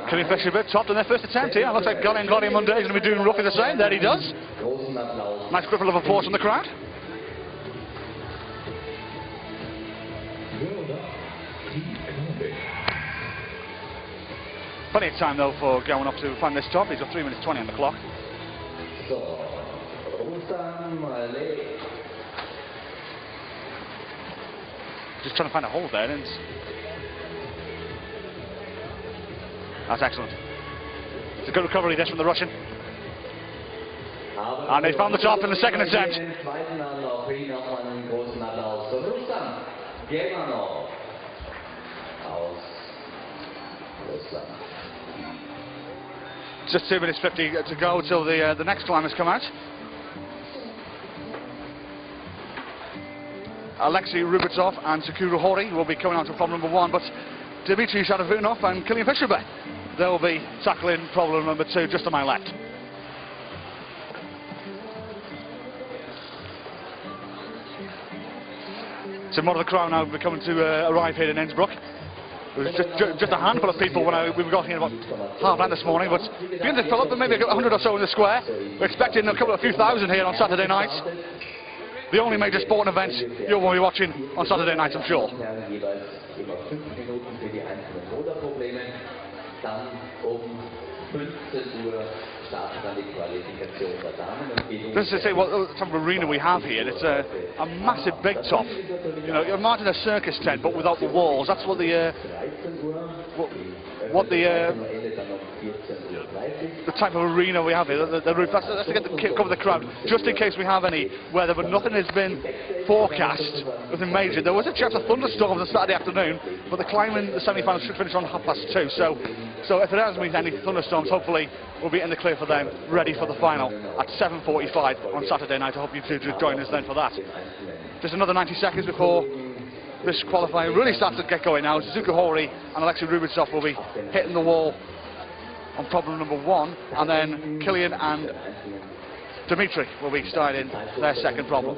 Qualification a bit topped on their first attempt here. Looks like Glenn Monday is going to be doing roughly the same. There he does. Nice ripple of applause from the crowd. Plenty of time though for going up to find this top. He's got 3 minutes 20 on the clock. Just trying to find a hole there. And that's excellent. It's a good recovery this from the Russian. And they found the top in the second attempt. Just 2 minutes 50 to go till the next climbers come out. Alexei Rubatov and Sakura Hori will be coming out to problem number 1, but Dmitry Shadovunov and Kilian Fischerbe, they'll be tackling problem number 2 just to my left. So more of the crowd now will be coming to arrive here in Innsbruck. It was just a handful of people when we got here about 9:30 this morning, but beginning to fill up, maybe 100 or so in the square. We're expecting a few thousand here on Saturday night. The only major sporting event you'll be watching on Saturday night, I'm sure. Just to say what type of arena we have here, it's a massive big top. You know, imagine a circus tent but without the walls. That's what the type of arena we have here. The roof. That's to cover the crowd, just in case we have any weather. But nothing has been forecast, nothing major. There was a chance of thunderstorms on Saturday afternoon, but the climbing, the semi-finals should finish on 2:30. So if there hasn't been any thunderstorms, hopefully we'll be in the clear for them, ready for the final at 7:45 on Saturday night. I hope you do join us then for that. Just another 90 seconds before this qualifying really starts to get going now. Suzuki Hori and Alexei Rubatov will be hitting the wall on problem number 1, and then Kilian and Dmitry will be starting their second problem.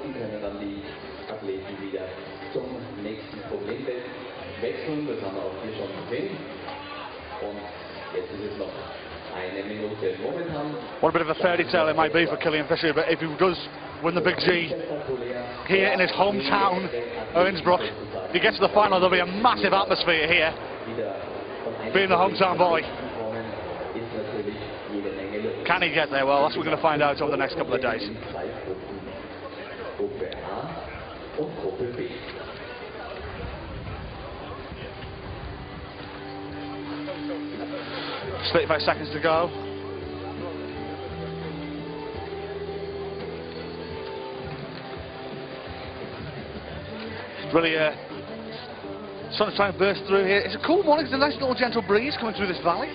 What a bit of a fairy tale it might be for Kilian Fischer, but if he does win the Big G here in his hometown of Innsbruck, if he gets to the final, there'll be a massive atmosphere here, being the hometown boy. Can he get there? Well, that's what we're going to find out over the next couple of days. Just 35 seconds to go. It's really sun's trying to burst through here. It's a cool morning. It's a nice little gentle breeze coming through this valley.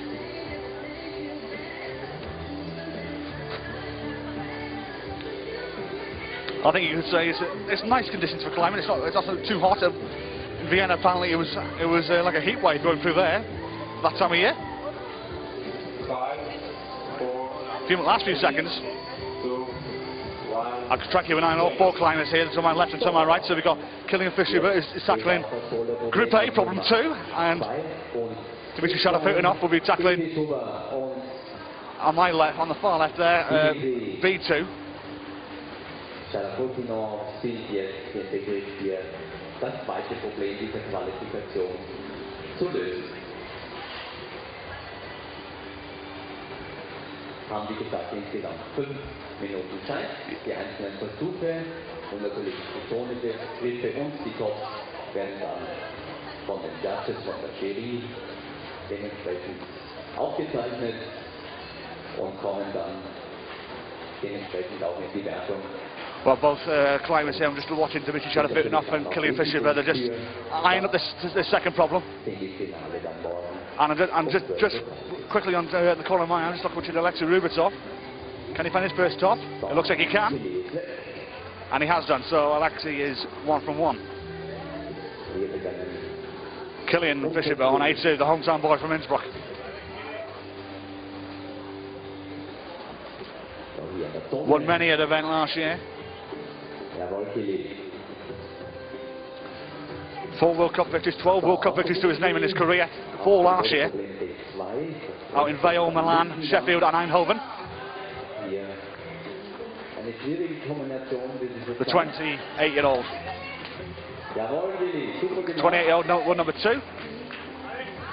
I think you could say it's nice conditions for climbing. It's not too hot. In Vienna, apparently, it was like a heat wave going through there that time of year. Last few seconds. I could track you and I know 4 climbers here, to my left and to my right. So we've got Kilian Fischer is tackling Group A, problem 2, and Dmitry Shadovunov will be tackling on my left, on the far left there, B2. Shadovunov sind jetzt den Begriff hier, das zweite Problem dieser Qualifikation zu lösen. Haben wie gesagt insgesamt 5 Minuten Zeit, die einzelnen Versuche und natürlich betonete Griffe und die Tops werden dann von den Judges, von der Jury dementsprechend aufgezeichnet und kommen dann dementsprechend auch in die Wertung. Well, both climbers here, I'm just watching Dmitry Shadovunov and Kilian Fischer, they're just eyeing up this second problem. And I'm just quickly on the corner of my eye, I'm just looking at Alexei Rubatov. Can he find his first top? It looks like he can. And he has done, so Alexei is 1 from 1. Kilian Fischer on A2, the hometown boy from Innsbruck. Won many at the event last year. 4 World Cup victories, 12 World Cup victories to his name in his career, 4 last year, out in Vale, Milan, Sheffield and Eindhoven. The 28-year-old. 28-year-old world number 2.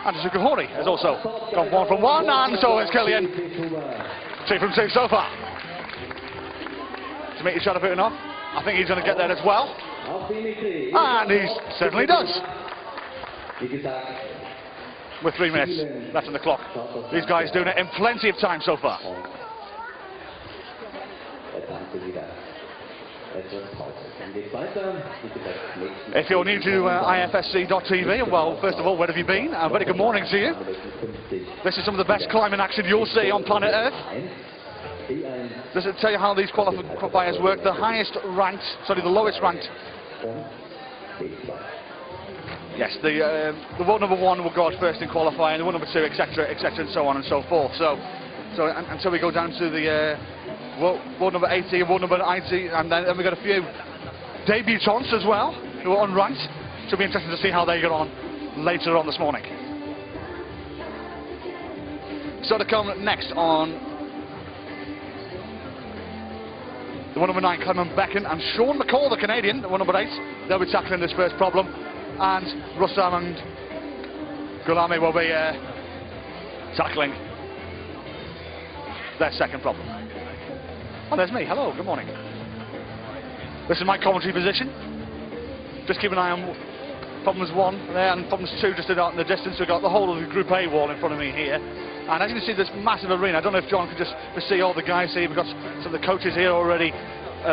And Zucchihori has also gone 1 from 1, and so is Killian. 2 from 2 so far. To make his shot a bit enough. I think he's going to get there as well. And he certainly does. With 3 minutes left on the clock. These guys doing it in plenty of time so far. If you're new to ifsc.tv, well, first of all, where have you been? A very good morning to you. This is some of the best climbing action you'll see on planet Earth. Does it tell you how these qualifiers work? The lowest ranked. Yes, the world number 1 will go out first in qualifying, the world number 2, etc., etc., and so on and so forth. So until we go down to the world number 80 and world number 90, and then we've got a few debutants as well who are unranked. Should be interesting to see how they get on later on this morning. So to come next on the one number 9, Clement Becken, and Sean McCall, the Canadian, the one number 8. They'll be tackling this first problem, and Russam and Gulami will be tackling their second problem. Oh, there's me. Hello, good morning. This is my commentary position. Just keep an eye on problems 1 there and problems 2 just out in the distance. We've got the whole of the Group A wall in front of me here. And as you can see, this massive arena. I don't know if John could just see all the guys here. We've got some of the coaches here already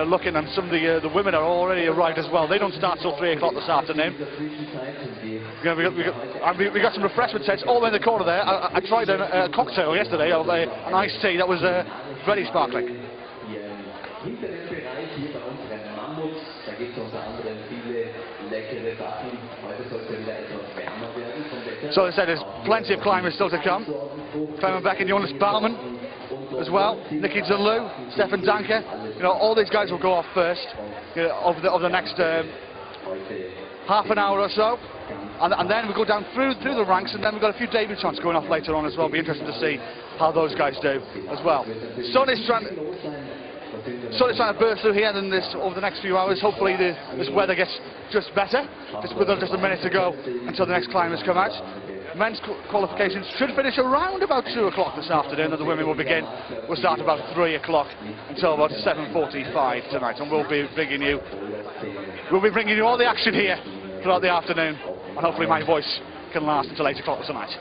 looking, and some of the women are already arrived as well. They don't start till 3 o'clock this afternoon. We got some refreshment sets all in the corner there. I tried a cocktail yesterday of an iced tea that was very sparkling. So as I said, there's plenty of climbers still to come. Fri May and Jonas Baumann as well. Nicky De Leeuw, Stefan Danke. You know, all these guys will go off first, you know, over the next half an hour or so, and then we go down through the ranks, and then we've got a few debutants going off later on as well. Be interesting to see how those guys do as well. Sun is trying to burst through here, and then over the next few hours, hopefully this weather gets just better. Just with just a minute to go until the next climbers come out. Men's qualifications should finish around about 2 o'clock this afternoon, and the women will begin. We'll start about 3 o'clock until about 7:45 tonight, and we'll be bringing you all the action here throughout the afternoon, and hopefully my voice can last until 8 o'clock tonight.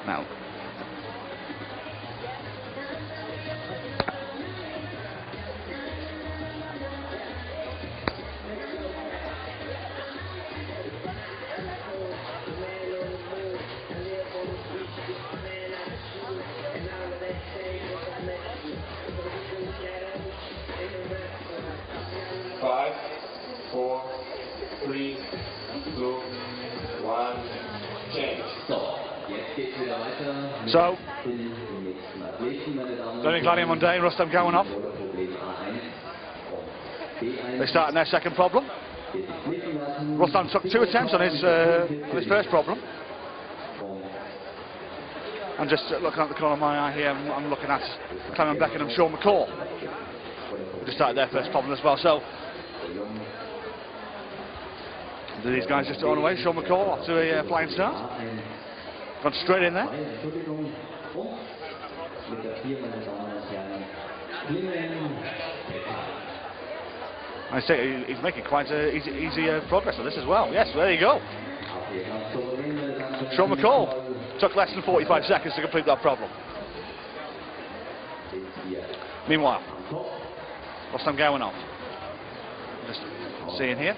Now. Five, 4, 3, 2, 1, change. So, Learning Gladium Monday, Rustam going off. They start in their second problem. Rustam took 2 attempts on his first problem. I'm just looking at the corner of my eye here, I'm looking at Clement Becken and Sean McCall. They just started their first problem as well. So, these guys just on the way. Sean McCall off to a flying start. Gone straight in there. I say he's making quite easy progress on this as well. Yes, there you go. Sean McCall took less than 45 seconds to complete that problem. Meanwhile, Rustam going off. Just seeing here.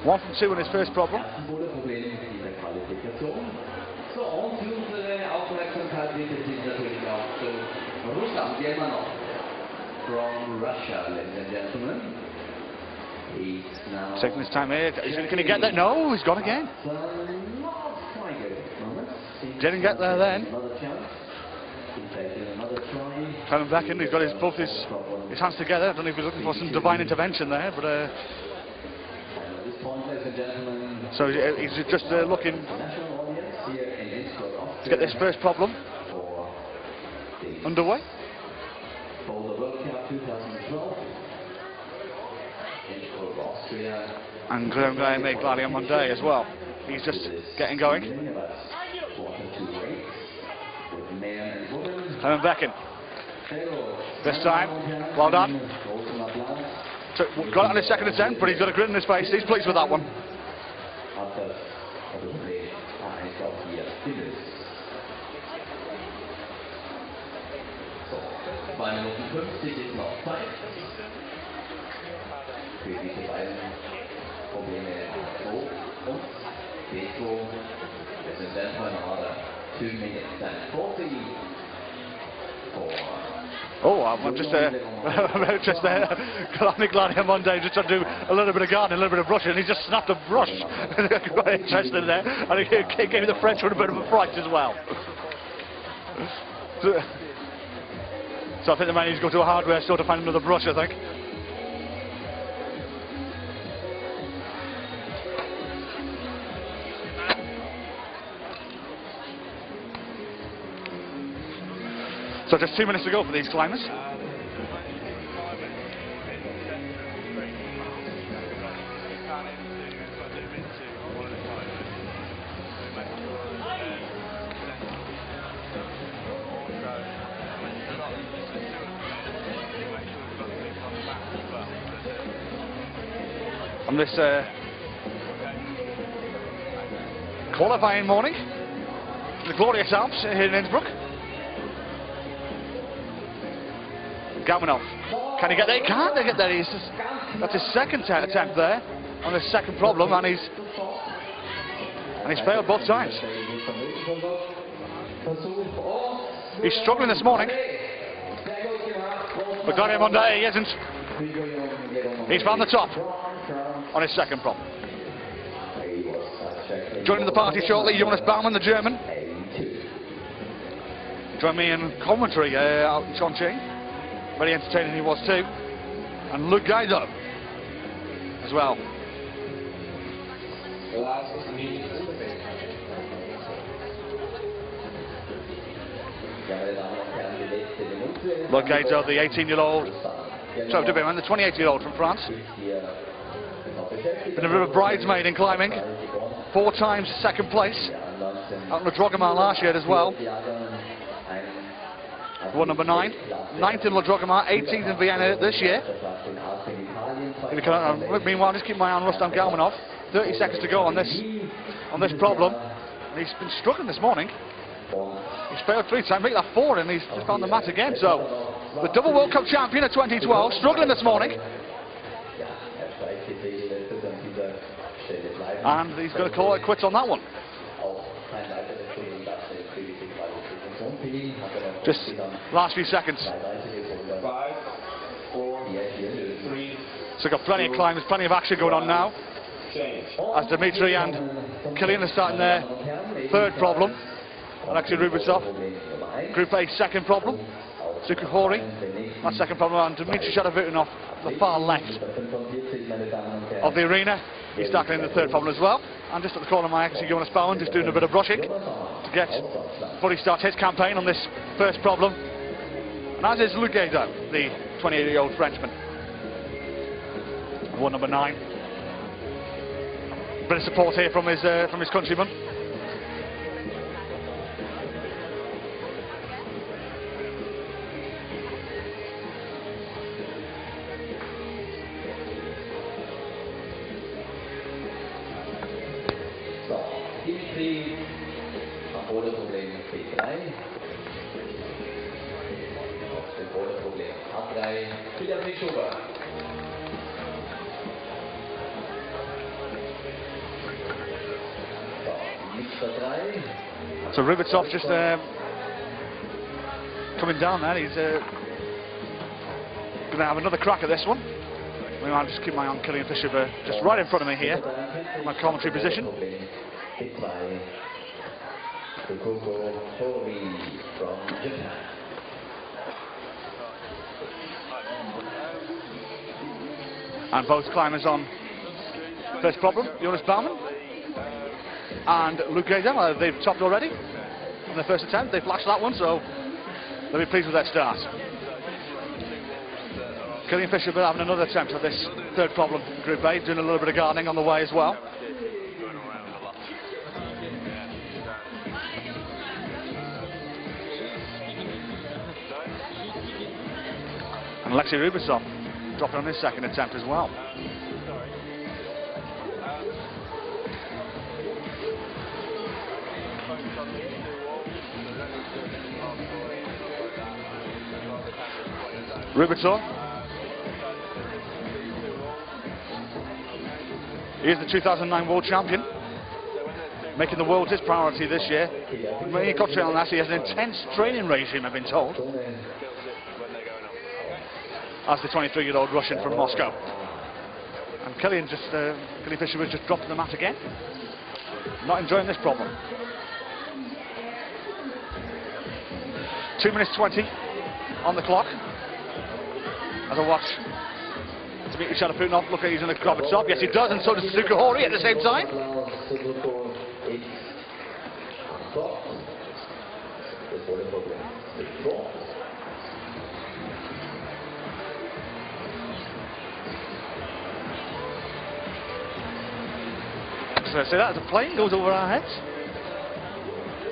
1 from 2 in his first problem. From Russia, ladies and gentlemen. Taking his time here. Can he get that? No, he's gone again. Didn't get there then. Coming back in, he's got both his hands together. I don't know if he's looking for some divine intervention there, but so he's just looking to get this first problem underway. Boulder World Cup 2012. Innsbruck, Austria. And going to make Gladion Monday as well. He's just getting going. Coming back in. This time, well done. Got it on his second attempt, but he's got a grin in his face. He's pleased with that one. Minuten 50 ist noch Zeit für diese beiden Probleme so und Petro. Wir sind then for another 2 minutes and 40 for. Oh, I'm just Gladion Monday, just trying to do a little bit of gardening, a little bit of brushing, and he just snapped a brush. Quite interesting there, and he gave the Frenchman a bit of a fright as well. So I think the man needs to go to a hardware store to find another brush, I think. So just 2 minutes to go for these climbers. On this qualifying morning, the glorious Alps here in Innsbruck. Baumann, can he get there? He can't get there. That's his second attempt there on his second problem, and he's failed both times. He's struggling this morning, but Gladion Monday he isn't. He's found the top on his second problem. Joining the party shortly, Jonas Baumann, the German. Join me in commentary out in Chongqing. Very entertaining he was too. And Luke Gaido as well. Luke Gaido, the 18-year-old. Sorry, the 28-year-old from France. Been a bit of a bridesmaid in climbing. 4 times second place. Out in the Drogamar last year as well. Won number 9. 9th in La Drogamar, 18th in Vienna this year. Meanwhile, just keep my eye on Rustam Galmanov. 30 seconds to go on this problem. And he's been struggling this morning. He's failed 3 times, make that 4, and he's just found the mat again. So, the double World Cup champion of 2012, struggling this morning. And he's going to call it quits on that one. Just last few seconds. 5, 4, 3. So got plenty of climbers, plenty of action going on now. As Dimitri and Killian are starting their third problem. Alexei Rubitsov, Group A second problem. Sukuhori, that second problem, and Dmitry Shadovitinov, the far left of the arena. He's tackling the third problem as well. And just at the corner of my eye, I can see Jonas Baumann just doing a bit of brushing to get before he starts his campaign on this first problem. And as is Luke Gaido, the 28-year-old Frenchman. Won number 9. Bit of support here from his countrymen. Boulder-Problem P3. Auf dem Boulder-Problem H3. Jakob Schubert. So Rubitsov just coming down there. He's going to have another crack at this one. I'll just keep my eye on Killian Fisher just right in front of me here, in my commentary position. from Japan. And both climbers on first problem, Jonas Baumann and Luke Gazer. They've topped already on their first attempt. They flashed that one, so they'll be pleased with their start. Killian Fisher will having another attempt at this third problem, Group A, doing a little bit of gardening on the way as well. And Alexei Rubitsov dropping on his second attempt as well. Rubitsov, he is the 2009 world champion, making the world his priority this year. When he concentrates on that, he has an intense training regime, I've been told, as the 23-year-old Russian from Moscow. And Killian Fisher was just dropped to the mat again. Not enjoying this problem. 2 minutes 20 on the clock. As I watch Dmitry Shalaputinov look like he's going to grab a top. Yes, he does, and so does Suzuka Hori at the same time. So I say that as a plane goes over our heads.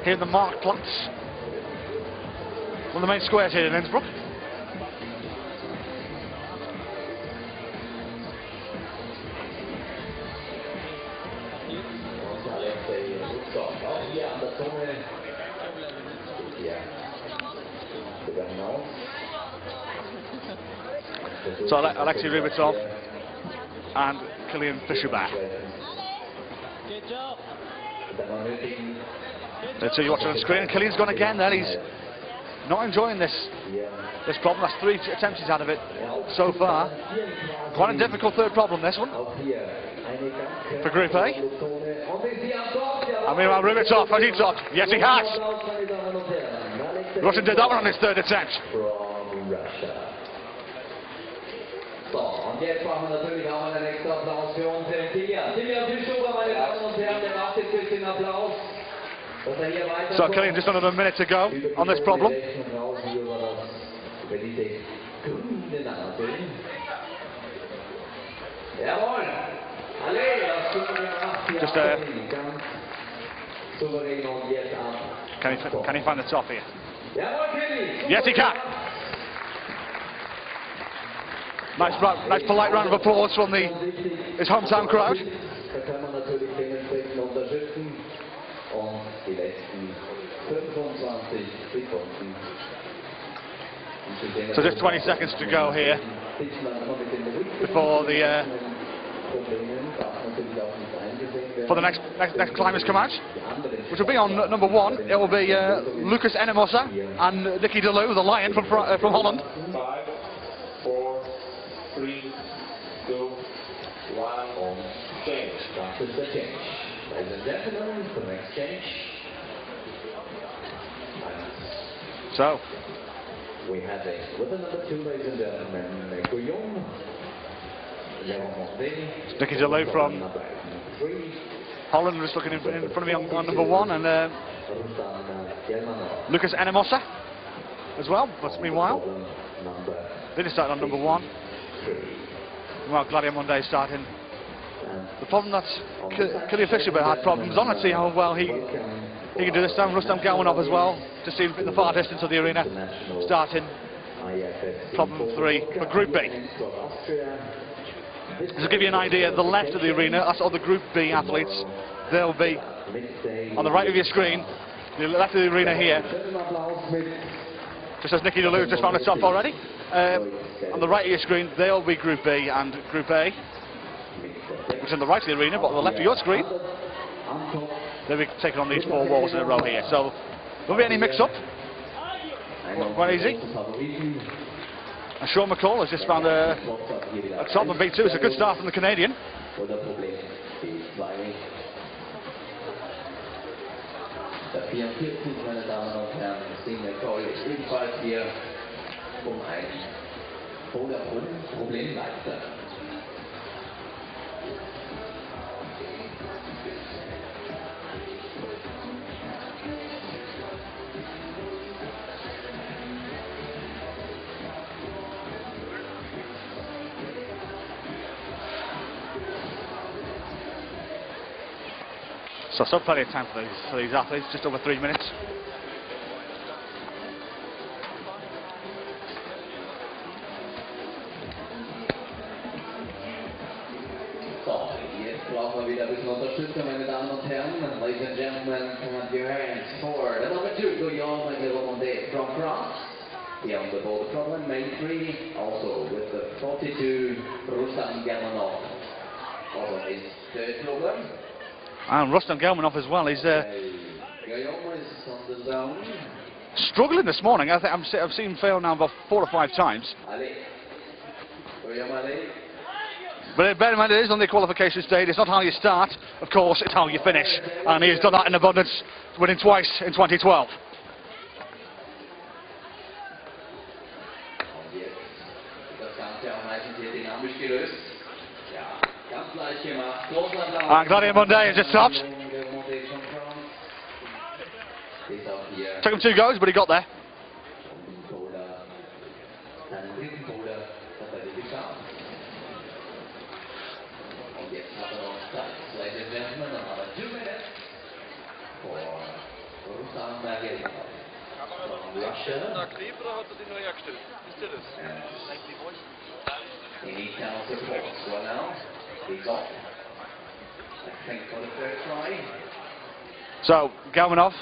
Here in the Marktplatz, one of the main squares here in Innsbruck. So Alexei Rubitsov and Killian Fisher back. So you watch on the screen, and Killian's gone again there. He's not enjoying this problem. That's 3 attempts he's had of it so far. Quite a difficult third problem, this one, for Group A. I mean, Rubitsov, has he topped? Yes, he has. Russian did that one on his third attempt. So, und jetzt machen wir natürlich auch einen extra Applaus für unseren Killian. Killian Schubert, meine Damen und Herren, der macht jetzt den Applaus. So Killian, just another minute to go on this problem. Just can he find the top here? Yes, he can. Nice polite round of applause from his hometown crowd. So just 20 seconds to go here before for the next climbers come out, which will be on number 1. It will be Lucas Enemosa and Nicky De Leeuw, the Lion from Holland. 5, 4, 3, 2, 1, change. That is the change. Ladies and gentlemen, the next change. So we have with the number 2, ladies and gentlemen, Guillaume. Nicky De Leeuw from Holland was looking in front of me on number 1, and Lucas Enemosa as well. But meanwhile, they just started on number 1. Well, Gladio Monday starting. The problem that Killian Fisher had problems on. Let's see how well he can do this time. Rustam Gawanov as well, just seen in the far distance of the arena, starting problem 3 for Group B. Just to give you an idea, the left of the arena, that's all the Group B athletes. They'll be on the right of your screen, the left of the arena here. Just as Nicky De Leeuw just found the top already. On the right of your screen, they'll be Group B and Group A, which is on the right of the arena, but on the left of your screen, they'll be taking on these 4 walls in a row here. So there won't be any mix-up. Quite easy. And Sean McCall has just found a top of B2. It's a good start from the Canadian. Der 44, meine Damen und Herren, Single Gold ebenfalls hier um ein Boulder-Problemleister. So still plenty of time for these athletes, just over 3 minutes. So, jetzt brauchen wir wieder ein bisschen Unterstützung, meine Damen und Herren. Ladies and gentlemen, come your hands for the number 2, Jonas Baumann from France. Here on the Boulder problem, main 3, also with the 42, Rustam Gelmanov. Also his third problem. And Rustam Gelmanov as well. He's struggling this morning. I think I've seen him fail now about 4 or 5 times. But bear in mind, it is on the qualification stage. It's not how you start, of course, it's how you finish. And he's done that in abundance, winning twice in 2012. And Claudia Monday has just stopped. Took him 2 goes, but he got there. He needs now support. Well now, he's off. I think for the third try. So, Gelmanov.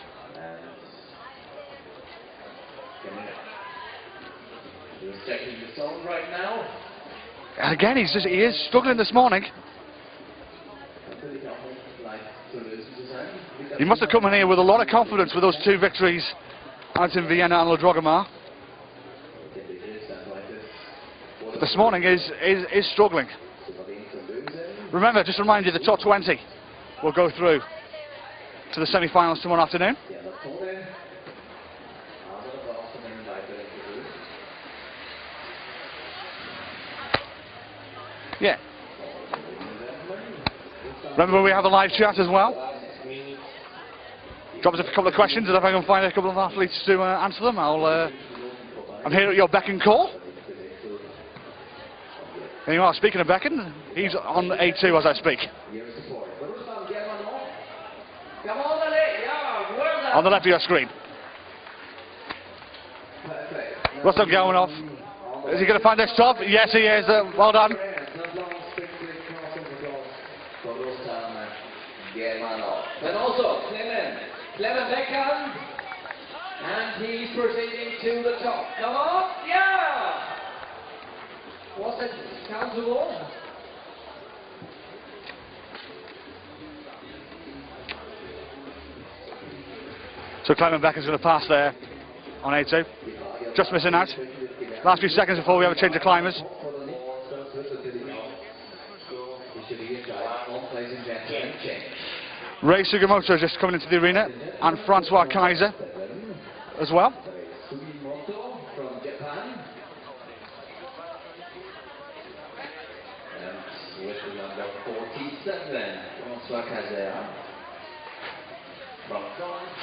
He's checking the zone right now. And again, he is struggling this morning. He must have come in here with a lot of confidence with those 2 victories out in Vienna and Lodrogamar. This morning is struggling. Remember, just to remind you, the top 20 will go through to the semi-finals tomorrow afternoon. Yeah. Remember, we have a live chat as well. Drop us a couple of questions, and if I can find a couple of athletes to answer them, I'm here at your beck and call. Anyway, speaking of Becken, he's on A2 as I speak. On the left of your screen. Rustam Gelmanov. Is he going to find this top? Yes, he is. Well done. And also, Clement Becken. And he's proceeding to the top. Come on, yeah! Was it countable? So Clement Becken's going to pass there on A2. Just missing out. Last few seconds before we have a change of climbers. Ray Sugimoto is just coming into the arena, and Francois Kaiser as well. From Japan. And with the number 47, Francois Kaiser from France.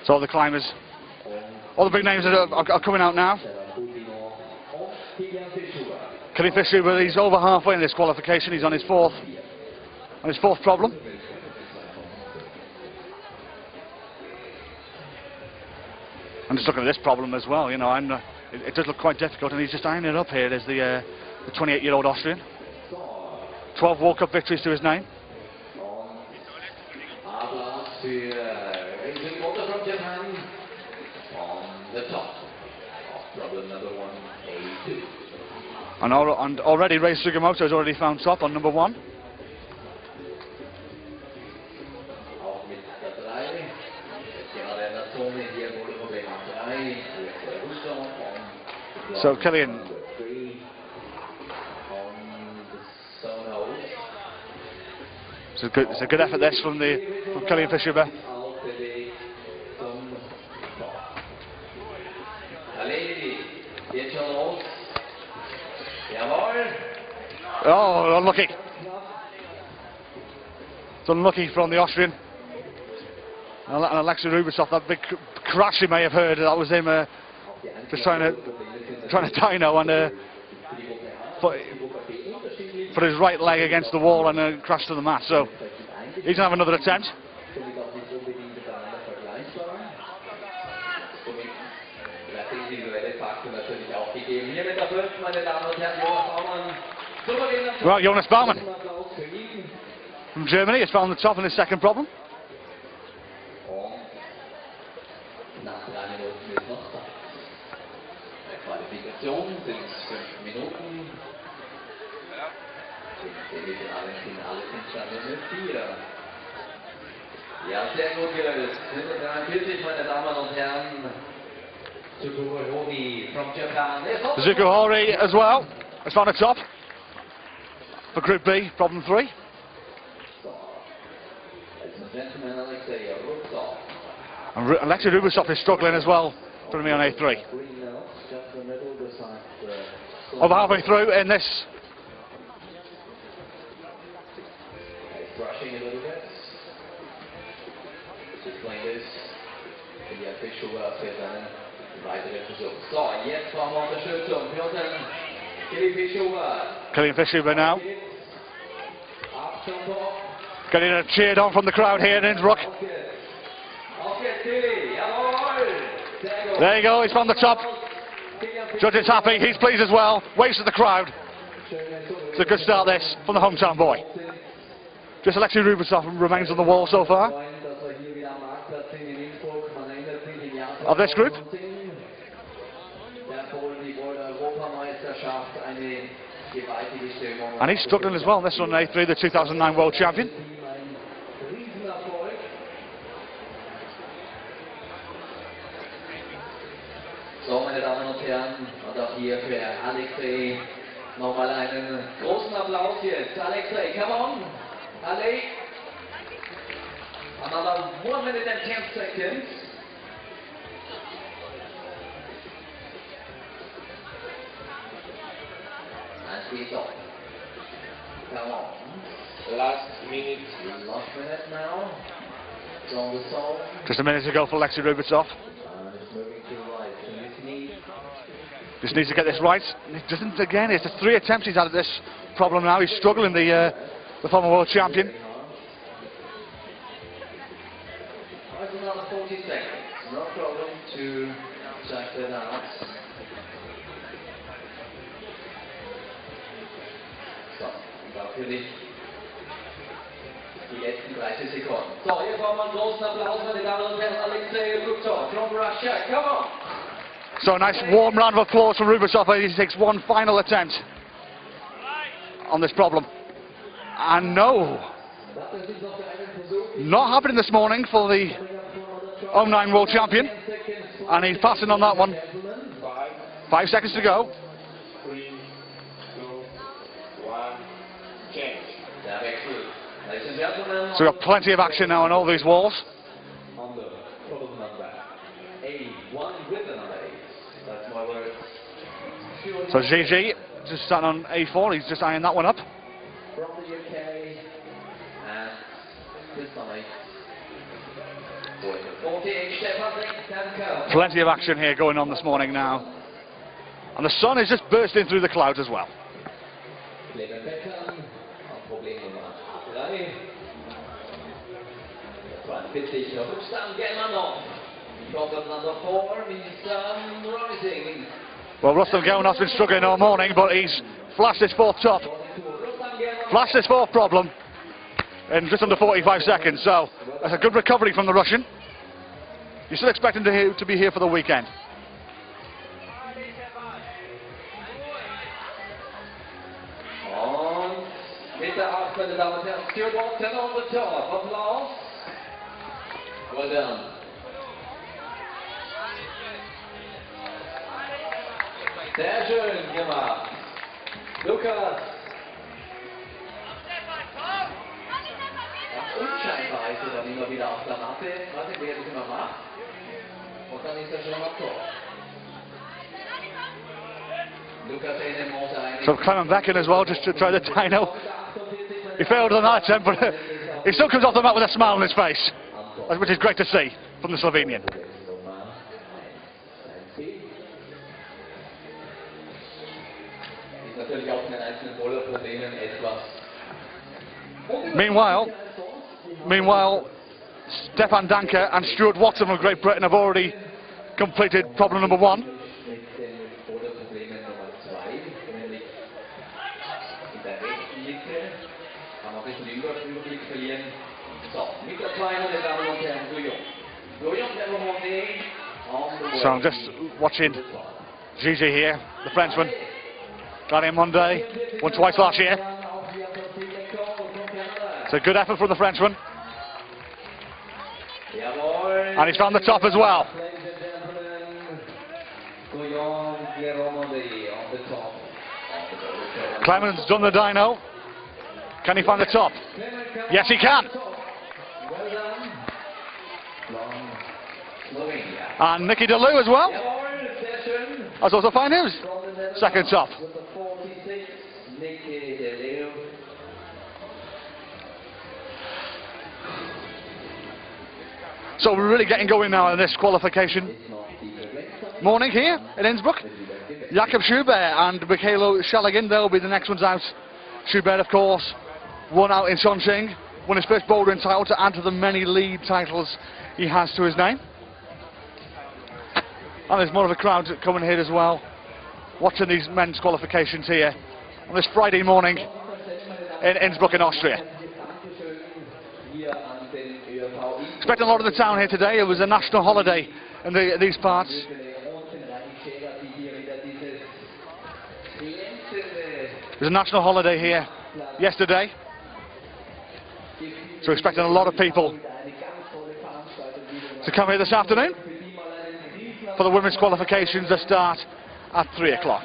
So all the climbers, all the big names are coming out now. Killian Fisher, he's over halfway in this qualification. He's on his fourth problem. I'm just looking at this problem as well. You know, it does look quite difficult, and he's just ironing it up here. There's the 28-year-old Austrian. 12 World Cup victories to his name. From Japan on the top of problem number 1, A2. And already Ray Sugimoto has already found top on number 1. So Killian. It's a good effort this from Kelly and Schubert. Oh, unlucky. It's unlucky from the Austrian. And Alexei Rubasov, that big crash you may have heard, that was him just trying to dyno and put his right leg against the wall and crash to the mat. So he's going to have another attempt. Well, Jonas Baumann from Germany has found the top in his second problem. Qualifications sind 5 Minuten. Semifinale, Finale sind Stand mit 4. Ja, sehr gut gelöst. 143, meine Damen und Herren. Hori from Japan. Hori as well has found a top for Group B, problem 3. And Alexei Rubasov is struggling as well for me on A3. Over halfway through in this. He's brushing a little bit. Just like this. Die official für seinen weiteren Versuch. So, jetzt brauchen wir Unterstützung für unseren Kelly and Schubert now. Getting cheered on from the crowd here in Innsbruck. There you go, he's from the top. Judge is happy, he's pleased as well. Waves to the crowd. It's a good start this from the hometown boy. Just Alexei Rubasov remains on the wall so far of this group. And he's struggling as well. This one, A3, the 2009 World Champion. So, meine Damen und Herren, und auch hier für Alexei nochmal einen großen Applaus jetzt. Alexei, come on. Ale. Another 1 minute and 10 seconds. And he's off. Come on. Last minute. Last minute now. From the song. Just a minute to go for Alexei Rubasov. Just needs to get this right. He doesn't again. It's the 3 attempts he's had at this problem now. He's struggling, the former world champion. That's another 40 seconds. No problem to check that out. So, natürlich die letzten 30 Sekunden. So, hier brauchen wir einen großen Applaus, meine Damen und Herren. Alexei Rubasov from Russia. Come on. So a nice warm round of applause for Rubasov as he takes one final attempt on this problem. And no, not happening this morning for the 09 World Champion. And he's passing on that one. 5 seconds to go. 3, 2, 1, change. So we've got plenty of action now on all these walls. On the problem number A1 with the number 8. That's my word. So GG just starting on A4, he's just eyeing that one up. From the UK and this side. Plenty of action here going on this morning now. And the sun is just bursting through the clouds as well. Well, Rustam Gelman's been struggling all morning, but he's flashed his 4th top. Flashed his 4th problem in just under 45 seconds, so that's a good recovery from the Russian. You're still expecting to be here for the weekend. Mit der 8, meine Damen und Herren, Stuart Walton on the top. Applaus. Well done. Sehr schön gemacht. Lukas. Weise dann immer wieder auf der Matte. Warte, wer das immer macht. Und dann ist er schon am Tor. So Clement back in as well, just to try the dyno. He failed on that attempt, but he still comes off the mat with a smile on his face, which is great to see from the Slovenian. Meanwhile, Stefan Danker and Stuart Watson from Great Britain have already completed problem number 1. So I'm just watching Gigi here, the Frenchman. Got him one day, won twice last year. It's a good effort from the Frenchman. And he's found the top as well. Clement's done the dyno. Can he find the top? Yes, he can. And Nicky De Leeuw as well. That's also fine news. Second top. So we're really getting going now in this qualification morning here in Innsbruck. Jakob Schubert and Michaelo Schalagan, they'll be the next ones out. Schubert, of course, won out in Chongqing, won his first bouldering title to add to the many lead titles he has to his name. And there's more of a crowd coming here as well, watching these men's qualifications here on this Friday morning in Innsbruck in Austria. Expecting a lot of the town here today. It was a national holiday in these parts. It was a national holiday here yesterday. So expecting a lot of people to come here this afternoon for the women's qualifications that start at 3 o'clock.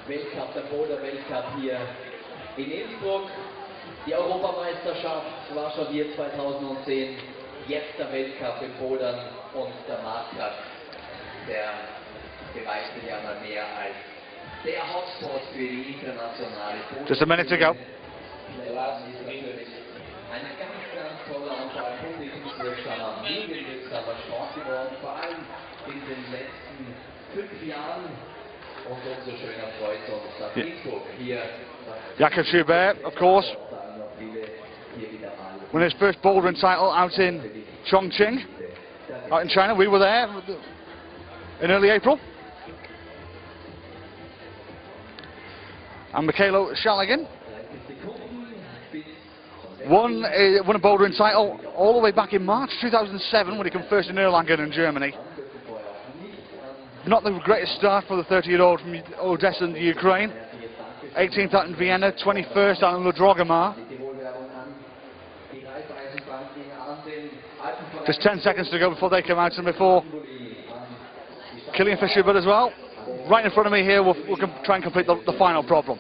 Weltcup, der Boulder Weltcup hier in Innsbruck. Die Europameisterschaft war schon hier 2010. Jetzt der Weltcup im Bouldern und der Marktplatz, der beweist sich ja mal mehr als der Hotspot für die internationale Bouldern. Just a minute to go. Ein ganz toller und vor allem wirksamer, wirksamer Sport geworden, vor allem in den letzten 5 Jahren. Und umso schöner freut es uns, dass Innsbruck hier. Jakob Schubert, of course, won his first bouldering title out in Chongqing, out in China. We were there in early April. And Michaelo Schalagan won a bouldering title all the way back in March 2007 when he came first in Erlangen in Germany. Not the greatest start for the 30-year-old from Odessa in Ukraine. 18th out in Vienna, 21st out in Ludrogamar. Just 10 seconds to go before they come out, and before Kilian Fischer-But as well. Right in front of me here, we'll try and complete the final problem.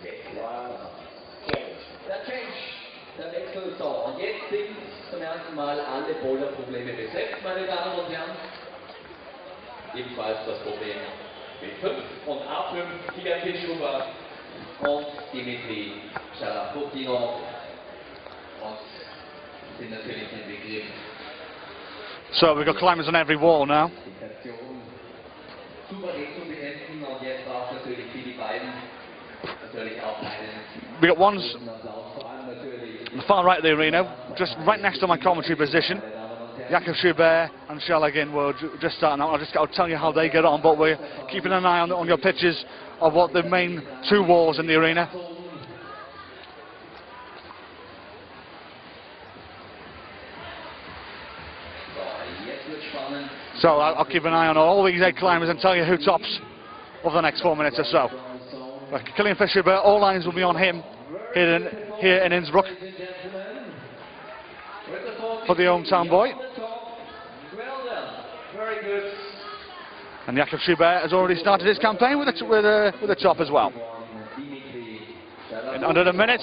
Ebenfalls das Problem mit 5 und A5, Kilian Fischer-But und Dimitri Shalaputino und sind natürlich im Begriff. So we've got climbers on every wall now. We got ones on the far right of the arena, just right next to my commentary position. Jakob Schubert and Schalagan were just starting out. I'll tell you how they get on, but we're keeping an eye on your pictures of what the main 2 walls in the arena. So I'll keep an eye on all these 8 climbers and tell you who tops over the next 4 minutes or so. Kilian Fischer-But, all lines will be on him here in Innsbruck for the hometown boy. And Jakob Schubert has already started his campaign with a top as well. In under a minute.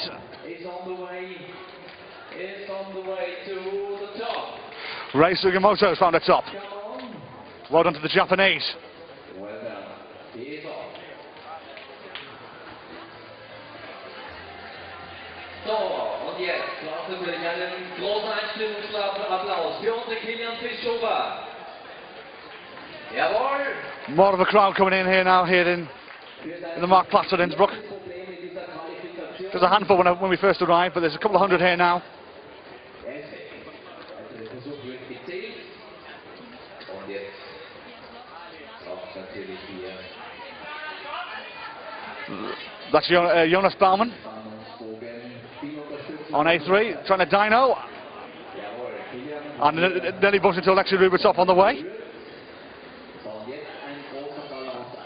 Rei Sugimoto has found the top. Well done to the Japanese. So, und jetzt braucht natürlich einen großen Einstimmungsapplaus für unsere Kilian Schubert. Jawohl! More of a crowd coming in here now, here in the Marktplatz at Innsbruck. There's a handful when we first arrived, but there's a couple of hundred here now. That's Jonas Baumann on A3, trying to dyno. And nearly bumped into Alexei Rubitsov on the way.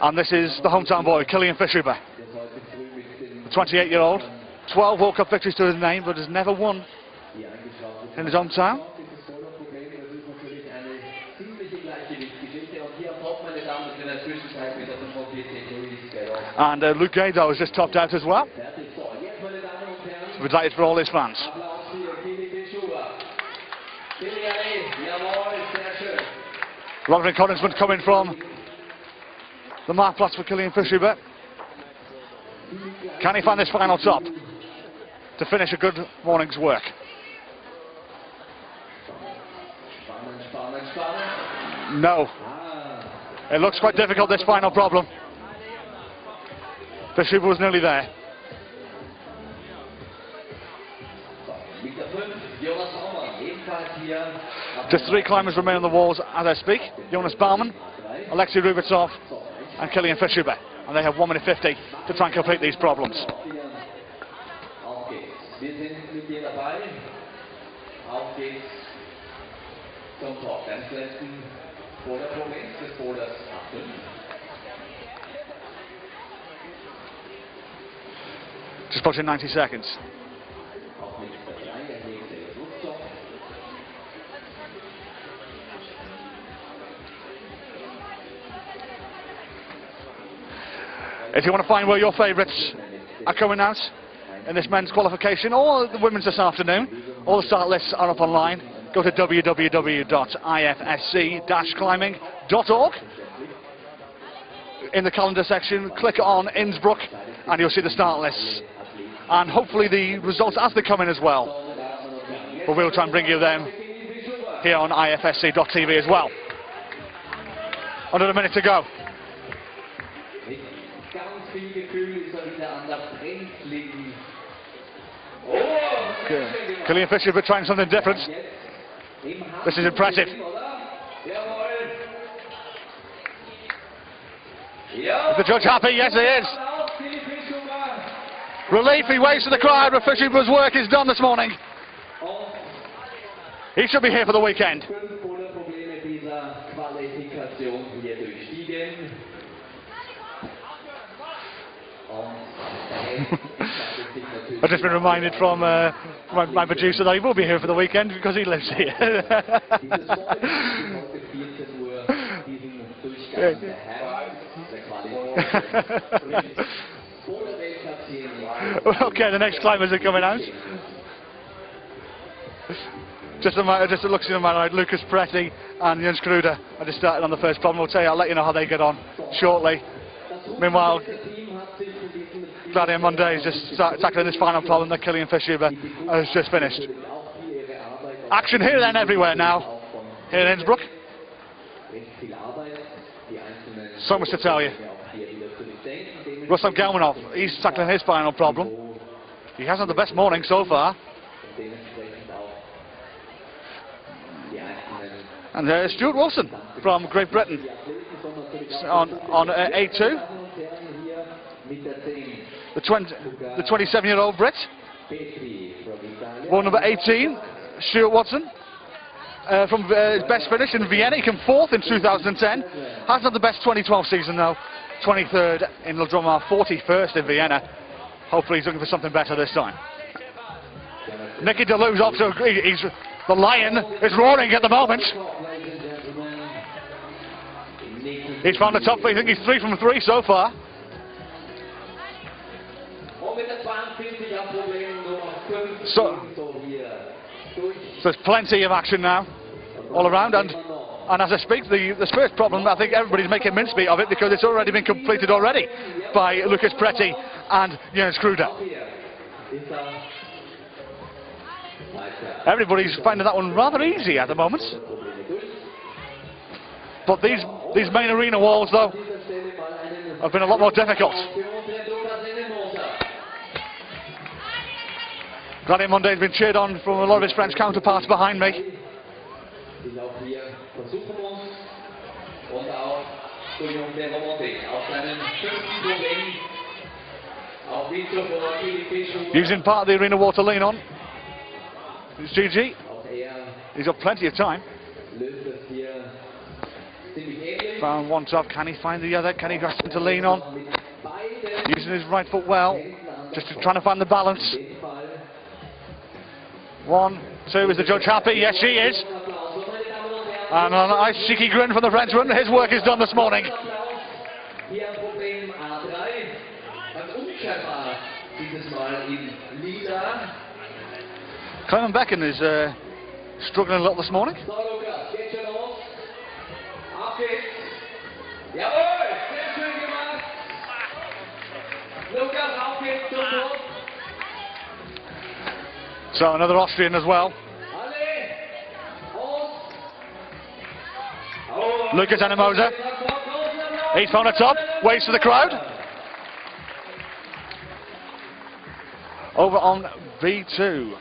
And this is the hometown boy, Kilian Schubert, the 28-year-old. 12 World Cup victories to his name, but has never won in his hometown. And Luke Gado has just topped out as well. We're delighted for all his fans. Robert encouragement coming from the Marktplatz for Kilian Schubert. Can he find this final top to finish a good morning's work? No. It looks quite difficult, this final problem. Schubert was nearly there. Just 3 climbers remain on the walls as I speak. Jonas Baumann, Alexei Rubitsov and Kilian Schubert. And they have 1 minute 50 to try and complete these problems. Just pushing 90 seconds. If you want to find where your favourites are coming out in this men's qualification or the women's this afternoon, all the start lists are up online. Go to www.ifsc-climbing.org. In the calendar section, click on Innsbruck and you'll see the start lists. And hopefully the results as they come in as well. But we'll try and bring you them here on ifsc.tv as well. Under a minute to go. Kilian Schubert trying something different. This is impressive. Is the judge happy? Yes, he is. Relief, he waves to the crowd, but Schubert's work is done this morning. He should be here for the weekend. I've just been reminded from my producer that he will be here for the weekend because he lives here. Okay, the next climbers are coming out. Just a look to the man, Lucas Preti and Jens Kruder are just started on the first problem. I'll let you know how they get on shortly. Meanwhile, Claudia Monday is just tackling this final problem that Kilian Schubert has just finished. Action here then everywhere now, here in Innsbruck. So much to tell you. Ruslan Galmanov, he's tackling his final problem. He hasn't had the best morning so far. And Stuart Wilson from Great Britain on A2. The 27-year-old Brit. World number 18, Stuart Watson. From his best finish in Vienna, he came 4th in 2010. Hasn't had the best 2012 season though. 23rd in Le Dromard, 41st in Vienna. Hopefully he's looking for something better this time. Nicky De Leeuw's off to the lion is roaring at the moment. He's found the top. I think he's 3 from 3 so far. So there's plenty of action now all around, and as I speak, the first problem, I think everybody's making mincemeat of it because it's already been completed already by Lucas Preti and Jonas Schubert. Everybody's finding that one rather easy at the moment. But these main arena walls, though, have been a lot more difficult. Granit Monday has been cheered on from a lot of his French counterparts behind me. Using part of the arena wall to lean on. It's GG. He's got plenty of time. Found one top. Can he find the other? Can he get something to lean on? Using his right foot well. Just trying to find the balance. 1, 2. Is the judge happy? Yes, she is. And a nice cheeky grin from the Frenchman. His work is done this morning. Clement Becken is struggling a little this morning. So another Austrian as well. Lucas Enemoser. He's found a top. Waits for the crowd. Over on V2.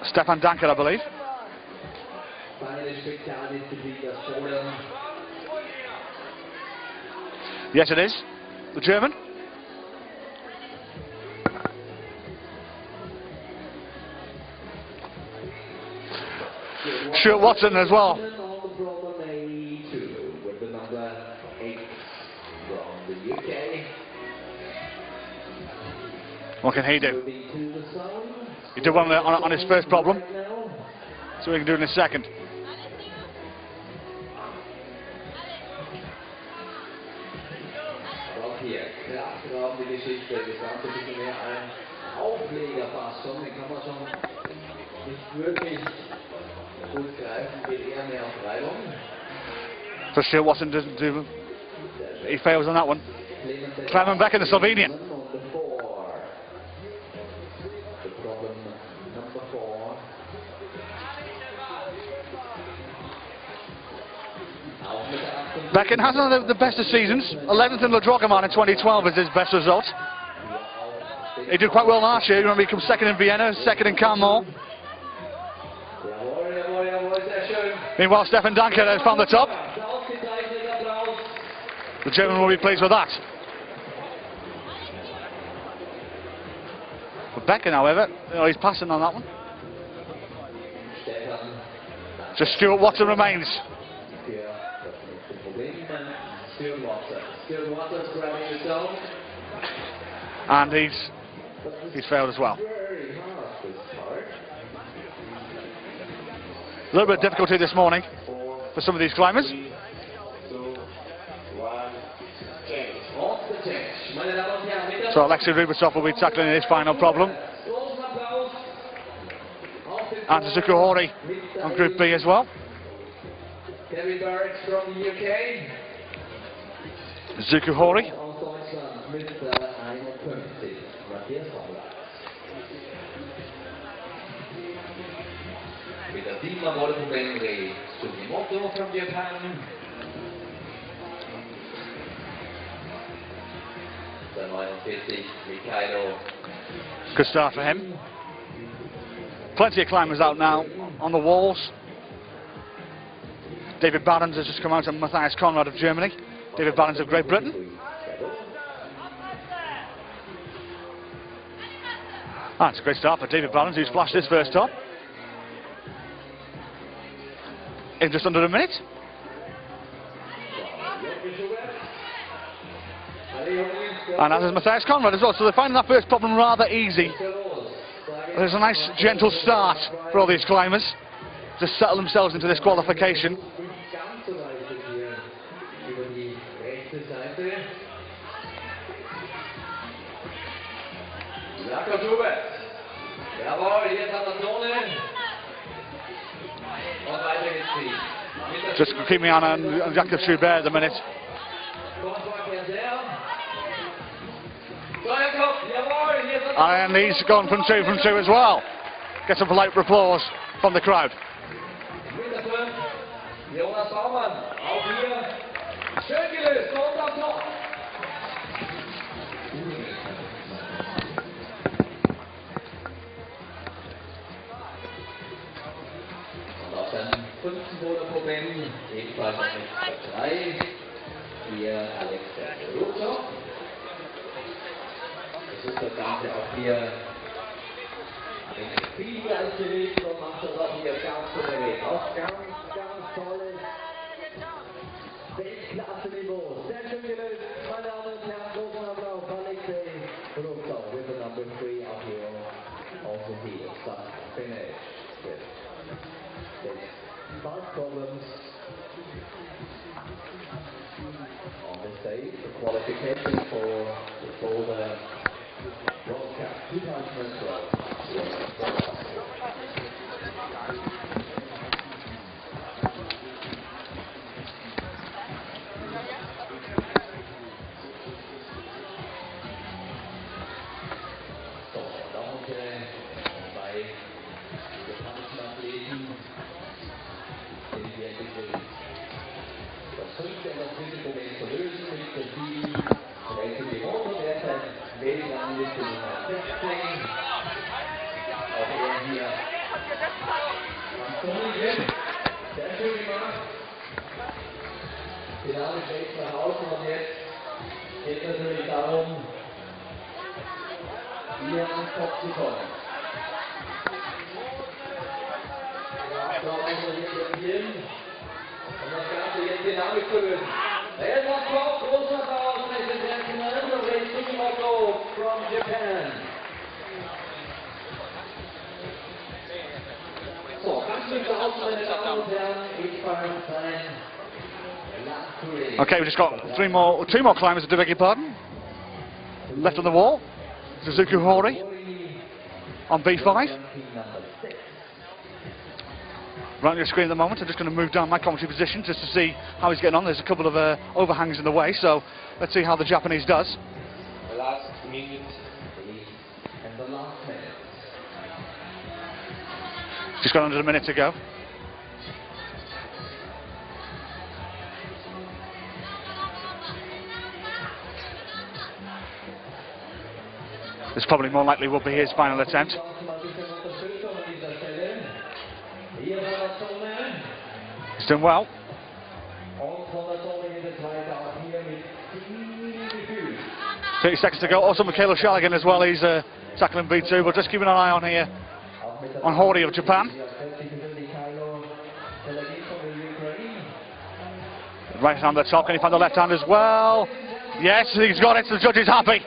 Stefan Danker, I believe. Yes, it is. The German. Stuart Watson as well. What can he do? He did one on his first problem, so he can do it in a second. So Stuart Watson doesn't do. He fails on that one. Clement Becken, the Slovenian. Becken hasn't had the best of seasons. 11th in Le Drogeman in 2012 is his best result. He did quite well last year. You remember, he came second in Vienna, second in Cannes. Meanwhile, Stefan Danker has found the top. The German will be pleased with that. For Becken, however, he's passing on that one. Just Stuart Watson remains. And he's failed as well. A little bit of difficulty this morning for some of these climbers. So Alexei Rubasov will be tackling his final problem. And Suzuki Hori on Group B as well. Suzuki Hori. Good start for him. Plenty of climbers out now on the walls. David Barons has just come out, and Matthias Conrad of Germany. David Barons of Great Britain. That's a great start for David Barons, who's flashed his first top in just under a minute. And as is Matthias Conrad as well, so they're finding that first problem rather easy. There's a nice gentle start for all these climbers to settle themselves into this qualification. Jakob Schubert. Jawohl, jetzt hat er Zone. Und weiter geht's Ziel. Just keep me on Jakob Schubert at the minute. And he's gone from two as well. Gets a polite applause from the crowd. Jonas Baumann, auch hier. Schön gelöst, und am Tor. Und auf seinem 5. Boulder-Problem, ebenfalls mit 3, hier Alexander Rutter. Das ist das Ganze auch hier viel gleichgewicht und macht das auch hier ganz souverän. Auch ganz tolles Weltklasse-Niveau. Sehr schön gelöst, meine Damen und Herren. Großen Applaus für Alexei Rutter with the number 3 up here. Also here, finish with the 5 problems on the stage. The qualification for the Boulder World Cup 2012. Geht natürlich darum, hier ans Kopf zu kommen. Da muss man hier investieren und das Ganze jetzt dynamisch zu lösen. Jetzt auf Kopf, großer Applaus, ladies and gentlemen, the racing motto from Japan. So, ganz schön aus, meine Damen und Herren, ich fahre sein. Okay, we've just got two more climbers, I beg your pardon. Left on the wall, Suzuki Hori on B5. Right on your screen at the moment, I'm just going to move down my commentary position just to see how he's getting on. There's a couple of overhangs in the way, so let's see how the Japanese does. The last minute. And the last minute. Just got under a minute to go. This probably more likely will be his final attempt. He's doing well. 30 seconds to go. Also Michaela Shaligan as well, he's tackling B2, but just keeping an eye on here on Hori of Japan. Right hand on the top, can he find the left hand as well? Yes, he's got it, the judge is happy.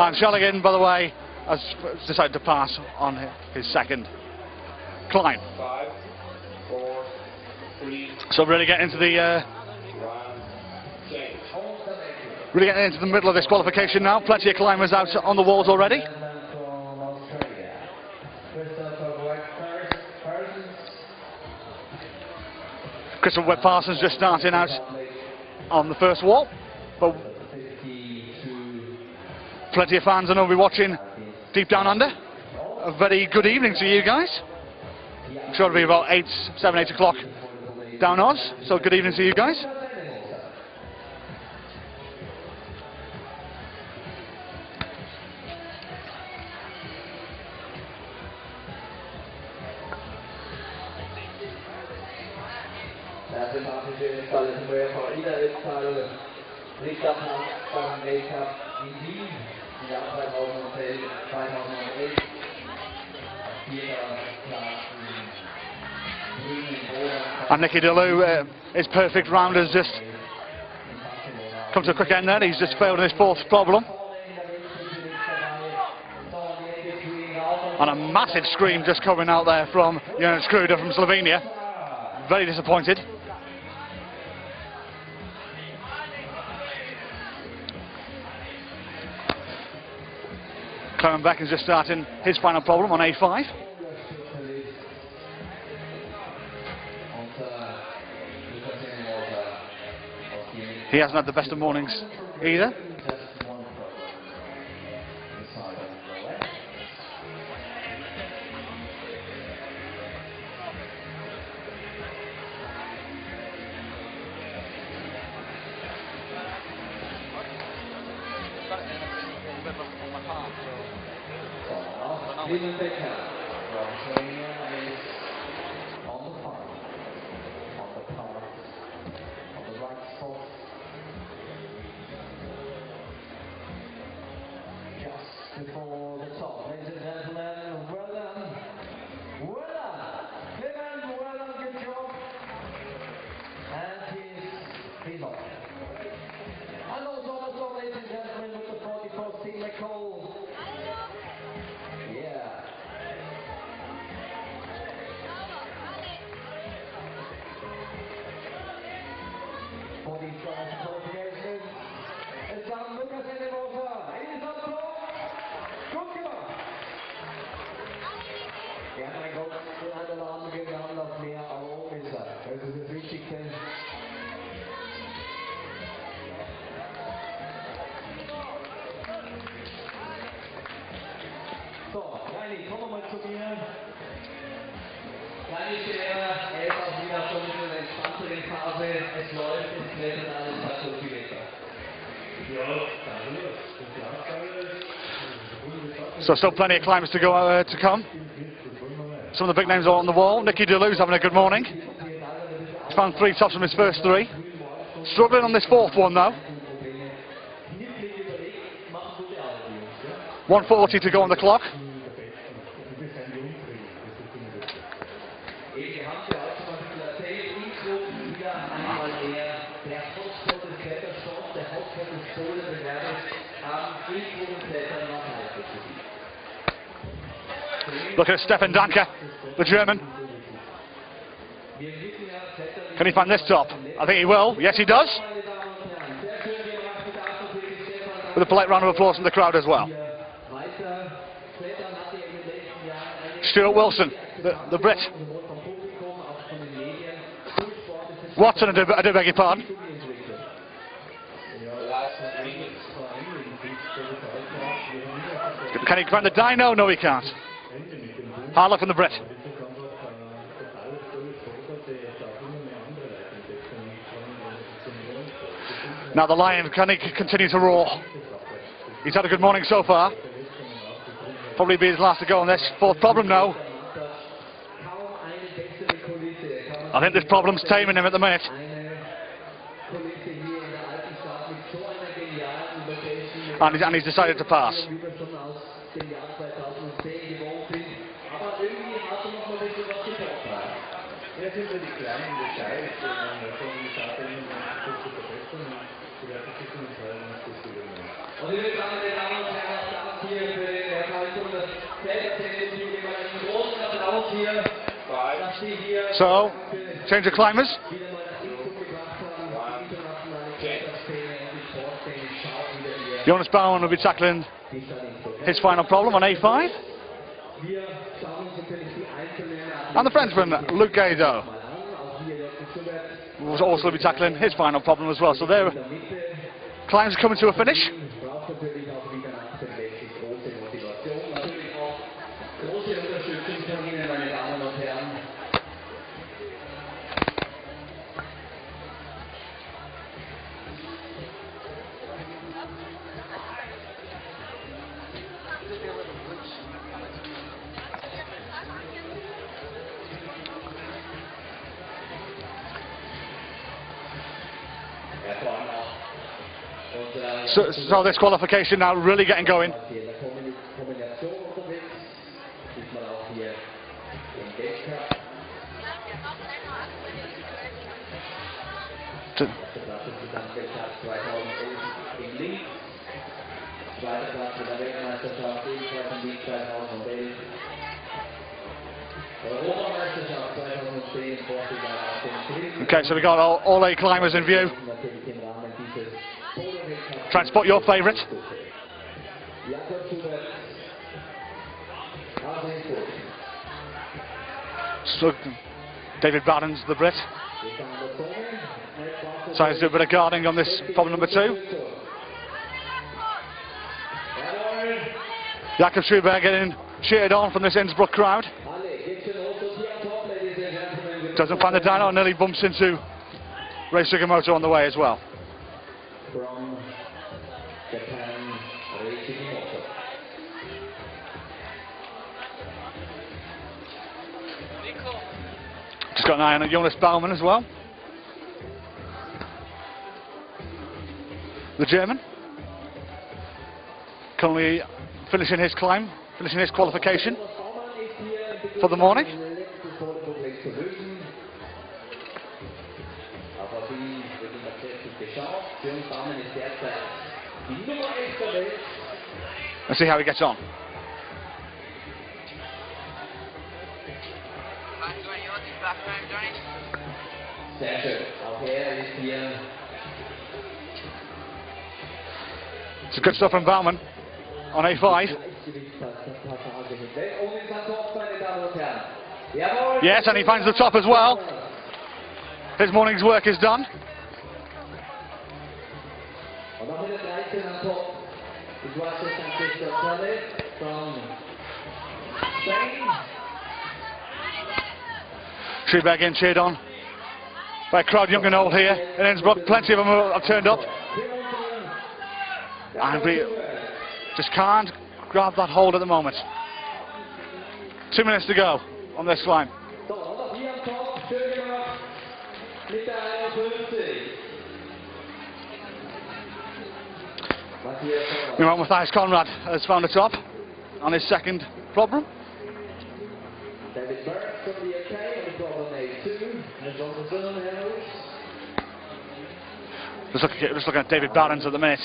And Shaligan, by the way, has decided to pass on his second climb. 5, 4, 3, So really getting into the 1, change. really getting into the middle of this qualification now. Plenty of climbers out on the walls already. Christopher Webb Parsons just starting out on the first wall, but plenty of fans I know will be watching deep down under. A very good evening to you guys. I'm sure it'll be about 7, 8 o'clock down Oz, so good evening to you guys. And Nicky De Leeuw, his perfect round has just come to a quick end there. He's just failed in his fourth problem. And a massive scream just coming out there from Jonas Baumann from Slovenia. Very disappointed. Simon Beck is just starting his final problem on A5. He hasn't had the best of mornings either. Before the top, ladies and gentlemen, well done. Well done. Clement, well done, good job. And he's off. And also on the top, ladies and gentlemen, with the 44 Steve McCall. Yeah. For these guys, qualifications. It's down Lucas in the water. He's up top. Ja, mein Gott, in einer Lage gegangen auf mehr Alarm ist er. Das ist das Wichtigste. So, Reini, kommen wir mal zu mir. Reini ist er ist auch wieder schon in einer entspannteren Phase. Es läuft, es klettert alles, hat so viel besser. Ja, So still plenty of climbers to go to come. Some of the big names are on the wall. Nicky De Leeuw's having a good morning. He's found 3 tops from his first 3. Struggling on this 4th one though. 1:40 to go on the clock. Look at Stefan Danke, the German. Can he find this top? I think he will. Yes, he does. With a polite round of applause from the crowd as well. Stuart Wilson, the Brit. Watson, I do beg your pardon. Can he find the dyno? No, he can't. Hard luck from the Brit. Now the Lion, can he continue to roar? He's had a good morning so far. Probably be his last to go on this. 4th problem now. I think this problem's taming him at the minute. And he's decided to pass. So, change of climbers. Jonas Baumann will be tackling his final problem on A5. And the Frenchman, Luc Gaido, will also be tackling his final problem as well. So their climbs are coming to a finish. So this qualification now really getting going. Okay, so we got all 8 climbers in view. Try and spot your favourite. So David Barron's the Brit. Tries to do a bit of guarding on this problem number 2. Jakob Schubert getting cheered on from this Innsbruck crowd. Doesn't find the dyno, nearly bumps into Ray Sugimoto on the way as well. From Japan, Ray Sugimoto. Just got an eye on Jonas Baumann as well. The German. Currently finishing his climb, finishing his qualification for the morning. Let's see how he gets on. It's good stuff from Baumann on A5. Yes, and he finds the top as well. His morning's work is done. Schubert getting cheered on by a crowd young and old here in Innsbruck. Plenty of them have turned up. And we just can't grab that hold at the moment. 2 minutes to go on this climb. Meanwhile, Matthias Conrad has found the top on his second problem. Just looking at David Barron's at the minute,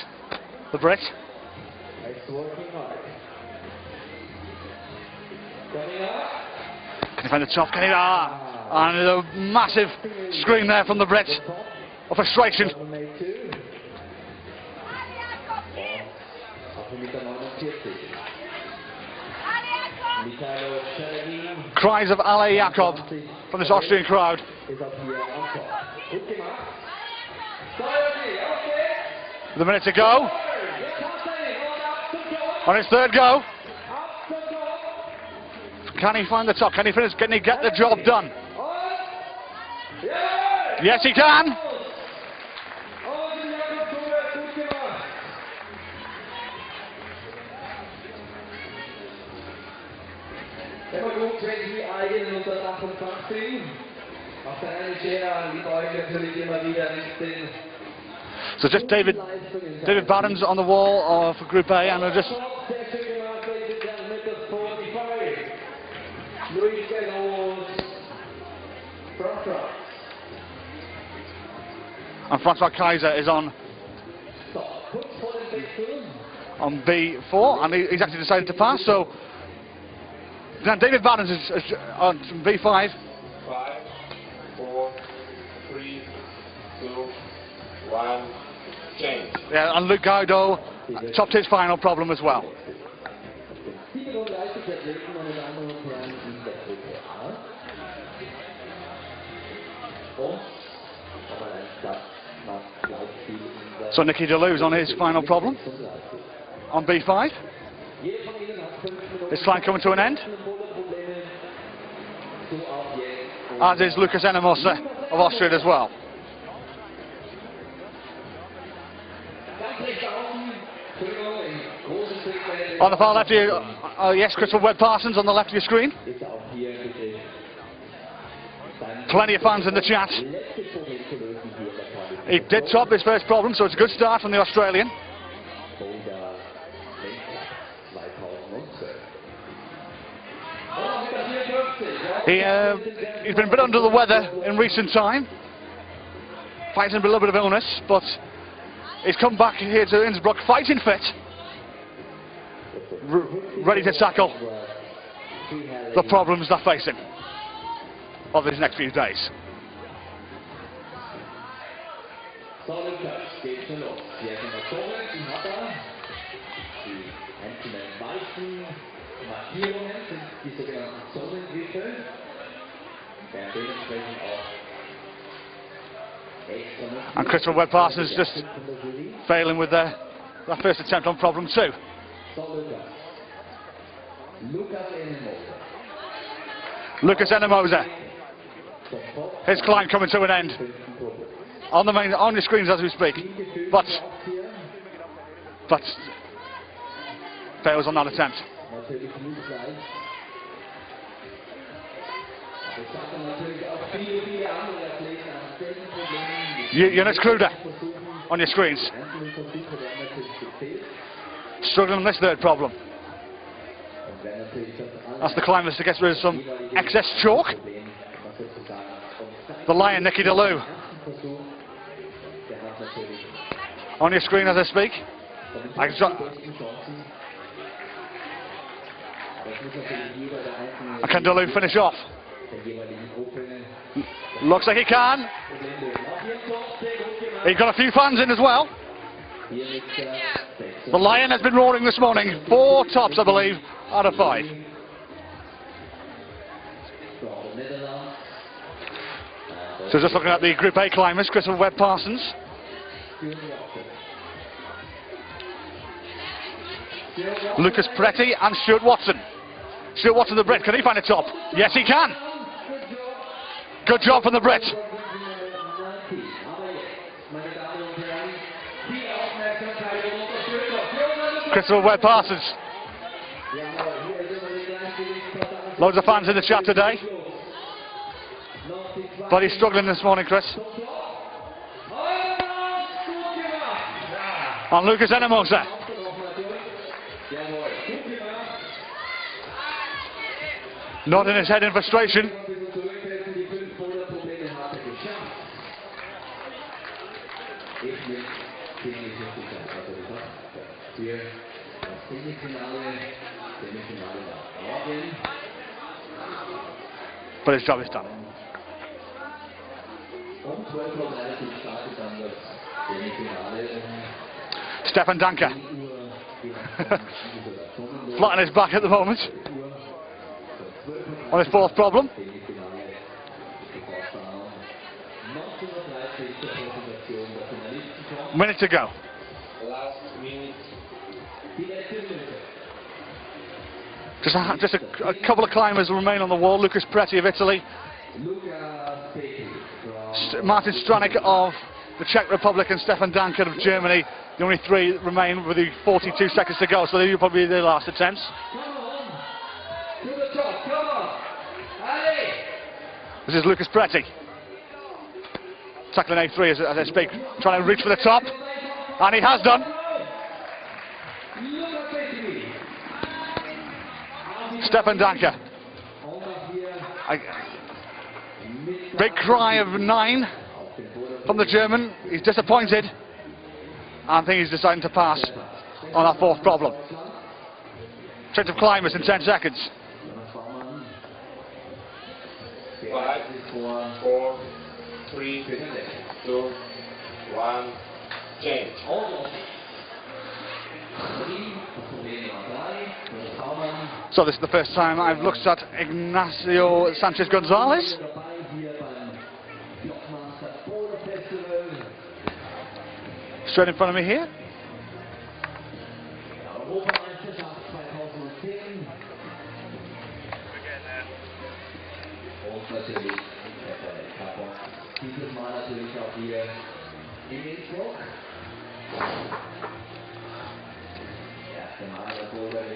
the Brit. Can he find the top? Can he? And a massive scream there from the Brit of frustration. Cries of Ale Jakob from this Austrian crowd. With a minute to go. On his third go. Can he find the top? Can he finish? Can he get the job done? Yes, he can. So just David Barron's on the wall for Group A, and we'll just. And Francois Kaiser is on B4, and he's actually decided to pass. So now David Barron's is on B5. 5, 4, 3, 2, 1, change. Yeah, and Luke Gaudo topped his final problem as well. So Nicky De Leeuw is on his final problem on B5. This line coming to an end. As is Lucas Enemosa of Austria as well. On the far left here, yes, Christopher Webb-Parsons on the left of your screen. Plenty of fans in the chat. He did top his first problem, so it's a good start from the Australian. He's been a bit under the weather in recent time, fighting a little bit of illness, but he's come back here to Innsbruck fighting fit, ready to tackle the problems they're facing over these next few days. And Christopher Webb-Parsons just failing with that first attempt on problem 2. Lucas Enemosa. His climb coming to an end. On your screens as we speak. But fails on that attempt. Jonas Kruder on your screens. Struggling on this third problem. That's the climbers to get rid of some excess chalk. The Lion, Nicky De Leeuw. On your screen as I speak. Can De Leeuw finish off? Looks like he can. He got a few fans in as well. The Lion has been roaring this morning. 4 tops, I believe, out of 5. So just looking at the Group A climbers, Christopher Webb-Parsons. Lucas Pretty and Stuart Watson. Stuart Watson, the Brit, can he find a top? Yes, he can. Good job from the Brit. Christopher Webb-Parsons. Loads of fans in the chat today. But he's struggling this morning, Chris. And Lucas Enemosa. Nodding his head in frustration. But his job is done. Stefan Danker. Flat on his back at the moment. On his 4th problem. Minute to go. Just a couple of climbers remain on the wall. Lucas Pretty of Italy. Martin Stranek of the Czech Republic and Stefan Danker of Germany. The only 3 remain with the 42 seconds to go, so these will probably be their last attempts. This is Lucas Pretty. Tackling A3 as I speak, trying to reach for the top. And he has done. Stefan Danker. Big cry of 9 from the German. He's disappointed. I think he's deciding to pass on our 4th problem. Change of climbers in 10 seconds. 5, 4, 3, 2, 1, change. So this is the first time I've looked at Ignacio Sanchez Gonzalez. Straight in front of me here. Dieses Mal natürlich auch hier in Innsbruck. Erste Mal der Boulder in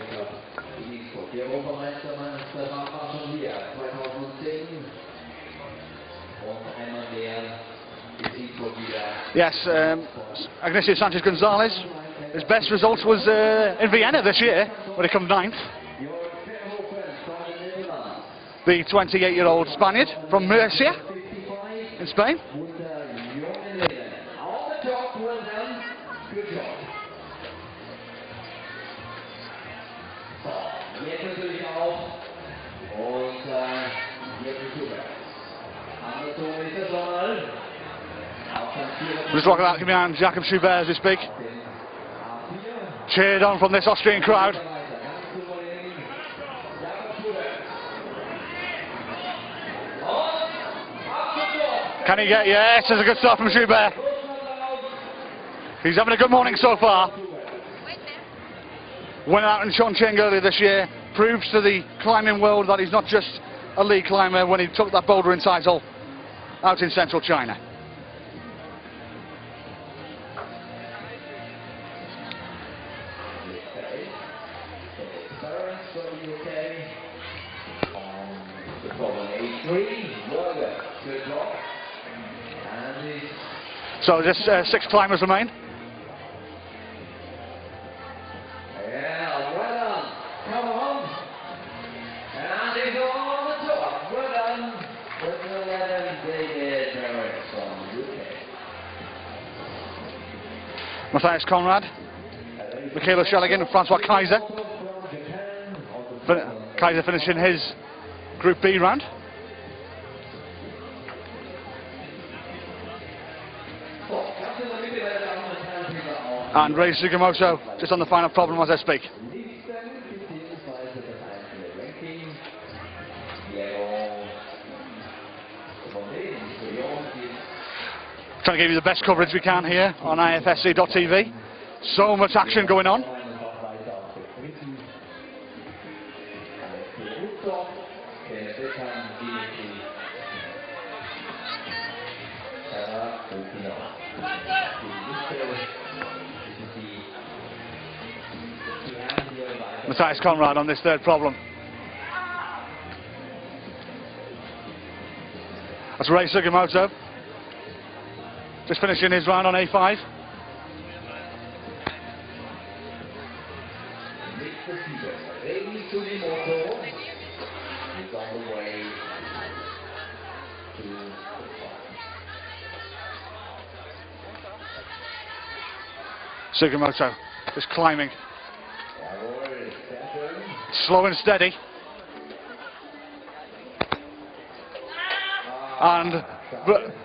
Innsbruck. Die Europameistermeister war schon hier 2010. Und einmal mehr ist Innsbruck wieder. Yes, Ignacio Sanchez Gonzalez. His best result was in Vienna this year, when he came 9th. The 28-year-old Spaniard from Murcia in Spain. We're just walking out behind Jakob Schubert as we speak. Cheered on from this Austrian crowd. Can he get, yes, there's a good start from Schubert. He's having a good morning so far. Went out in Chongqing earlier this year, proves to the climbing world that he's not just a league climber when he took that bouldering title out in central China. So just 6 climbers remain. Yeah, well done. Come on. And he's on the top. Well done. With the 11, David Merritt from UK. Matthias Conrad, Michaela Schelligan and Francois Kasey. Kasey finishing his Group B round. And Ray Sugimoto just on the final problem as I speak. Trying to give you the best coverage we can here on ifsc.tv. So much action going on. Matthias Conrad on this third problem. That's Ray Sugimoto. Just finishing his round on A5. Sugimoto just climbing. Slow and steady. And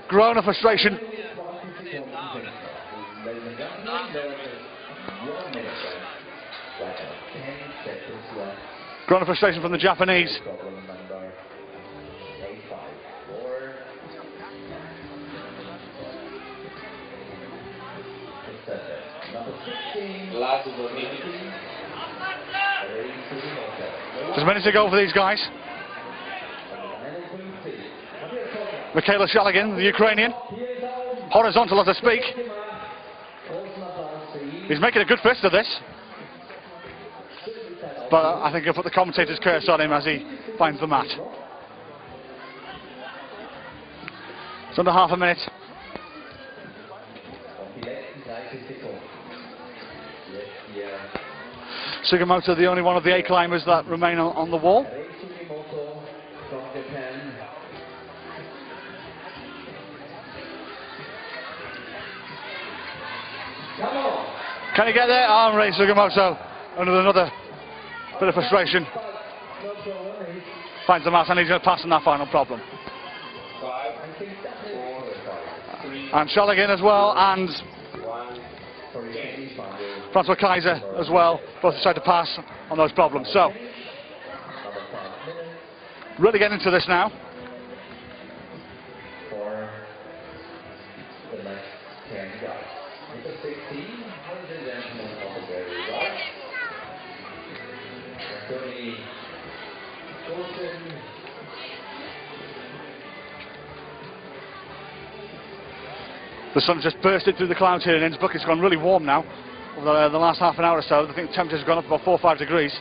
grown of frustration. Grown of frustration from the Japanese. Just minutes to go for these guys. Michaela Schelligan, the Ukrainian. Horizontal as I speak. He's making a good fist of this. But I think he'll put the commentator's curse on him as he finds the mat. It's under half a minute. Sugimoto, the only one of the A climbers that remain on the wall. Can he get there? Arm Ray Sugimoto under another bit of frustration. Finds the mat and he's going to pass on that final problem. And Schelligan as well, and Francois Kasey as well, both decide to pass on those problems. So, really getting into this now. The sun just bursted through the clouds here in Innsbruck. It's gone really warm now. Over the last half an hour or so, I think the temperature's gone up about 4 or 5 degrees.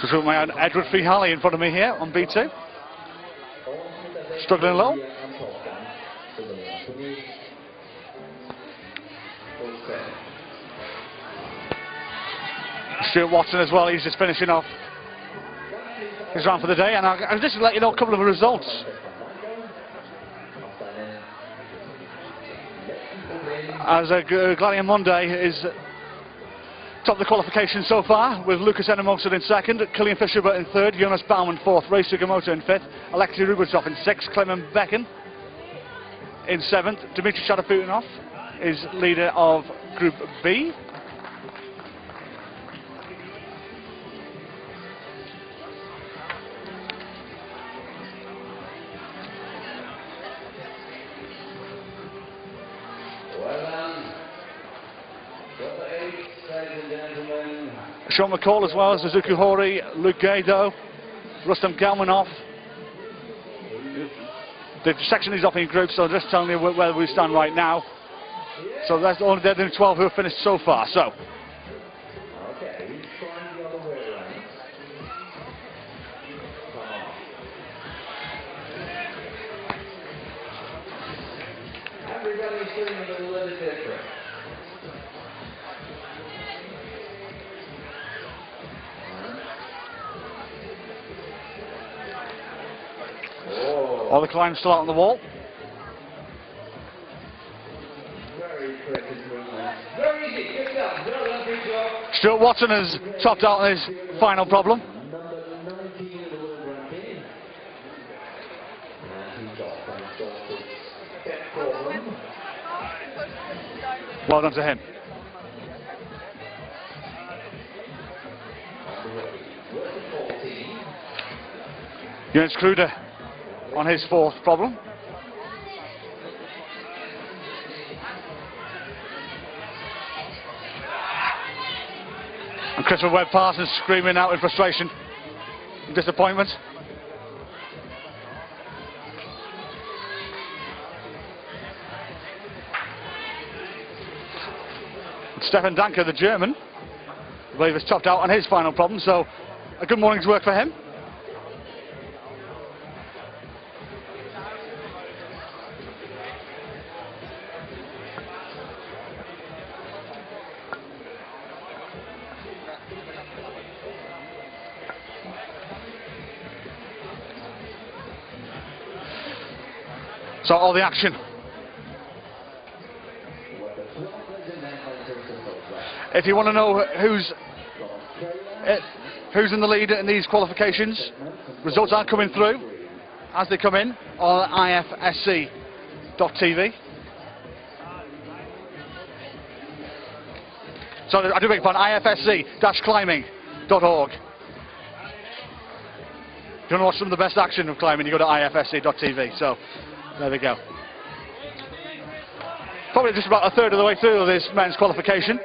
So my own Edward Fri May in front of me here on B2. Struggling low. Stuart Watson as well, he's just finishing off his round for the day, and I'll just let you know a couple of results. As Gladian Monday is top of the qualification so far, with Lucas Enemosen in second, Kilian Fischer in third, Jonas Baumann fourth, Ray Sugimoto in fifth, Alexei Rubitsov in sixth, Clement Becken In 7th, Dmitry Sharaputinov is leader of Group B. Sean McCall as well as Suzuki Hori, Luke Gado, Rustam Galmanov. The section is up in groups, so just telling you where we stand right now. So that's only they're the 12 who have finished so far. So. Okay, he's trying the other way around. Everybody's doing it a little bit different. All the climbs still out on the wall. Very easy. Good job. Good job. Stuart Watson has topped out on his final problem. Number 19 in the world ranking. And he's off and solved his step problem. Well done to him. Jonas Kruder on his 4th problem. And Christopher Webb Parsons screaming out in frustration and disappointment. And Stefan Danker, the German, I believe has topped out on his final problem, so a good morning's work for him. So all the action. If you want to know who's in the lead in these qualifications, results are coming through as they come in on ifsc.tv. So I do beg your pardon, ifsc-climbing.org. If you want to watch some of the best action of climbing, you go to ifsc.tv. So there we go. Probably just about a third of the way through this men's qualification.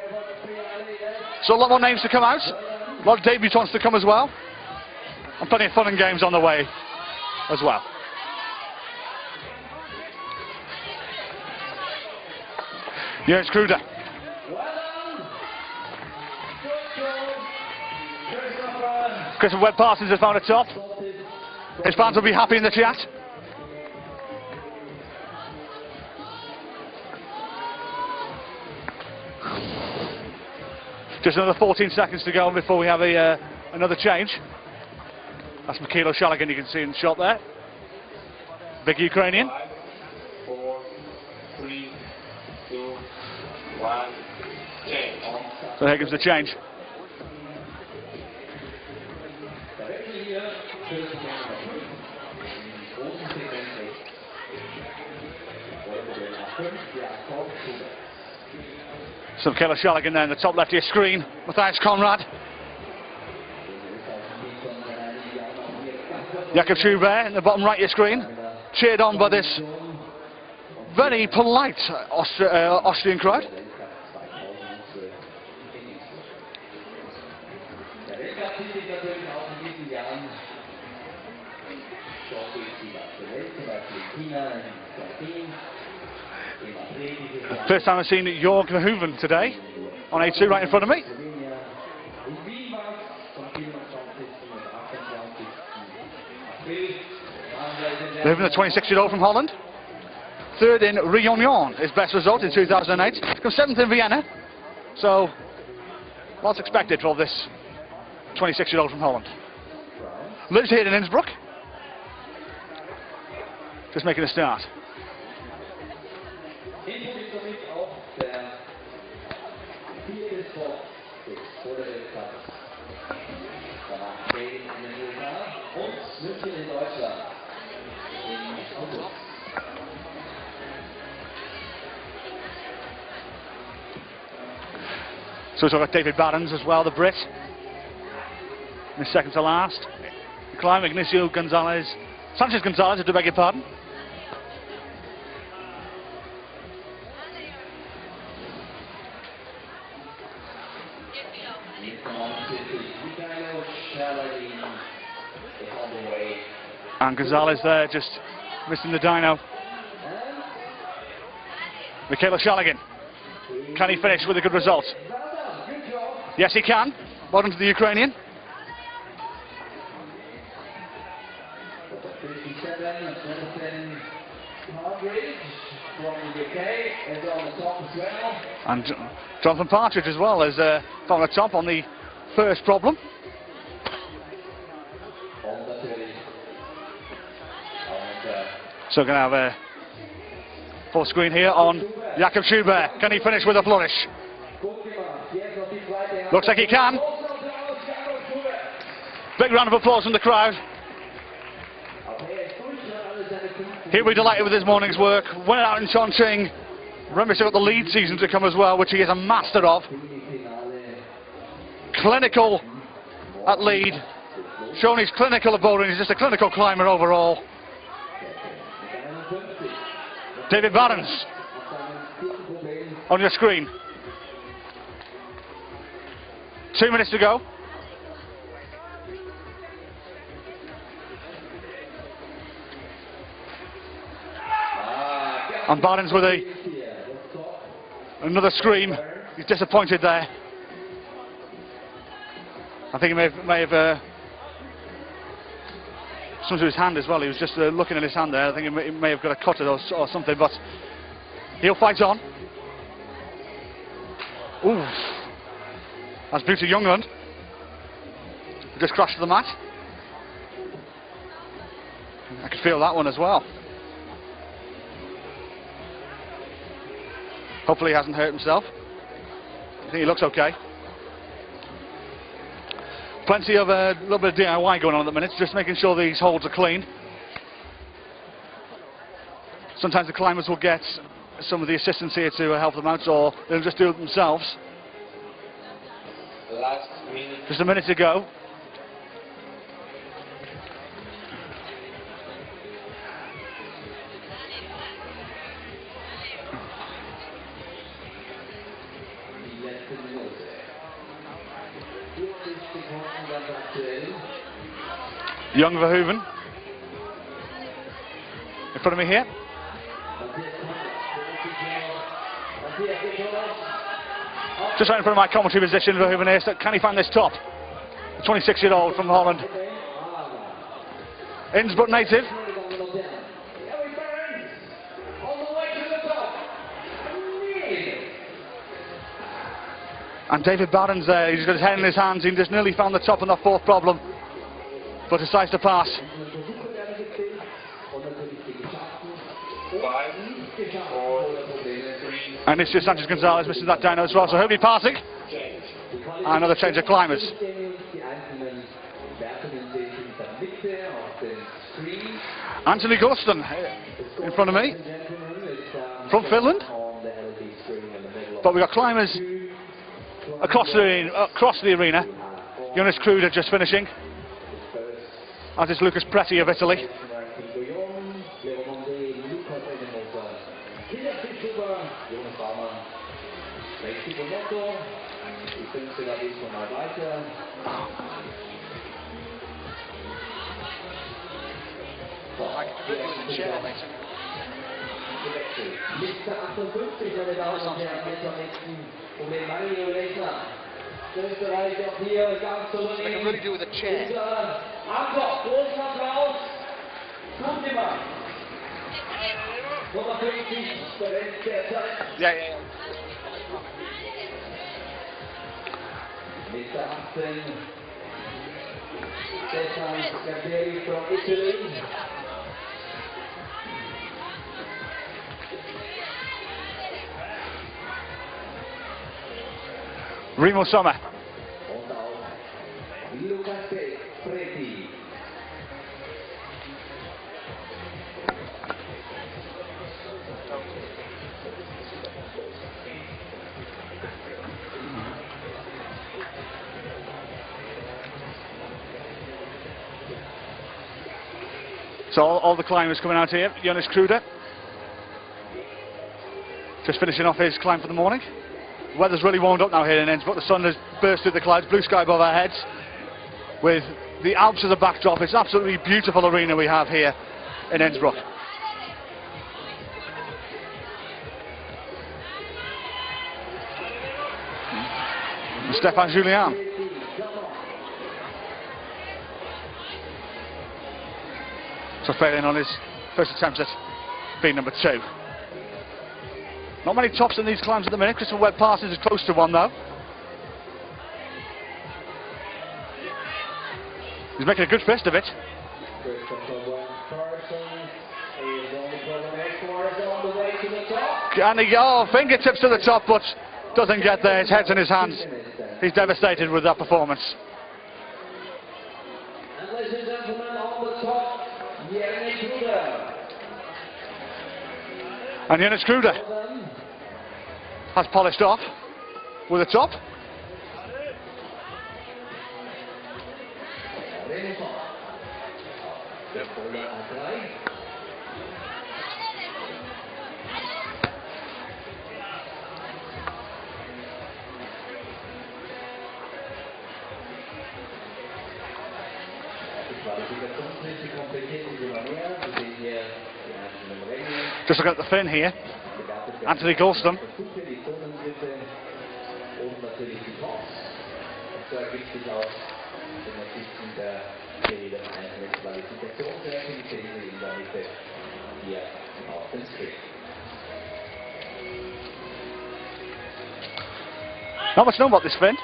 So a lot more names to come out. A lot of debutants to come as well. And plenty of fun and games on the way as well. Jonas Kruder. Christopher Webb Parsons has found a top. His fans will be happy in the chat. Just another 14 seconds to go before we have another change. That's Mikhailo Shalagan, you can see in the shot there. Big Ukrainian. 5, 4, 3, 2, 1, change. So here comes the change. So Mikhailo Shalagan there in the top left of your screen. Matthias Conrad. Jakob Schubert in the bottom right of your screen. Cheered on by this very polite Austrian crowd. First time I've seen Jörg Verhoeven today on A2 right in front of me. Verhoeven, the 26-year-old from Holland. Third in Réunion, his best result in 2008. Comes 7th in Vienna. So, lots expected for this 26-year-old from Holland. Lives here in Innsbruck. Just making a start. So we've got David Barons as well, the Brit. In the second to last. Climb Ignacio Gonzalez. Sanchez Gonzalez, I do beg your pardon. And Gonzalez there, just missing the dyno. Mikhailo Shaligan. Can he finish with a good result? Yes, he can. Well done to the Ukrainian. And Jonathan Partridge as well has found a top on the first problem. So we're going to have a full screen here on Jakob Schubert. Can he finish with a flourish? Looks like he can. Big round of applause from the crowd. He'll be delighted with his morning's work. Went out in Chongqing. Remember, he's got the lead season to come as well, which he is a master of. Clinical at lead. Showing he's clinical at bouldering. He's just a clinical climber overall. David Barons on your screen. 2 minutes to go. And Barons with another scream. He's disappointed there. I think he may have something to his hand as well. He was just looking at his hand there. I think he may have got a cut or something, but he'll fight on. Ooh, that's Beauty Youngland. He just crashed to the mat. I could feel that one as well. Hopefully he hasn't hurt himself. I think he looks okay. Plenty of a little bit of DIY going on at the minute, just making sure these holds are clean. Sometimes the climbers will get some of the assistants here to help them out, or they'll just do it themselves. Last minute. Just a minute to go. Young Verhoeven in front of me here. Just right in front of my commentary position, Verhoeven here. So can he find this top? The 26-year-old from Holland. Innsbruck native. And David Barons there, he's got his head in his hands. He just nearly found the top on that fourth problem, but decides to pass. 5, 4, 3. And it's just Sanchez Gonzalez missing that dyno as well, so he'll be passing. And another change of climbers. Anthony Guston in front of me, from Finland. But we've got climbers across the arena. Jonas Kruder just finishing. As is Lucas Preti of Italy. I can really do with a chair. Yeah. From Italy. Remo Sommer. So all the climbers coming out here. Jonas Schubert just finishing off his climb for the morning. The weather's really warmed up now here in Innsbruck. The sun has burst through the clouds, blue sky above our heads, with the Alps as a backdrop. It's an absolutely beautiful arena we have here in Innsbruck. Stefan Julien. So failing on his first attempt at being number 2. Not many tops in these climbs at the minute. Christopher Webb Parsons is close to one though. He's making a good fist of it. And he, fingertips to the top, but doesn't get there. His head's in his hands. He's devastated with that performance. And ladies and gentlemen, on the top, and Jonas Schubert has polished off with a top. Just look at the fin here. Anthony Goldstone. Not much known about this fin.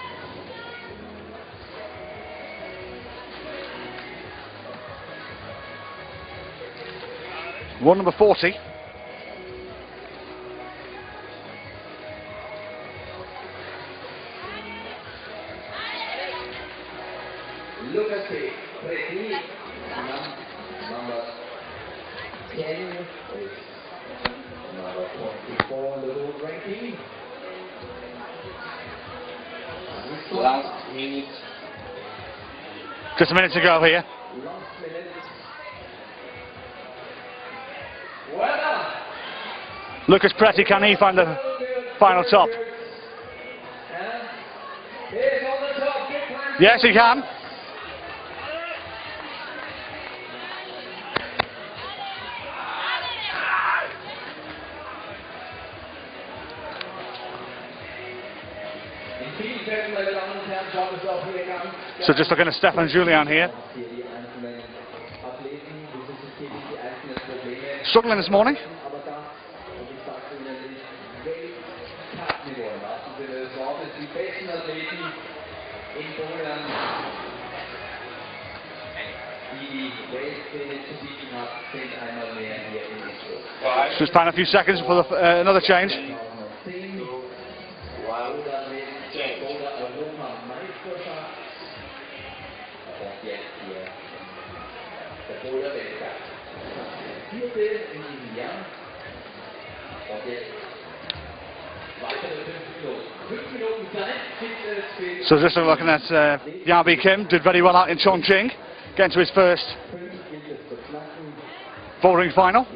One number 40. number 10 is number 24 in the world ranking. Last minute. Just a minute to go here. Last minute. Well done. Lucas Pretty, can he find the final top? Yes, he can. So just looking at Stefan Julien here. Struggling this morning. Just playing a few seconds for another change. So just looking at Yabi Kim, did very well out in Chongqing, getting to his first bouldering final.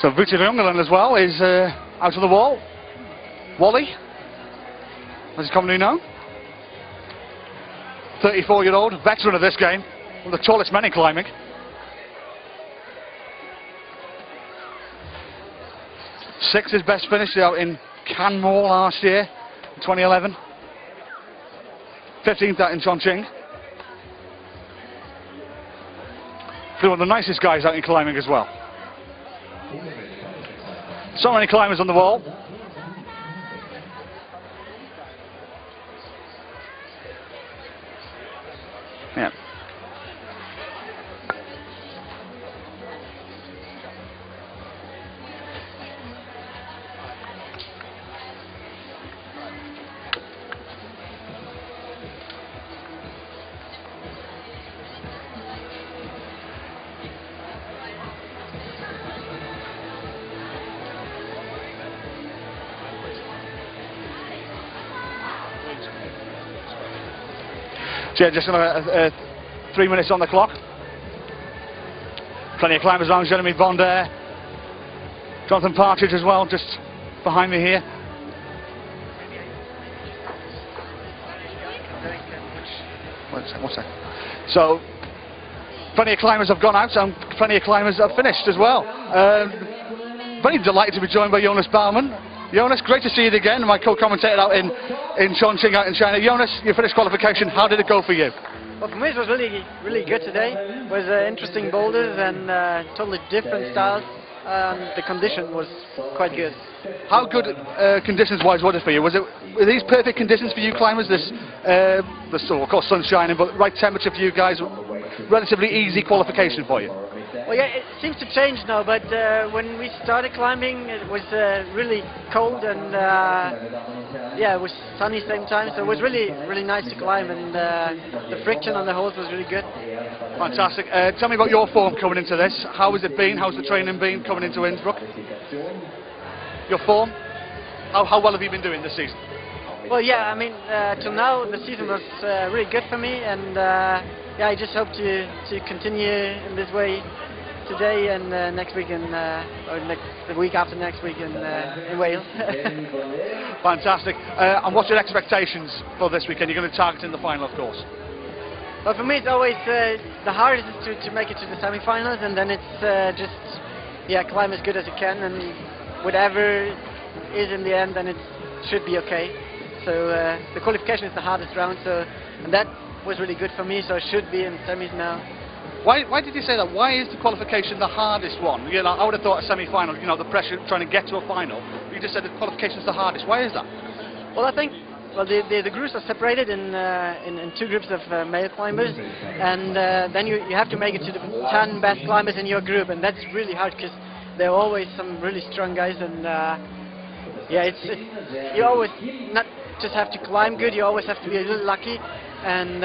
So Vucci Jungerland as well is out of the wall. Wally, as he's commonly known. 34-year-old, veteran of this game, one of the tallest men in climbing. Sixth is best finished out in Canmore last year, in 2011. 15th out in Chongqing. One of the nicest guys out in climbing as well. So many climbers on the wall. Yeah. So just another 3 minutes on the clock. Plenty of climbers around. Jeremy Boulder, Jonathan Partridge as well, just behind me here. One sec. So, plenty of climbers have gone out and plenty of climbers have finished as well. Very delighted to be joined by Jonas Baumann. Jonas, great to see you again, my co-commentator out in Chongqing out in China. Jonas, you finished qualification. How did it go for you? Well, for me it was really good today. It was interesting boulders and totally different styles. The condition was quite good. How good conditions-wise was it for you? Were these perfect conditions for you climbers? This, of course, sun shining, but right temperature for you guys. Relatively easy qualification for you. Well, yeah, it seems to change now, but when we started climbing, it was really cold and yeah, it was sunny same time, so it was really nice to climb, and the friction on the holes was really good. Fantastic. Tell me about your form coming into this. How has it been? How's the training been coming into Innsbruck? Your form? How well have you been doing this season? Well, yeah, I mean, till now the season was really good for me, and yeah, I just hope to continue in this way today and next week, or the week after next week in Wales. Fantastic. And what's your expectations for this weekend? You're going to target in the final, of course. Well, for me it's always the hardest is to make it to the semi-finals, and then it's just climb as good as you can, and whatever is in the end, then it should be okay. So the qualification is the hardest round, and that was really good for me, so I should be in semis now. Why did you say that? Why is the qualification the hardest one? You know, I would have thought a semi-final, you know, the pressure trying to get to a final. You just said the qualification is the hardest. Why is that? Well, I think the groups are separated in two groups of male climbers, and then you have to make it to the 10 best climbers in your group, and that's really hard because there are always some really strong guys, and yeah, you always not just have to climb good, you always have to be a little lucky, and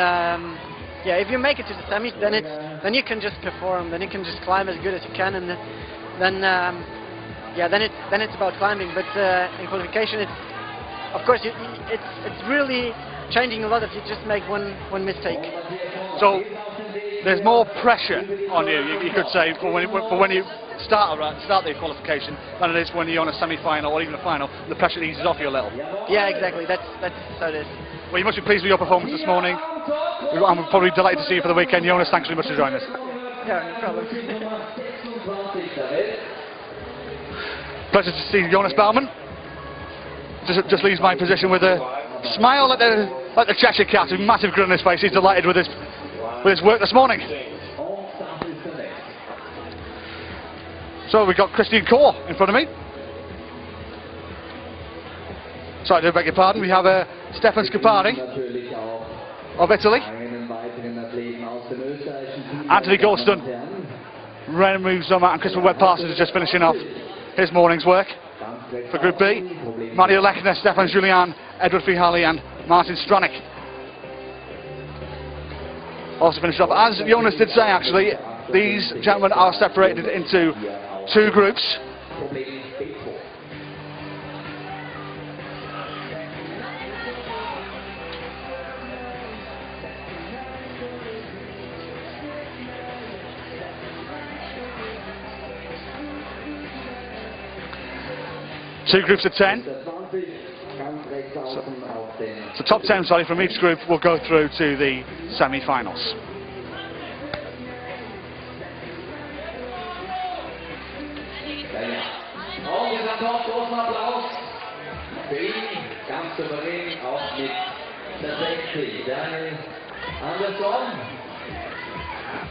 yeah, if you make it to the semis, then you can just perform, then you can just climb as good as you can, and then yeah, then it's about climbing. But in qualification, of course it's really changing a lot if you just make one mistake. So there's more pressure on you could say, for when you start the qualification than it is when you're on a semi-final or even a final. The pressure eases off you a little. Yeah, exactly. That's how it is. Well, you must be pleased with your performance this morning. I'm probably delighted to see you for the weekend. Jonas, thanks very much for joining us. Yeah, no problem. Pleasure to see Jonas Baumann. Just leaves my position with a smile like the Cheshire Cat, a massive grin on his face. He's delighted with his work this morning. So we've got Christian Core in front of me. Sorry, I beg your pardon. We have Stefan Scapari of Italy. Anthony Golston, Remy Zoma and Christopher Webb-Parsons is just finishing off his morning's work. For Group B, Mario Lechner, Stefan Julian, Edward Fihali and Martin Stranik. Also finished off, as Jonas did say actually, these gentlemen are separated into two groups. Two groups of 10. So top 10, sorry, from each group will go through to the semi-finals.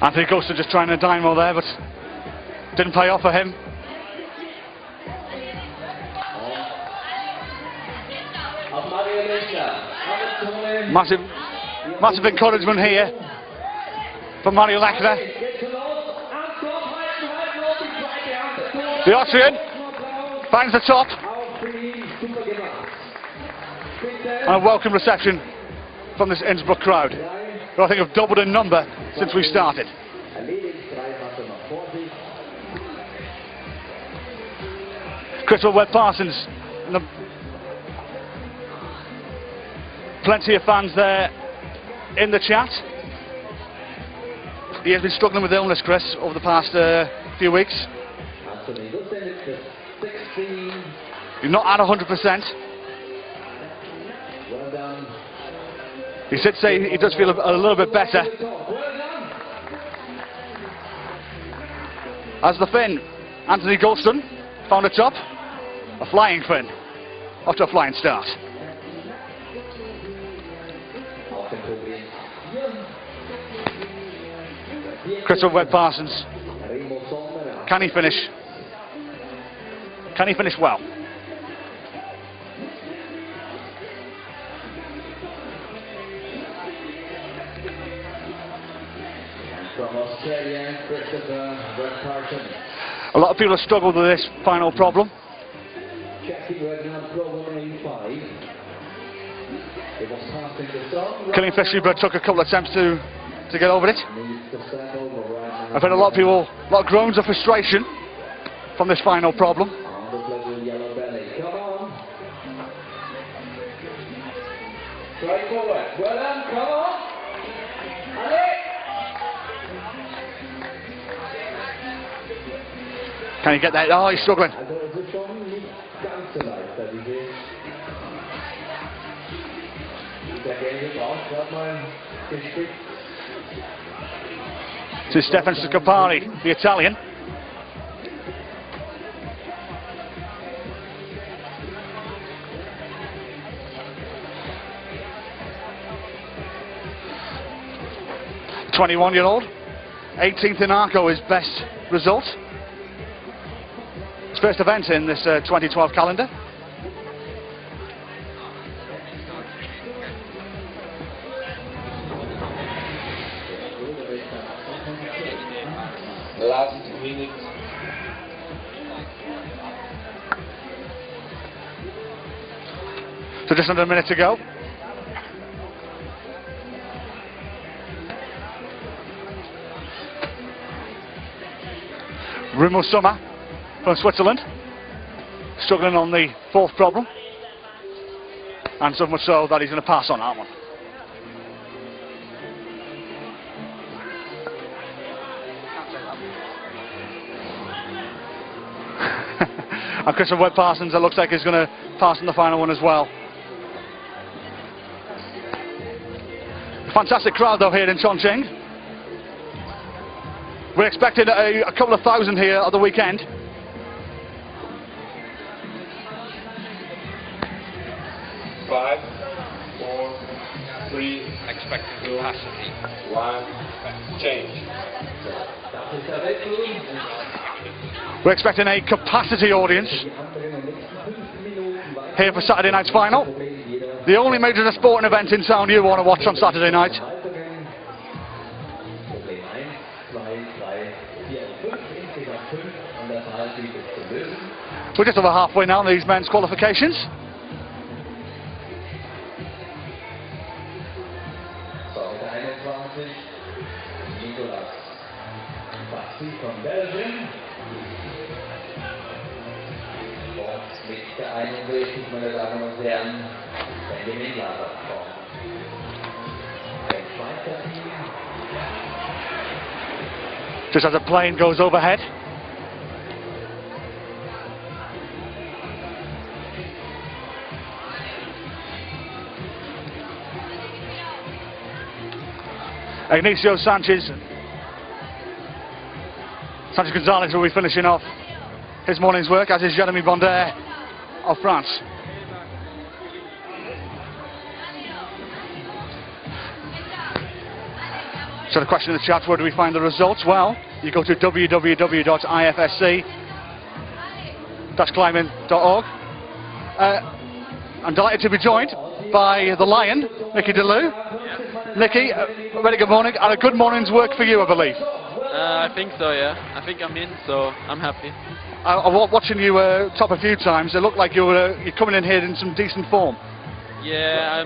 Anthony Golston just trying a dynamo there, but didn't pay off for him. Massive encouragement here from Mario Lechner. The Austrian finds the top. And a welcome reception from this Innsbruck crowd, who I think have doubled in number since we started. Christopher Webb-Parsons, plenty of fans there in the chat. He has been struggling with illness, Chris, over the past few weeks. He's not at 100%. He did say he does feel a little bit better. As the Finn, Anthony Golston found a top, a flying Finn, off to a flying start. Christopher Webb-Parsons, can he finish? Can he finish well? From Australia, Christopher Webb-Parsons. A lot of people have struggled with this final problem. Checking working on problem 85. It was passing the song. Killing Fri Schubert took a couple of attempts to get over it. Needs to step over right now. I've had a lot of people, a lot of groans of frustration from this final problem. On the little yellow belly. Come on. Try forward. Well done. Come on. Allez. Can he get that? Oh, he's struggling. Also es ist schon nicht ganz so leicht, dass ich sehe. Der gelbe braucht gerade mal gespickt. To Stefan Scapari, the Italian. The 21-year-old, 18th in Arco, his best result. His first event in this 2012 calendar. Last minute. So just under a minute to go. Remo Sommer from Switzerland, struggling on the fourth problem, and so much so that he's going to pass on that one. And Christopher Webb-Parsons, it looks like he's going to pass in the final one as well. Fantastic crowd though here in Chongqing. We're expecting a couple of thousand here at the weekend. Five, four, three, expected capacity. One, change. We're expecting a capacity audience here for Saturday night's final. The only major sporting event in town you want to watch on Saturday night. We're just over halfway now in these men's qualifications. From Belgium. Und mit der 61, meine Damen und Herren, Benjamin Laber kommt. Ein Schweizer Team. Just as a plane goes overhead. Ignacio Sanchez Gonzalez will be finishing off his morning's work, as is Jeremy Bonder of France. So the question in the chat, where do we find the results? Well, you go to www.ifsc-climbing.org. I'm delighted to be joined by the Lion, Nicky De Leeuw. Nicky, a very good morning, and a good morning's work for you, I believe. I think so, yeah. I think I'm in, so I'm happy. Watching you top a few times, it looked like you're coming in here in some decent form. Yeah,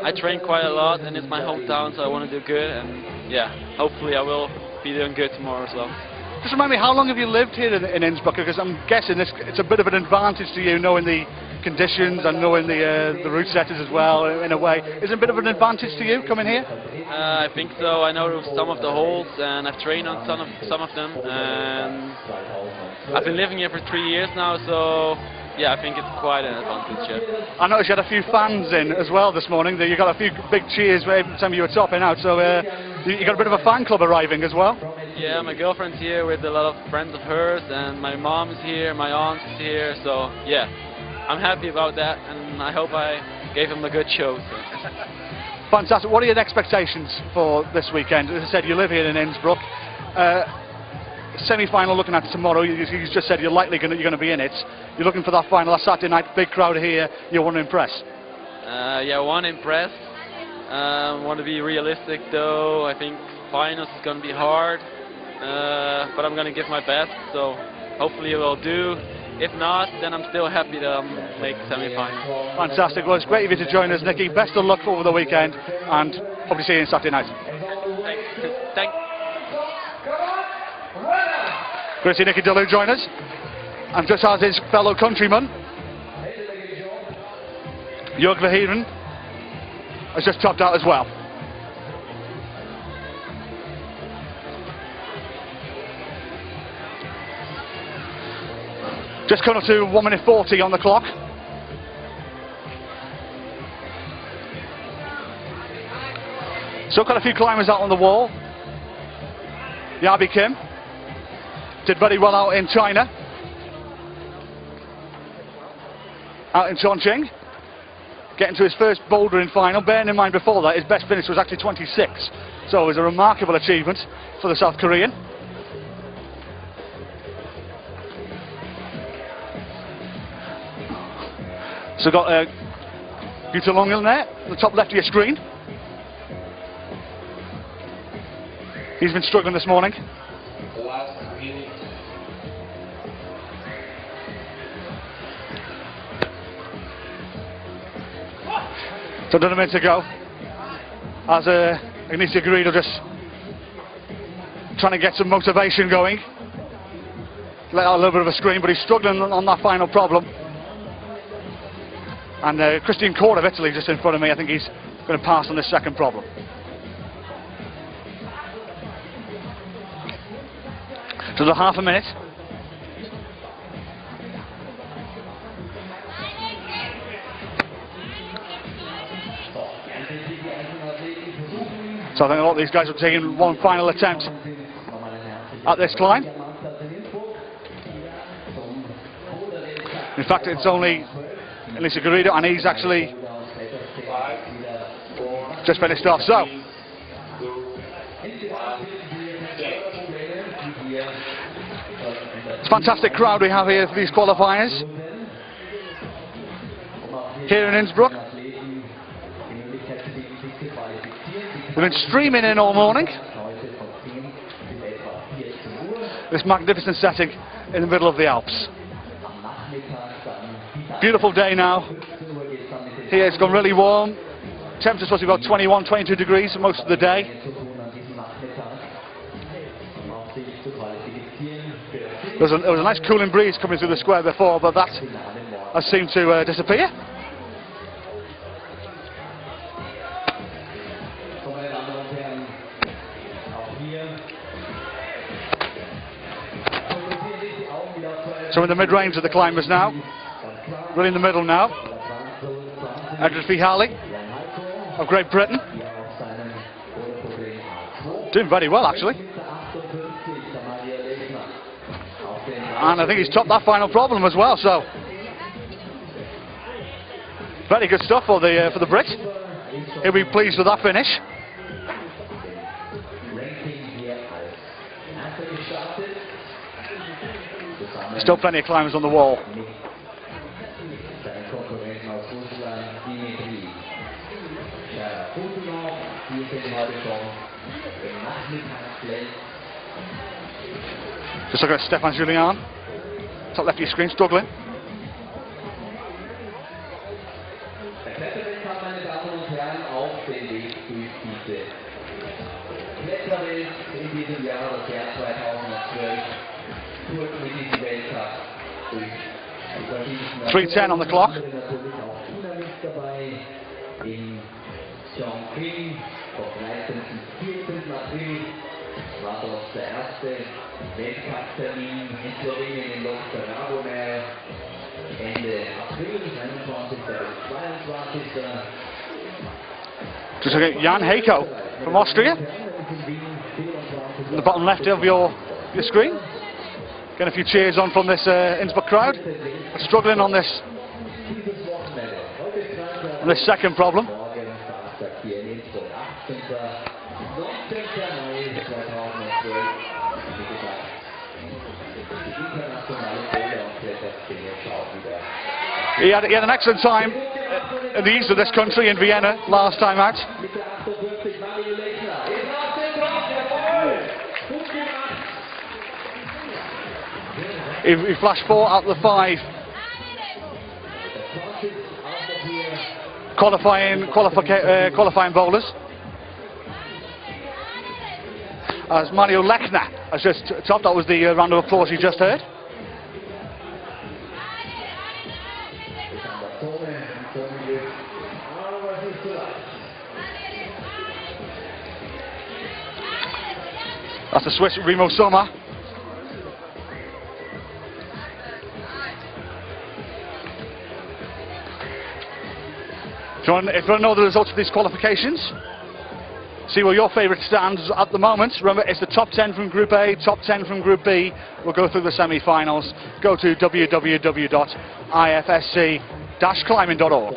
I train quite a lot, and it's my hometown, so I want to do good, and yeah, hopefully I will be doing good tomorrow as well. Just remind me, how long have you lived here in Innsbruck? Because I'm guessing it's a bit of an advantage to you knowing the conditions and knowing the route setters as well, in a way, is it a bit of an advantage to you coming here? I think so. I know some of the holds, and I've trained on some of them, and I've been living here for 3 years now, so yeah, I think it's quite an advantage. Yeah. I noticed you had a few fans in as well this morning. You got a few big cheers every time you were topping out, so you got a bit of a fan club arriving as well. Yeah, my girlfriend's here with a lot of friends of hers, and my mom is here, my aunt is here, so yeah, I'm happy about that, and I hope I gave them a good show. So. Fantastic. What are your expectations for this weekend? As I said, you live here in Innsbruck. Semi-final looking at tomorrow. You just said you're going to be in it. You're looking for that final, that Saturday night, big crowd here. You want to impress? Yeah, I want to impress. Want to be realistic though. I think finals is going to be hard, but I'm going to give my best. So hopefully it will do. If not, then I'm still happy to make semi-final. Fantastic. Well, it's great of you to join us, Nicky. Best of luck over the weekend, and hope to see you on Saturday night. Thanks. Great to see Nicky De Leeuw join us, and just as his fellow countryman, Jörg Verheeren has just topped out as well. Just coming up to 1 minute 40 on the clock. So got a few climbers out on the wall. Yabi Kim did very well out in China. Out in Chongqing. Getting to his first bouldering final. Bearing in mind before that his best finish was actually 26. So it was a remarkable achievement for the South Korean. So got Yuta Long in there, the top left of your screen. He's been struggling this morning. Last minute. So another minute to go. As Ignacio Garrido just trying to get some motivation going. Let out a little bit of a scream, but he's struggling on that final problem. And Christian Cord of Italy just in front of me. I think he's going to pass on this second problem. So the half a minute. So I think a lot of these guys are taking one final attempt at this climb. In fact, it's only Ignacio Garrido, and he's actually just finished off. So it's a fantastic crowd we have here for these qualifiers here in Innsbruck. We've been streaming in all morning. This magnificent setting in the middle of the Alps. Beautiful day now. Here it's gone really warm. Temperature's supposed to be about 21, 22 degrees for most of the day. There was a nice cooling breeze coming through the square before, but that has seemed to disappear. So in the mid-range of the climbers now. Really in the middle now. Edward Fihali of Great Britain. Doing very well actually. And I think he's topped that final problem as well, so very good stuff for the Brit. He'll be pleased with that finish. Still plenty of climbers on the wall. Just look at Stefan Julian, top left of your screen, struggling. 3:10 on the clock. War dort der erste Weltcup-Termin in Slowenien in Boulder, Ende April, 21. bis 22. Just look at Jan Heiko from Austria, in the bottom left of your screen. Getting a few cheers on from this Innsbruck crowd. Struggling on this second problem. He had an excellent time in the east of this country, in Vienna, last time out. He flashed 4 out of the 5 qualifying bowlers. As Mario Lechner has just topped. That was the round of applause you just heard. That's the Swiss Remo Sommer. If you want to know the results of these qualifications, see where your favourite stands at the moment. Remember, it's the top 10 from Group A, top 10 from Group B. We'll go through the semi-finals. Go to www.ifsc-climbing.org.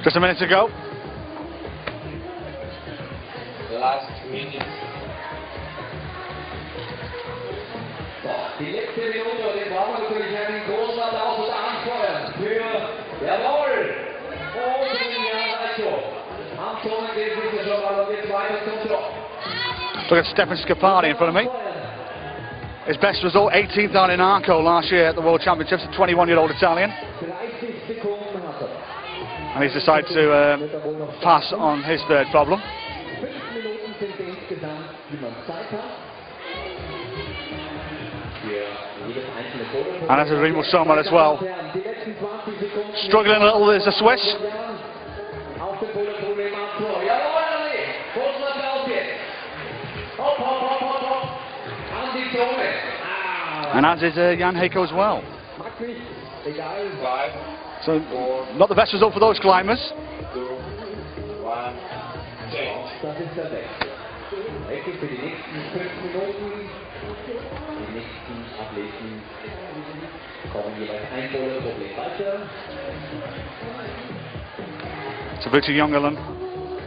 Just a minute to go. Last minute. Die letzte Minute, den brauchen wir natürlich einen großen Applaus und Anfeuern für jawohl! Und am Turnen geht es schon mal und jetzt weiter zum Drop. Look at Stefan Scapardi in front of me. His best result, 18th out in Arco last year at the World Championships, a 21-year-old Italian. And he's decided to pass on his third problem. And as a Remo Sommer as well. Struggling a little, there's a Swiss. And as is Jan Heiko as well. So, not the best result for those climbers. 2, 1, change. Das ist der Wechsel. Wechsel für die nächsten 5 Minuten. Die nächsten Athleten kommen jeweils ein Bowler-Problem weiter. So Victor Youngerland,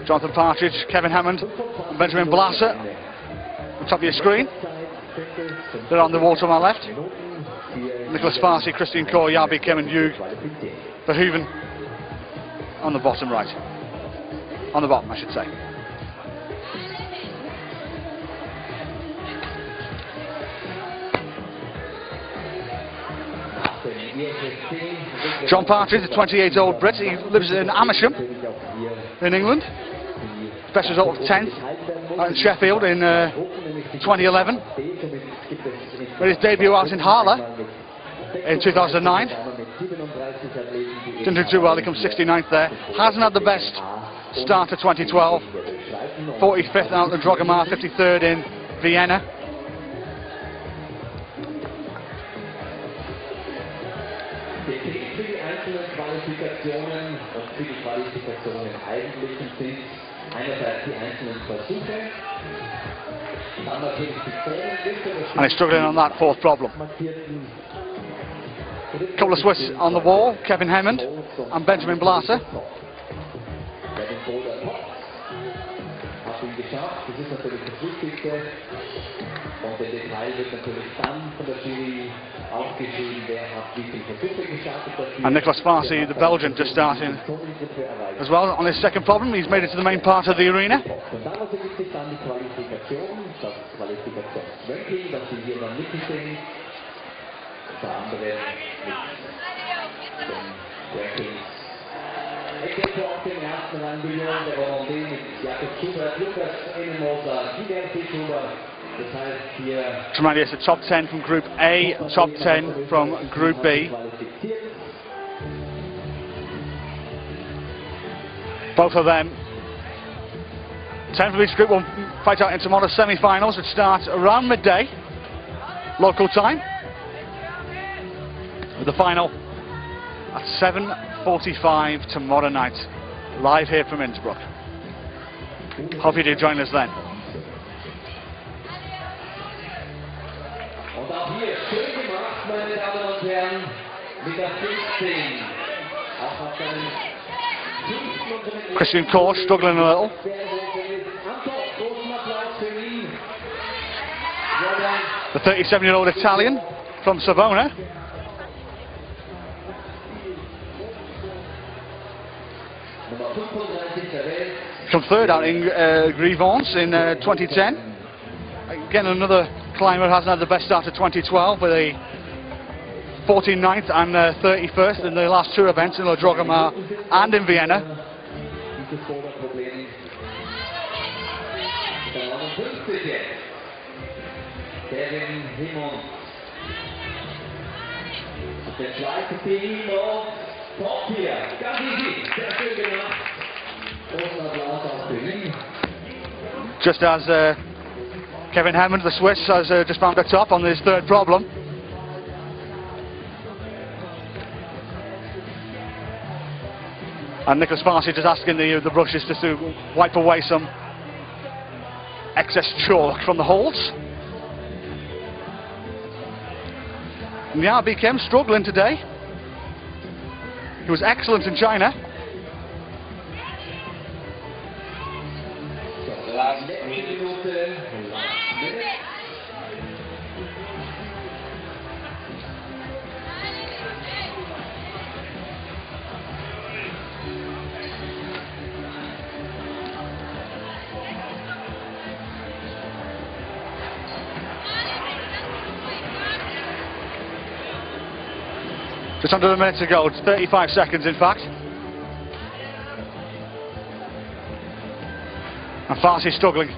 Jonathan Partridge, Kevin Hammond, and Benjamin Blasser. On the top of your screen. They're on the wall to my left. Nicholas Farsi, Christian Kaur, Yabi, Kim and Hugh Verhoeven on the bottom right. On the bottom, I should say. John Partridge, a 28-year-old Brit. He lives in Amersham in England. Best result of 10th out in Sheffield in 2011. Made his debut out in Harla in 2009. Didn't do too well, he comes 69th there. Hasn't had the best start to 2012. 45th out in Drogamar, 53rd in Vienna. And he's struggling on that 4th problem. A couple of Swiss on the wall, Kevin Hammond and Benjamin Blasser. aufgeschrieben, wer hat wie viele Versuche gestartet dafür. And Nicolas Farsi, the Belgian, just starting as well on his second problem. He's made it to the main part of the arena. Und daraus ergibt sich dann die Qualifikation, das Qualifikationsranking, das Sie hier dann mitgesehen. Unter anderem mit den Rankings. Eckert auf dem ersten Rang Billon, der Hollandais mit Jakob Schubert, Lukas Ennemoser, Guilherme Schubert. Das heißt hier Tremendous, a top 10 from Group A, top 10 from Group B. Both of them 10 from each group will fight out in tomorrow's semi-finals, which start around midday local time, with the final at 7:45 tomorrow night, live here from Innsbruck. Hope you do join us then. Und auch hier schön gemacht, meine Damen und Herren, mit der 15. Auch auf seinen 5. Christian Korsch struggling a little. Großen Applaus für ihn. The 37-year-old Italian from Savona. Nummer 35 der Welt. Come third out in Grivance in 2010. Again, another climber who hasn't had the best start of 2012 with a 49th and 31st in the last two events in La Drogamar and in Vienna. Dieses Vorderproblem. Der 59 jetzt. Kevin Himmel. Der zweite Pino. Top hier. Ganz easy. Sehr schön gemacht. Großen Applaus auch für ihn. Just as Kevin Hammond, the Swiss, has just found the top on his third problem. And Nicolas Farsi just asking the brushes just to wipe away some excess chalk from the holes. And the RB Kim struggling today. He was excellent in China. The last minute. Just under a minute to go, it's 35 seconds in fact. And Farsi struggling.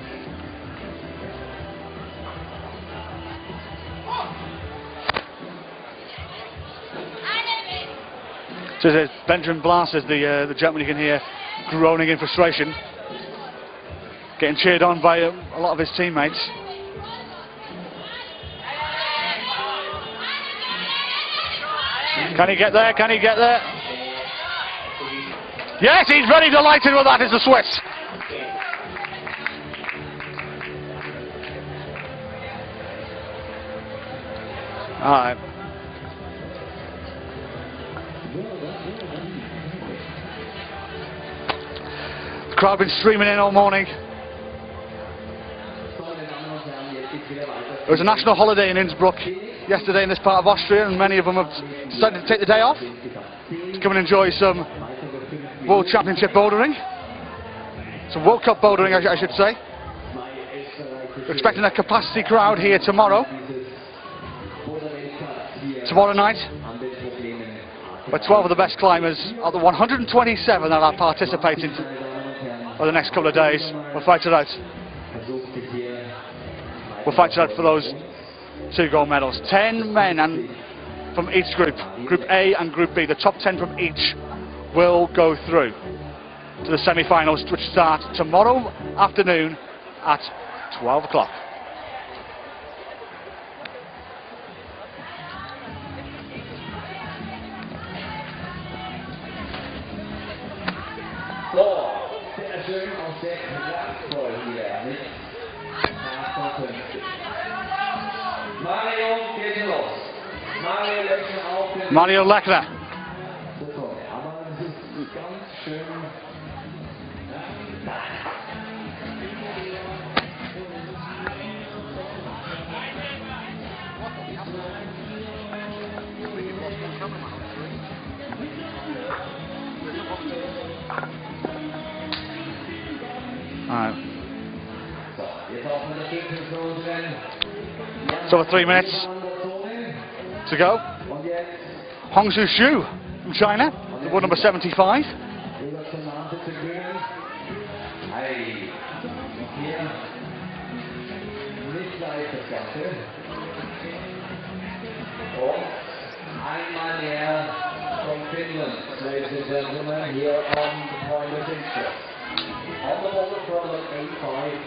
So there's Benjamin Blas, as the gentleman you can hear groaning in frustration, getting cheered on by a lot of his teammates. Can he get there? Can he get there? Yes, he's very delighted with that, is the Swiss. All right. The crowd been streaming in all morning. It was a national holiday in Innsbruck yesterday in this part of Austria, and many of them have decided to take the day off to come and enjoy some World Championship bouldering, some World Cup bouldering I should say. We're expecting a capacity crowd here tomorrow night, where 12 of the best climbers are the 127 that are participating over the next couple of days. We'll fight it out. We'll fight it out for those 2 gold medals. 10 men and from each group, Group A and Group B, the top 10 from each will go through to the semi-finals, which start tomorrow afternoon at 12 o'clock. Sehr schön, auch sehr kraftvoll hier mit 58. Mario, geht los. Mario Lechner auf den Mario Lechner. Aber es ist ganz schön. Alright. So 3 minutes to go. Hongzhu Xu from China, the wood number 75. Einmal mehr from Finland, ladies and gentlemen, here on the point of Innsbruck. On the Boulder from 85.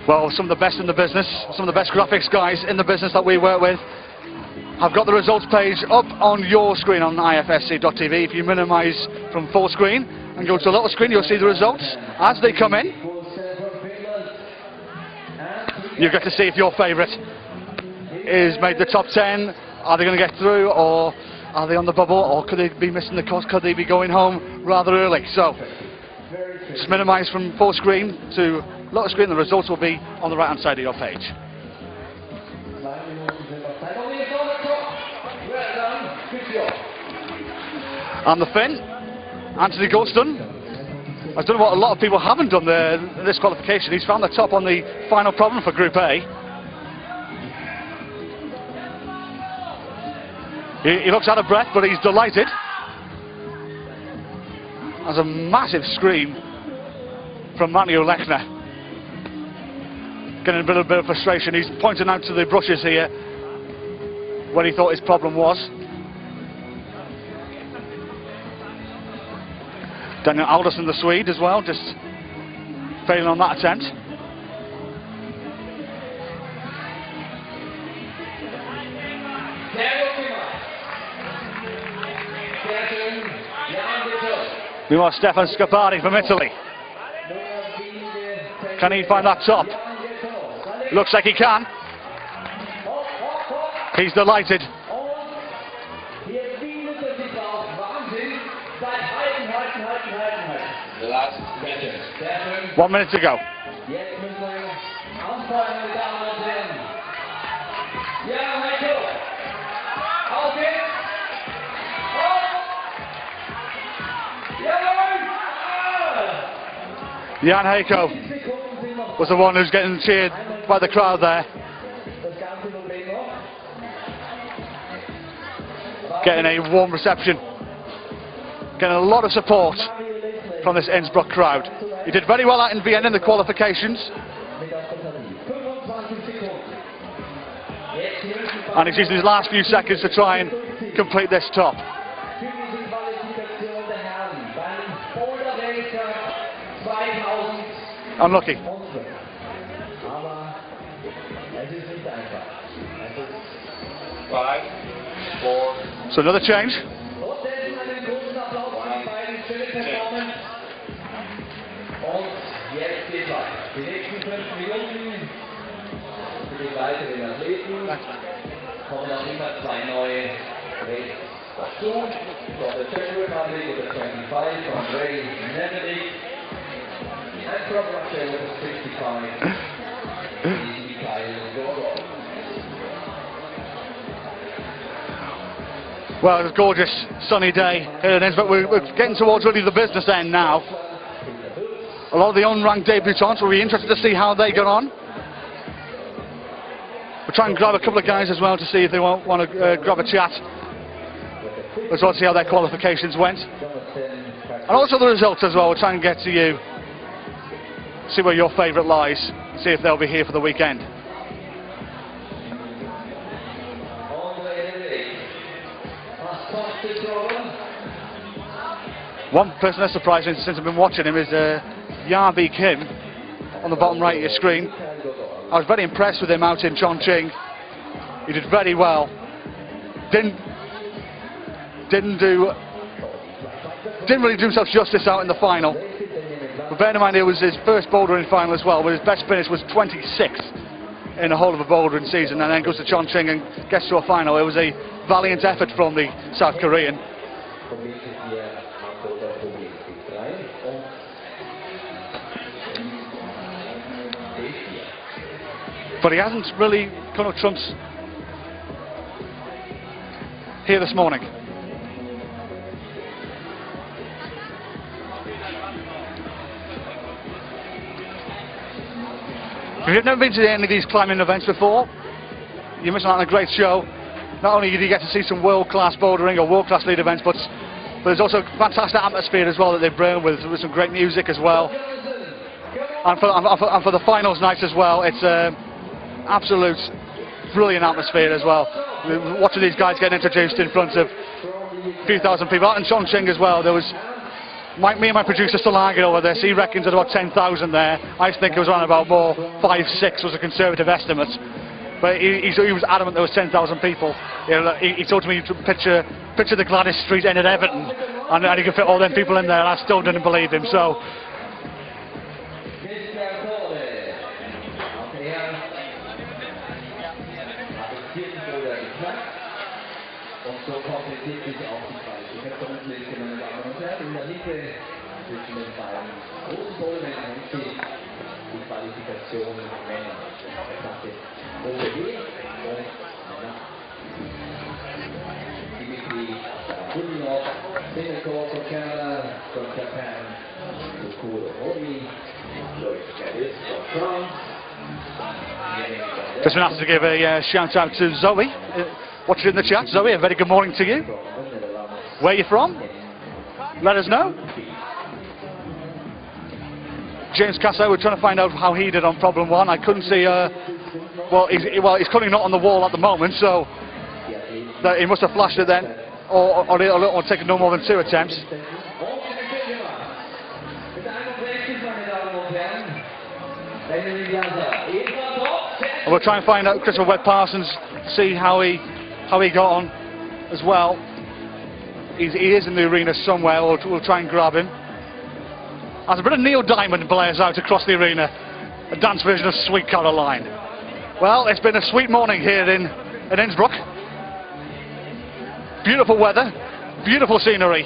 Well, some of the best in the business, some of the best graphics guys in the business that we work with have got the results page up on your screen on ifsc.tv. If you minimise from full screen and go to a little screen, you'll see the results as they come in. You get to see if your favourite is made the top 10. Are they going to get through, or are they on the bubble, or could they be missing the cut? Could they be going home rather early? So just minimise from full screen to little screen. The results will be on the right hand side of your page. And the Finn, Anthony Goldstone, has done what a lot of people haven't done this qualification. He's found the top on the final problem for Group A. He looks out of breath, but he's delighted. There's a massive scream from Matthew Lechner. Getting a bit of frustration. He's pointing out to the brushes here where he thought his problem was. Daniel Alderson, the Swede, as well, just failing on that attempt. Meanwhile, Stefan Scapari from Italy. Can he find that top? Looks like he can. He's delighted. The last question. 1 minute to go. Jan Heiko was the one who's getting cheered by the crowd there. Getting a warm reception. Getting a lot of support from this Innsbruck crowd. He did very well out in Vienna in the qualifications. And he's used his last few seconds to try and complete this top. Unlucky. 5, 4. So another change. Jetzt geht's weiter. Die nächsten 5 Minuten für die weiteren Athleten kommen auch immer 2 neue Races dazu. From the Czech Republic with the 25 from Ray Nemedik, and from Russia with the 65 is Mikhail Gorgov. Well, it's a gorgeous sunny day here in Innsbruck. We're getting towards really the business end now. A lot of the unranked debutants will be interested to see how they get on. We'll try and grab a couple of guys as well to see if they want to grab a chat as well to see how their qualifications went. And also the results as well. We'll try and get to you, see where your favourite lies, see if they'll be here for the weekend. One person that's surprising since I've been watching him is Yabi Kim on the bottom right of your screen. I was very impressed with him out in Chongqing. He did very well. Didn't really do himself justice out in the final. But bear in mind it was his first bouldering final as well, but his best finish was 26th in the whole of a bouldering season, and then goes to Chongqing and gets to a final. It was a valiant effort from the South Korean. But he hasn't really come up trumps here this morning. If you've never been to any of these climbing events before, you're missing out on a great show. Not only do you get to see some world-class bouldering or world-class lead events, but there's also a fantastic atmosphere as well that they bring with some great music as well. And for the finals nights as well, it's absolute brilliant atmosphere as well. Watching these guys get introduced in front of a few thousand people. And Chongqing as well. There was me and my producer still arguing over this. He reckons there's about 10,000 there. I think it was around about more 5-6 was a conservative estimate. But he was adamant there was 10,000 people. You know, he told me to picture the Gladys Street end at Everton, and he could fit all them people in there, and I still didn't believe him. So. So kompliziert sich auch die Qualifikationsliste, meine Damen und Herren. In der Mitte zwischen den beiden großen Bouldern nennt sich die Qualifikation Männer. Das ist OBG und Männer. Dimitri Bulinov, Singapore from Canada, from Japan, Fukuro Hori, Lois Gaddis from France. Just been asked to give a shout out to Zoe. Watching in the chat. Zoe, a very good morning to you. Where are you from? Let us know. James Kasey, we're trying to find out how he did on problem 1. I couldn't see. Well, he's currently not on the wall at the moment, so that he must have flashed it then, or taken no more than 2 attempts. And we'll try and find out Christopher Webb-Parsons, see how he got on as well. He is in the arena somewhere. We'll try and grab him. As a bit of Neil Diamond blares out across the arena, a dance version of Sweet Caroline. Well, it's been a sweet morning here in Innsbruck. Beautiful weather, beautiful scenery.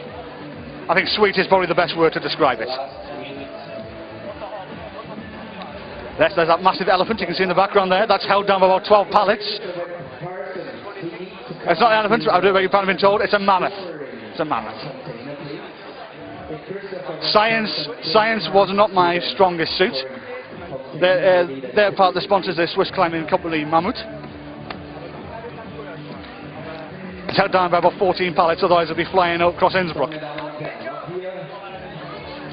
I think sweet is probably the best word to describe it. There's that massive elephant you can see in the background there. That's held down by about 12 pallets. It's not an elephant, I do beg your pardon, I've been told. It's a mammoth. It's a mammoth. Science was not my strongest suit. They're part of the sponsors, the Swiss climbing company Mammut. It's held down by about 14 pallets, otherwise it'll be flying out across Innsbruck.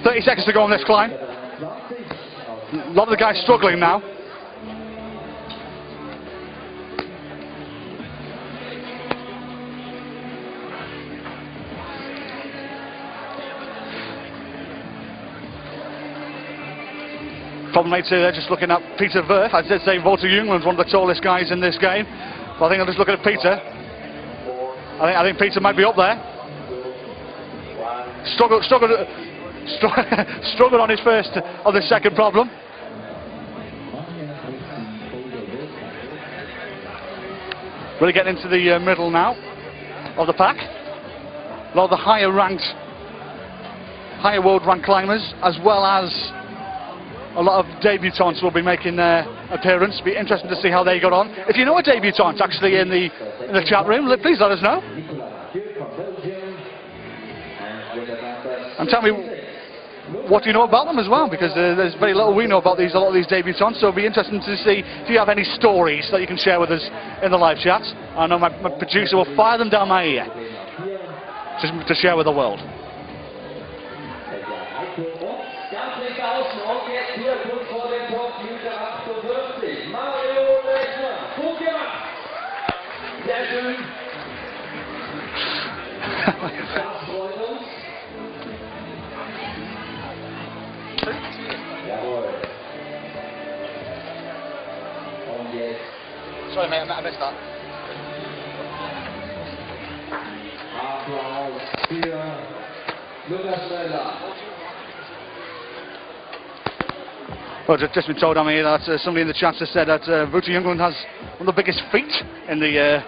30 seconds to go on this climb. A lot of the guys struggling now. Problem 8 there, just looking at Peter Verf. I did say Walter Jungland's one of the tallest guys in this game, but I think I'll just look at Peter. I think Peter might be up there. Struggled on his first of the second problem. Really getting into the middle now of the pack. A lot of the higher world ranked climbers, as well as a lot of debutants will be making their appearance. Be interesting to see how they got on. If you know a debutant actually in the chat room, please let us know. And tell me what do you know about them as well, because there's very little we know about a lot of these debutants, so it'll be interesting to see if you have any stories that you can share with us in the live chat. I know my producer will fire them down my ear to share with the world. Sorry mate, I missed that. Well, just been told on me that somebody in the chat has said that Wouter Jungland has one of the biggest feet in the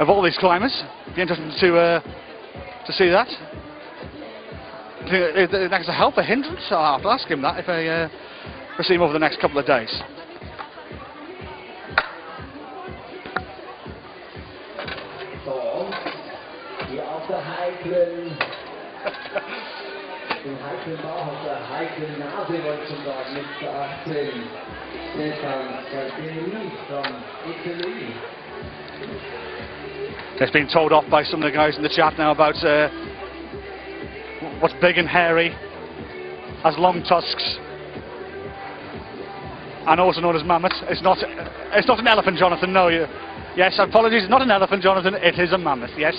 of all these climbers. It'd be interesting to see that. Do you think it's a help, a hindrance? I'll have to ask him that if I see him over the next couple of days. den heiklen Bauch auf der heiklen Nase, wollte ich schon sagen, mit 18. From Italy. It's been told off by some of the guys in the chat now about what's big and hairy, has long tusks, and also known as mammoth. It's not an elephant, Jonathan. No, yes, apologies. It's not an elephant, Jonathan. It is a mammoth. Yes.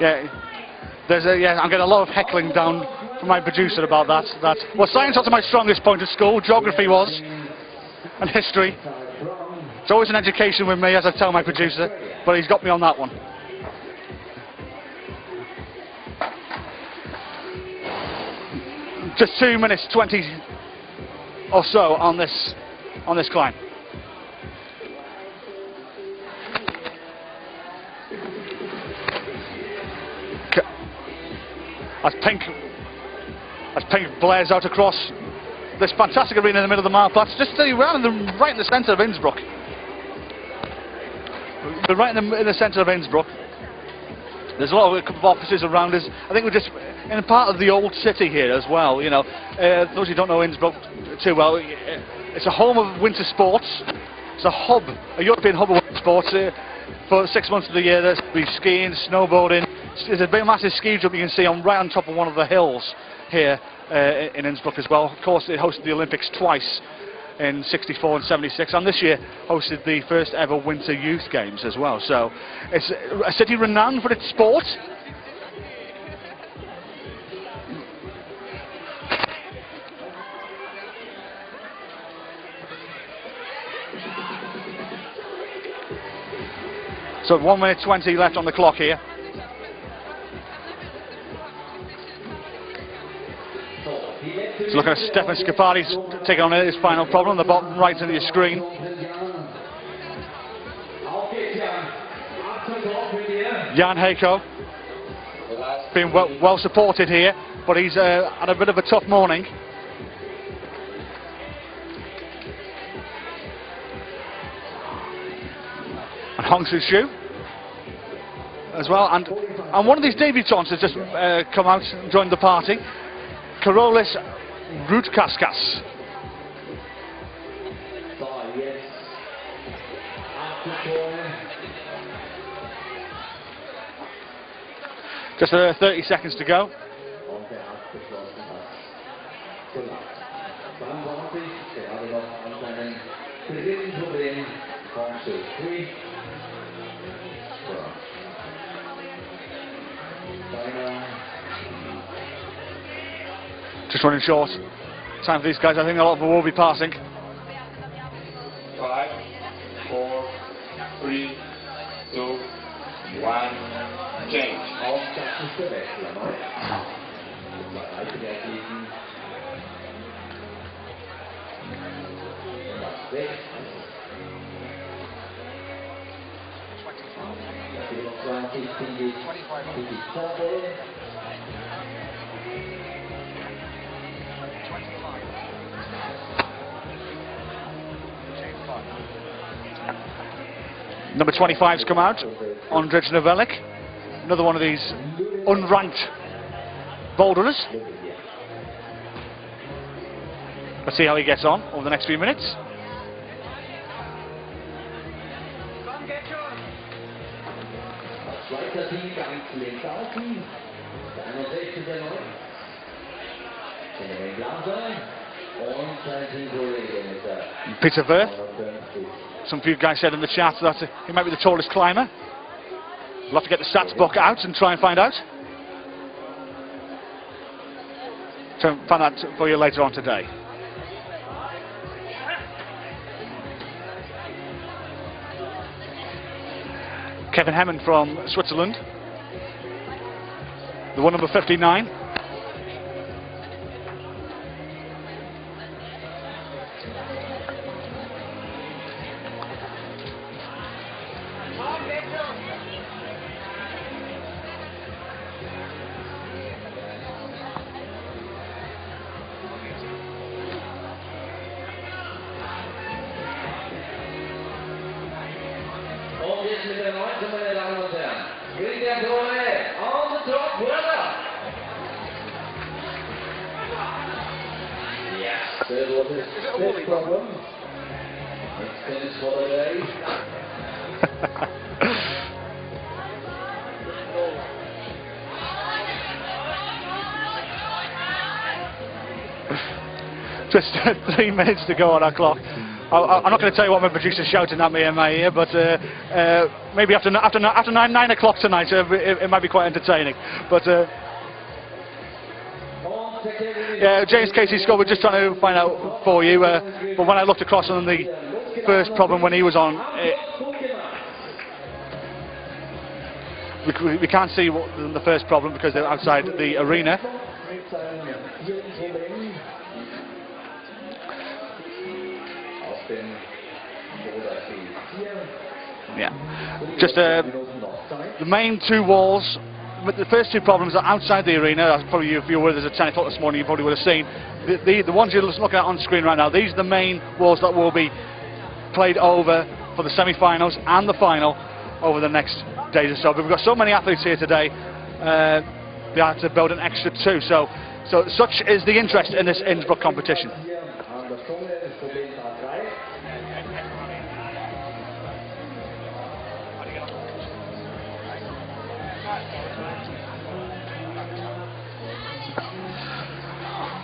Yeah. I'm getting a lot of heckling down from my producer about that. Well, science wasn't my strongest point at school. Geography was, and history. It's always an education with me, as I tell my producer, but he's got me on that one. Just 2 minutes 20 or so on this climb. As pink blares out across this fantastic arena in the middle of the Marktplatz, just right in the centre of Innsbruck. We're right in the centre of Innsbruck. There's a lot of offices around us. I think we're just in a part of the old city here as well. You know, those who don't know Innsbruck too well, it's a home of winter sports. It's a European hub of winter sports. For 6 months of the year, there's be skiing, snowboarding. There's a big massive ski jump you can see right on top of one of the hills here in Innsbruck as well. Of course, it hosted the Olympics twice, in '64 and '76, and this year hosted the first ever Winter Youth Games as well. So it's a city renowned for its sport. So 1 minute 20 left on the clock here. So looking at Stefan Scapari's taking on his final problem, the bottom right of your screen. Jan Heiko being well supported here, but he's had a bit of a tough morning. And Hong Soo Shu as well, and one of these debutantes has just come out and joined the party, Karolis Rutkauskas. Just 30 seconds to go. Just running short. Time for these guys. I think a lot of them will be passing. 5, 4, 3, 2, 1, change. Number 25's come out, Ondrej Novelik, another one of these unranked boulderers. Let's see how he gets on over the next few minutes. Peter Wirth. Some of you guys said in the chat that he might be the tallest climber. We'll have to get the stats book out and try and find out. So find that for you later on today. Kevin Hemmen from Switzerland. The one number 59. There was a stiff problem. It's finished for the day. Just 3 minutes to go on our clock. I'm not going to tell you what my producer's shouting at me in my ear, but maybe after 9 o'clock tonight, it might be quite entertaining. But yeah, James Kasey scored. We're just trying to find out for you. But when I looked across on the first problem when he was on, we can't see what the first problem because they're outside the arena. Yeah, just the main 2 walls. The first 2 problems are outside the arena. Probably if you were with us at 10 o'clock this morning, you probably would have seen the ones you're looking at on screen right now. These are the main walls that will be played over for the semi-finals and the final over the next days or so. But we've got so many athletes here today. We had to build an extra 2. So such is the interest in this Innsbruck competition.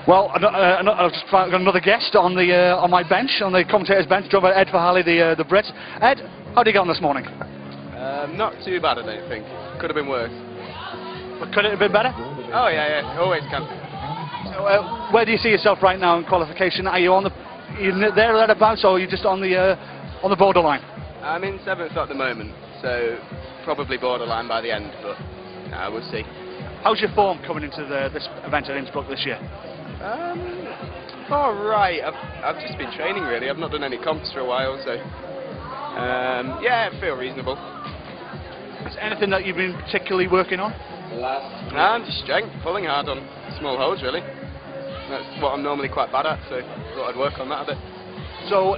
Well, I've just got another guest on my bench, on the commentator's bench, joined by Ed Verhally, the Brit. Ed, how did you get on this morning? Not too bad, I don't think. Could have been worse. But could it have been better? Oh yeah, always can. So, where do you see yourself right now in qualification? Are you on there thereabouts, or are you just on the borderline? I'm in 7th at the moment, so probably borderline by the end, but we'll see. How's your form coming into this event at Innsbruck this year? All right. I've just been training really. I've not done any comps for a while, so yeah, I feel reasonable. Is there anything that you've been particularly working on? Just strength, pulling hard on small holds really. That's what I'm normally quite bad at, so thought I'd work on that a bit. So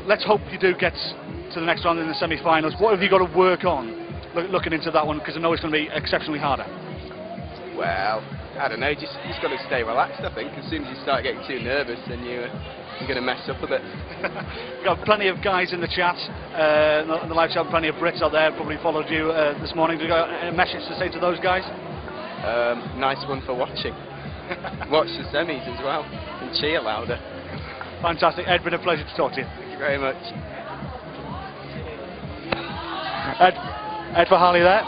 let's hope you do get to the next round in the semi-finals. What have you got to work on looking into that one? Because I know it's going to be exceptionally harder. Well, I don't know, just got to stay relaxed, I think. As soon as you start getting too nervous, then you're going to mess up a bit. We've got plenty of guys in the chat, in the live chat, plenty of Brits out there, probably followed you this morning. Do you got a message to say to those guys? Nice one for watching. Watch the semis as well, and cheer louder. Fantastic. Ed, been a pleasure to talk to you. Thank you very much. Ed Verhally there.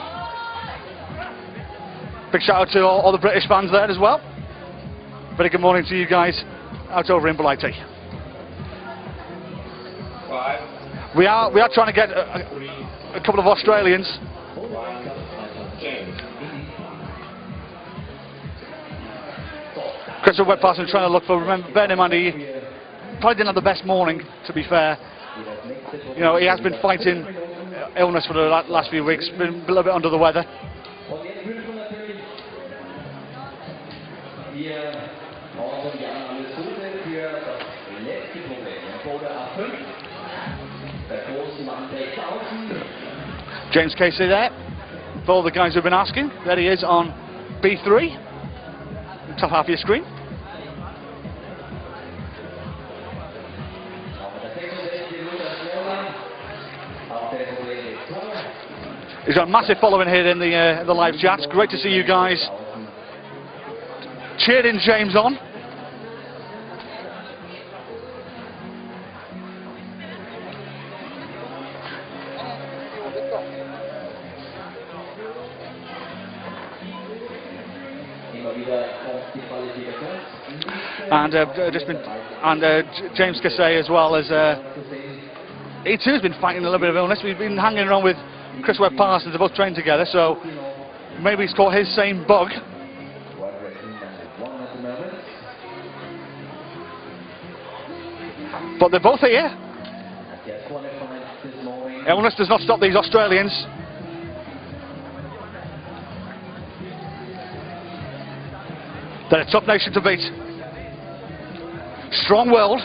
Big shout out to all the British fans there as well. Very good morning to you guys out over in Blighty. We are trying to get a couple of Australians. Christopher Webb-Parson trying to look for. Remember, bear in mind, he probably didn't have the best morning, to be fair. You know, he has been fighting illness for the last few weeks, been a little bit under the weather. James Kasey there, for all the guys who've been asking. There he is on B3, top half of your screen. He's got a massive following here in the live chat. Great to see you guys cheering James on. And James Kasey as well as he too has been fighting a little bit of illness. We've been hanging around with Chris Webb-Parsons. They both trained together, so maybe he's caught his same bug. But they're both here. Illness does not stop these Australians. They're a tough nation to beat. Strong-willed.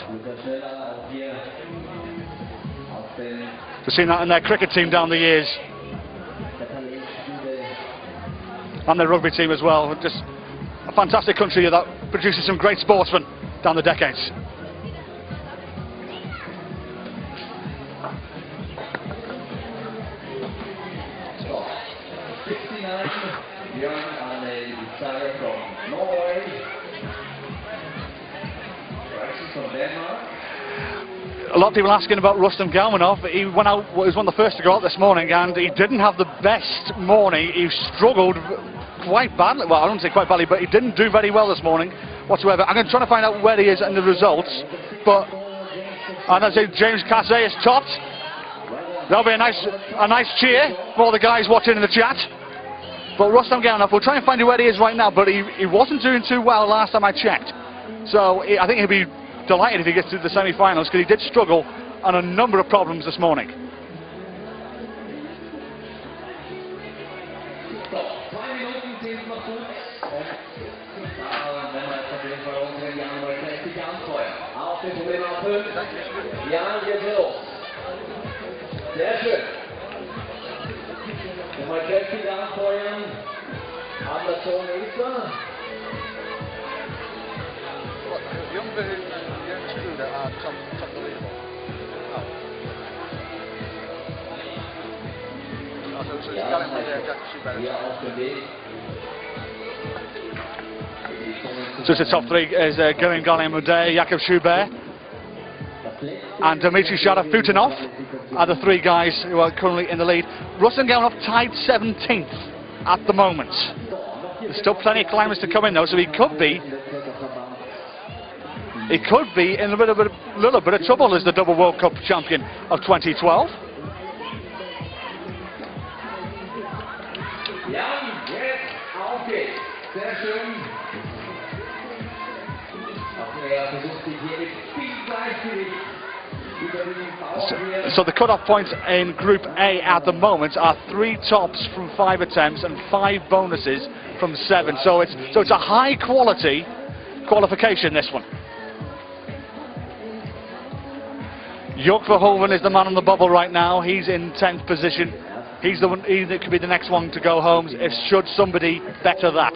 We've seen that in their cricket team down the years. And their rugby team as well. Just a fantastic country that produces some great sportsmen down the decades. from Norway. From Denmark. A lot of people asking about Rustam Galmanov. He went out, was one of the first to go out this morning, and he didn't have the best morning. He struggled quite badly. Well, I don't say quite badly, but he didn't do very well this morning whatsoever. I'm going to try to find out where he is and the results. But and I say James Kasey is topped. That'll be a nice cheer for all the guys watching in the chat. But Rustam Galmanov, we'll try and find out where he is right now. But he wasn't doing too well last time I checked. So I think he'll be delighted if he gets to the semi-finals, because he did struggle on a number of problems this morning. So the top three is Gillian Galiamode, Jakob Schubert and Dmitry Sharafutinov are the three guys who are currently in the lead. Rustam Galmanov tied 17th at the moment. There's still plenty of climbers to come in though, so he could be in a little bit of trouble as the double World Cup champion of 2012. So the cut-off points in Group A at the moment are 3 tops from 5 attempts and 5 bonuses from 7. So it's a high quality qualification, this one. Jörg Verhoeven is the man on the bubble right now. He's in 10th position. He's the one that could be the next one to go home if should somebody better that.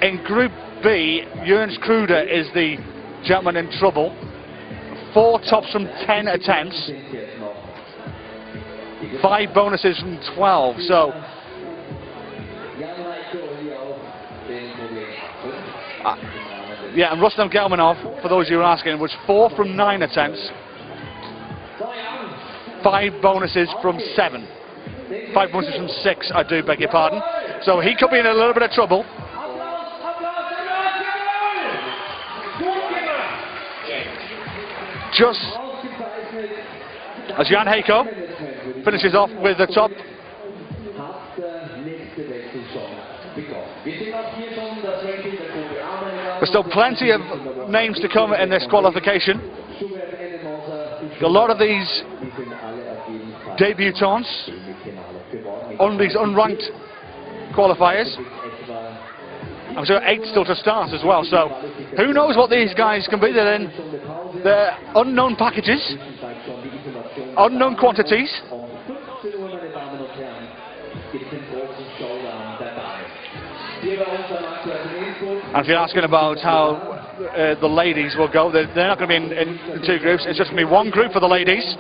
In Group B, Jens Kruder is the gentleman in trouble. 4 tops from 10 attempts, 5 bonuses from 12. So yeah, and Rustam Galmanov, for those who are asking, was 4 from 9 attempts, 5 bonuses from 7. 5 bonuses from 6, I do beg your pardon. So he could be in a little bit of trouble. Just as Jan Heiko finishes off with the top. There's still plenty of names to come in this qualification. A lot of these debutants on these unranked qualifiers. I'm sure 8 still to start as well, so who knows what these guys can be. They're in their unknown packages, unknown quantities. And if you're asking about how the ladies will go, they're not going to be in 2 groups. It's just going to be 1 group for the ladies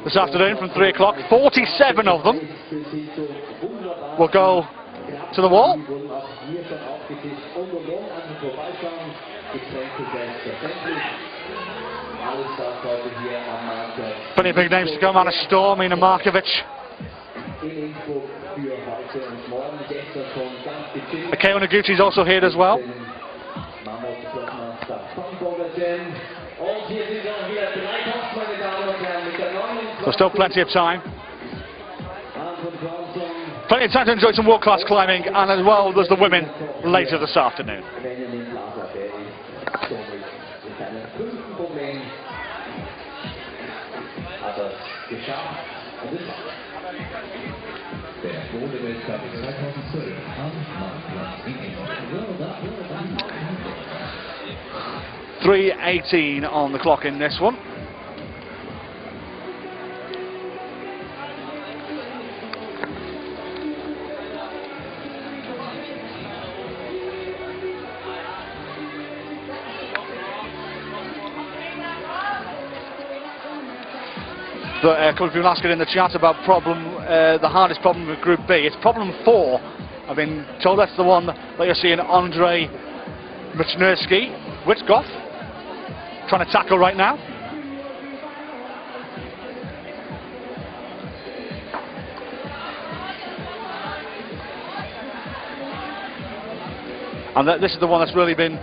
this afternoon from 3 o'clock. 47 of them will go to the wall. Plenty of big names to come. Anna Storm, Ina Markovic. Akeo Noguchi is also here as well. So still plenty of time. Plenty of time to enjoy some world-class climbing, and as well there's the women later this afternoon. .3:18 on the clock in this one. A couple of people asking in the chat about the hardest problem with Group B. It's problem 4. I've been told that's the one that you're seeing Andrei Witzkoff trying to tackle right now. And this is the one that's really been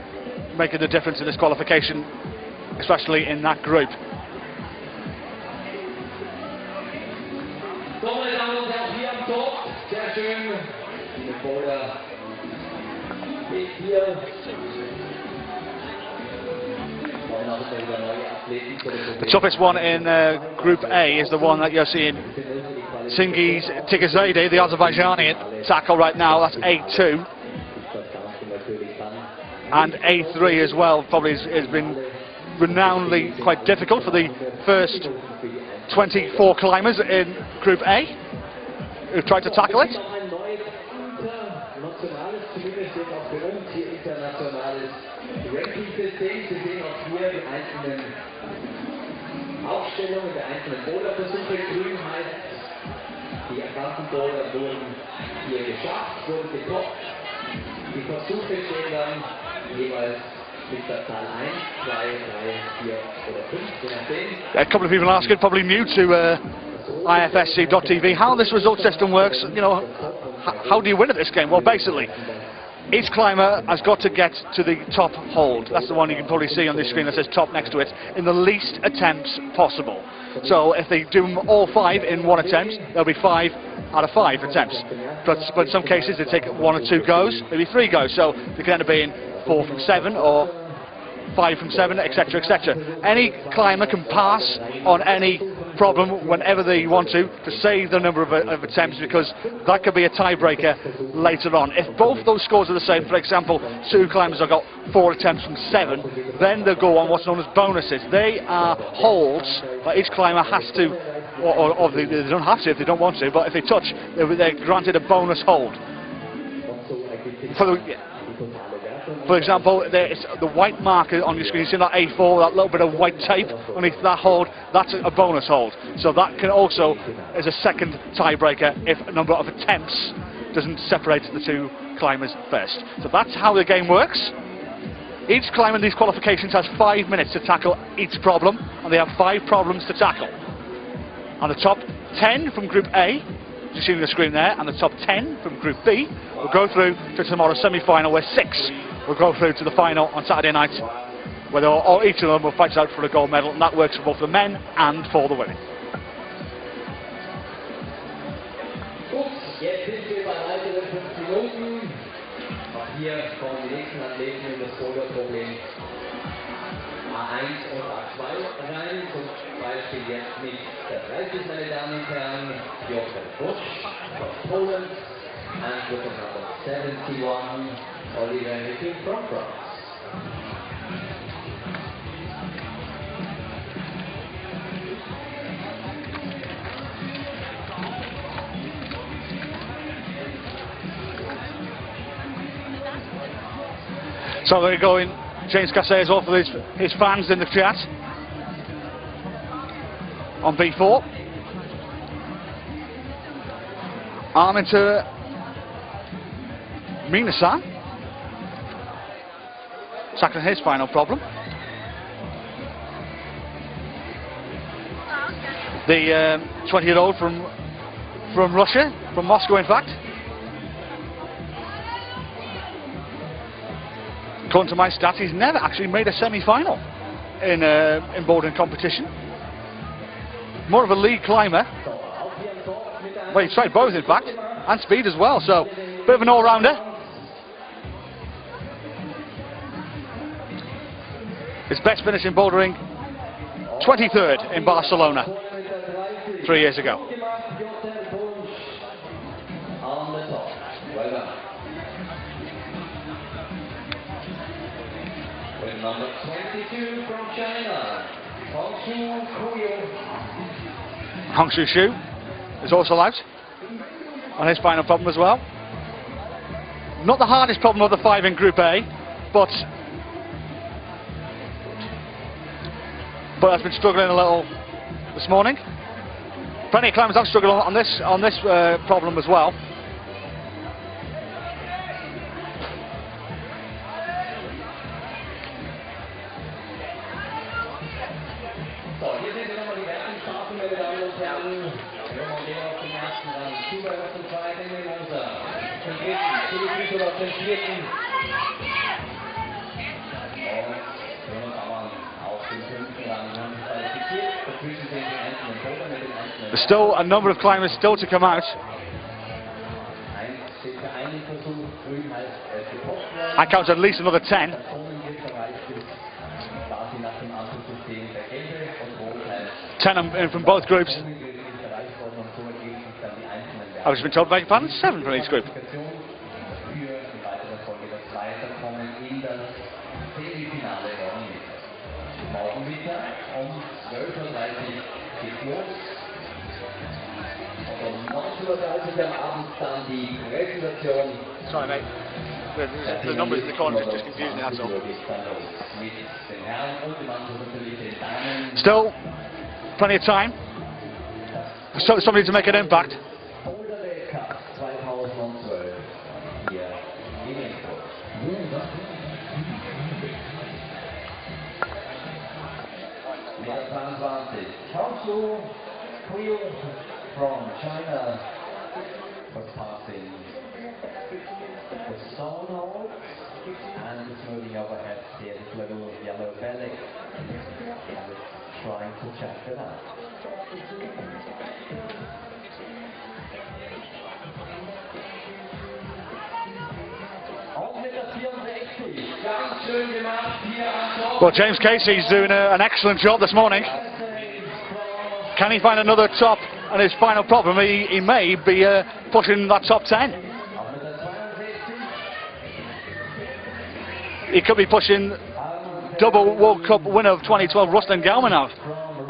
making the difference in this qualification, especially in that group. So, meine Damen und Herren, hier am Top, sehr schön, die Boulder geht hier. The toughest one in Group A is the one that you're seeing Singiz Tikizadeh, the Azerbaijani, tackle right now. That's A2. And A3 as well probably has been renownedly quite difficult for the first 24 climbers in Group A who've tried to tackle it. Aufstellungen der einzelnen Boulderversuche. Grün heißt, die ganzen Boulder wurden hier geschafft, wurden getoppt. Die Versuche stehen dann jeweils mit der Zahl 1, 2, 3, 4 oder 5, je nachdem. A couple of people asking, probably new to IFSC.tv, how this result system works. You know, how do you win at this game? Well, basically, each climber has got to get to the top hold. That's the one you can probably see on this screen that says top next to it, in the least attempts possible. So if they do them all 5 in one attempt, there'll be 5 out of 5 attempts. But in some cases they take 1 or 2 goes, maybe 3 goes. So they can end up being 4 from 7 or 5 from 7, etc., etc. Any climber can pass on any problem whenever they want to save the number of attempts, because that could be a tiebreaker later on. If both those scores are the same, for example, 2 climbers have got 4 attempts from 7, then they'll go on what's known as bonuses. They are holds that each climber has to, or they don't have to if they don't want to, but if they touch, they're granted a bonus hold. For example, there's the white marker on your screen, you see that A4, that little bit of white tape underneath that hold, that's a bonus hold. So that can also, as a second tiebreaker, if a number of attempts doesn't separate the 2 climbers first. So that's how the game works. Each climber in these qualifications has 5 minutes to tackle each problem, and they have 5 problems to tackle. And the top 10 from Group A, you see on the screen there, and the top 10 from Group B will go through to tomorrow's semi-final, where 6 will go through to the final on Saturday night, where each of them will fight out for a gold medal, and that works for both the men and for the women. Jetzt sind wir bei weiteren 5 Minuten. Auch hier kommen die nächsten Athleten in das Boulder-Problem A1 und A2 rein. Zum Beispiel jetzt mit der 30, meine Damen und Herren, Jakob Busch from Poland, and with the number 71, Oliver Nicky from France. So they're going, James Kasey as well for his fans in the chat on B4. Arminter Minasan tackling his final problem. The 20-year-old from Russia, from Moscow in fact. According to my stats, he's never actually made a semi-final in bouldering competition. More of a lead climber. Well, he's tried both in fact, and speed as well, so a bit of an all-rounder. His best finish in bouldering, 23rd in Barcelona 3 years ago. With number 22 from China, Hongshu Shu is also out on his final problem as well. Not the hardest problem of the 5 in Group A, but has been struggling a little this morning. Plenty of climbers have struggled on this problem as well. So, hier sehen wir nochmal die Wertungsstrafen, meine Damen und Herren. Jonas auf dem ersten Rang, Schubert auf dem zweiten, Moser zum dritten, Philipp auf dem vierten. Und Jonas Baumann auf dem fünften Rang haben sich qualifiziert. Dazwischen sehen die einzelnen Boulder mit den einzelnen. There's still a number of climbers still to come out. I count at least another 10. 10 from both groups. I've just been told, beg your pardon, 7 from each group. Sorry mate, the numbers in the corner is just confusing, that's all. Still, plenty of time for somebody to make an impact. From China was passing the stone hole and is moving overhead here, this little yellow belly, and is trying to check it out. Well, James Kasey's doing an excellent job this morning. Can he find another top? And his final problem, he may be pushing that top 10. He could be pushing double World Cup winner of 2012, Ruslan Galmanov,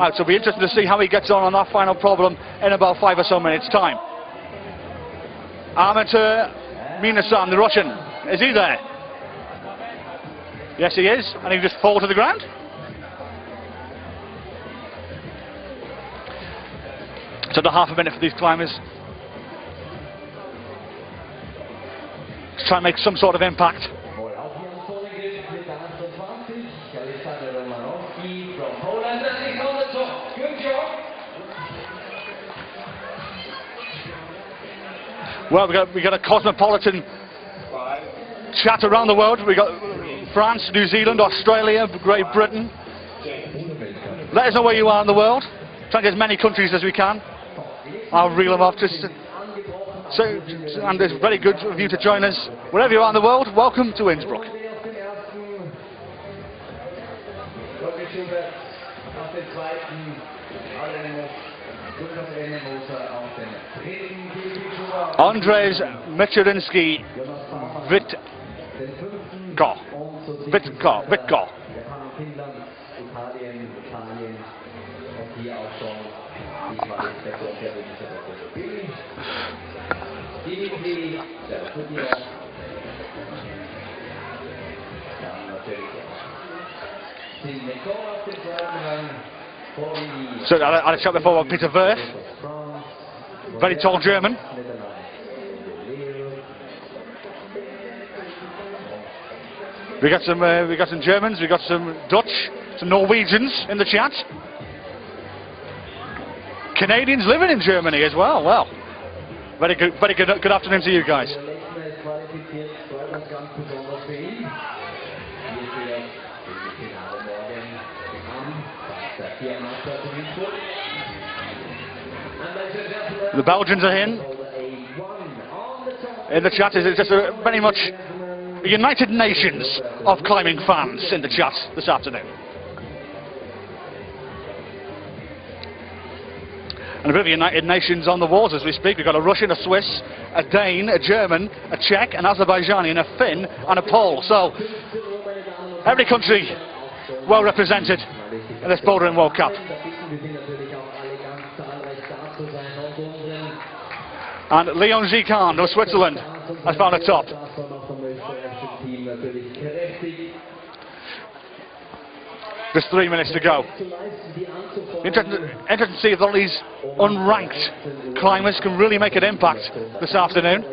out. So it'll be interesting to see how he gets on that final problem in about 5 or so minutes' time. Amateur Minasan, the Russian, is he there? Yes, he is, and he just fall to the ground. So the half a minute for these climbers. Let's try and make some sort of impact. Well, we got a cosmopolitan chat around the world. We got France, New Zealand, Australia, Great Britain. Let us know where you are in the world. Try and get as many countries as we can. I'll reel them off just so, and it's very good of you to join us. Wherever you are in the world, welcome to Innsbruck. Andrzej Mecherinsky Witko. So I had a chat before with Peter Wirth, very tall German. We got some Germans, we got some Dutch, some Norwegians in the chat. Canadians living in Germany as well. Well, very good afternoon to you guys. The Belgians are in the chat. It's just very much a United Nations of climbing fans in the chat this afternoon. And a bit of United Nations on the walls as we speak. We've got a Russian, a Swiss, a Dane, a German, a Czech, an Azerbaijani, a Finn, and a Pole. So every country well represented in this Boulder World Cup. And Leon Zikan of Switzerland has found a top. Just 3 minutes to go. Interesting to see if all these unranked climbers can really make an impact this afternoon.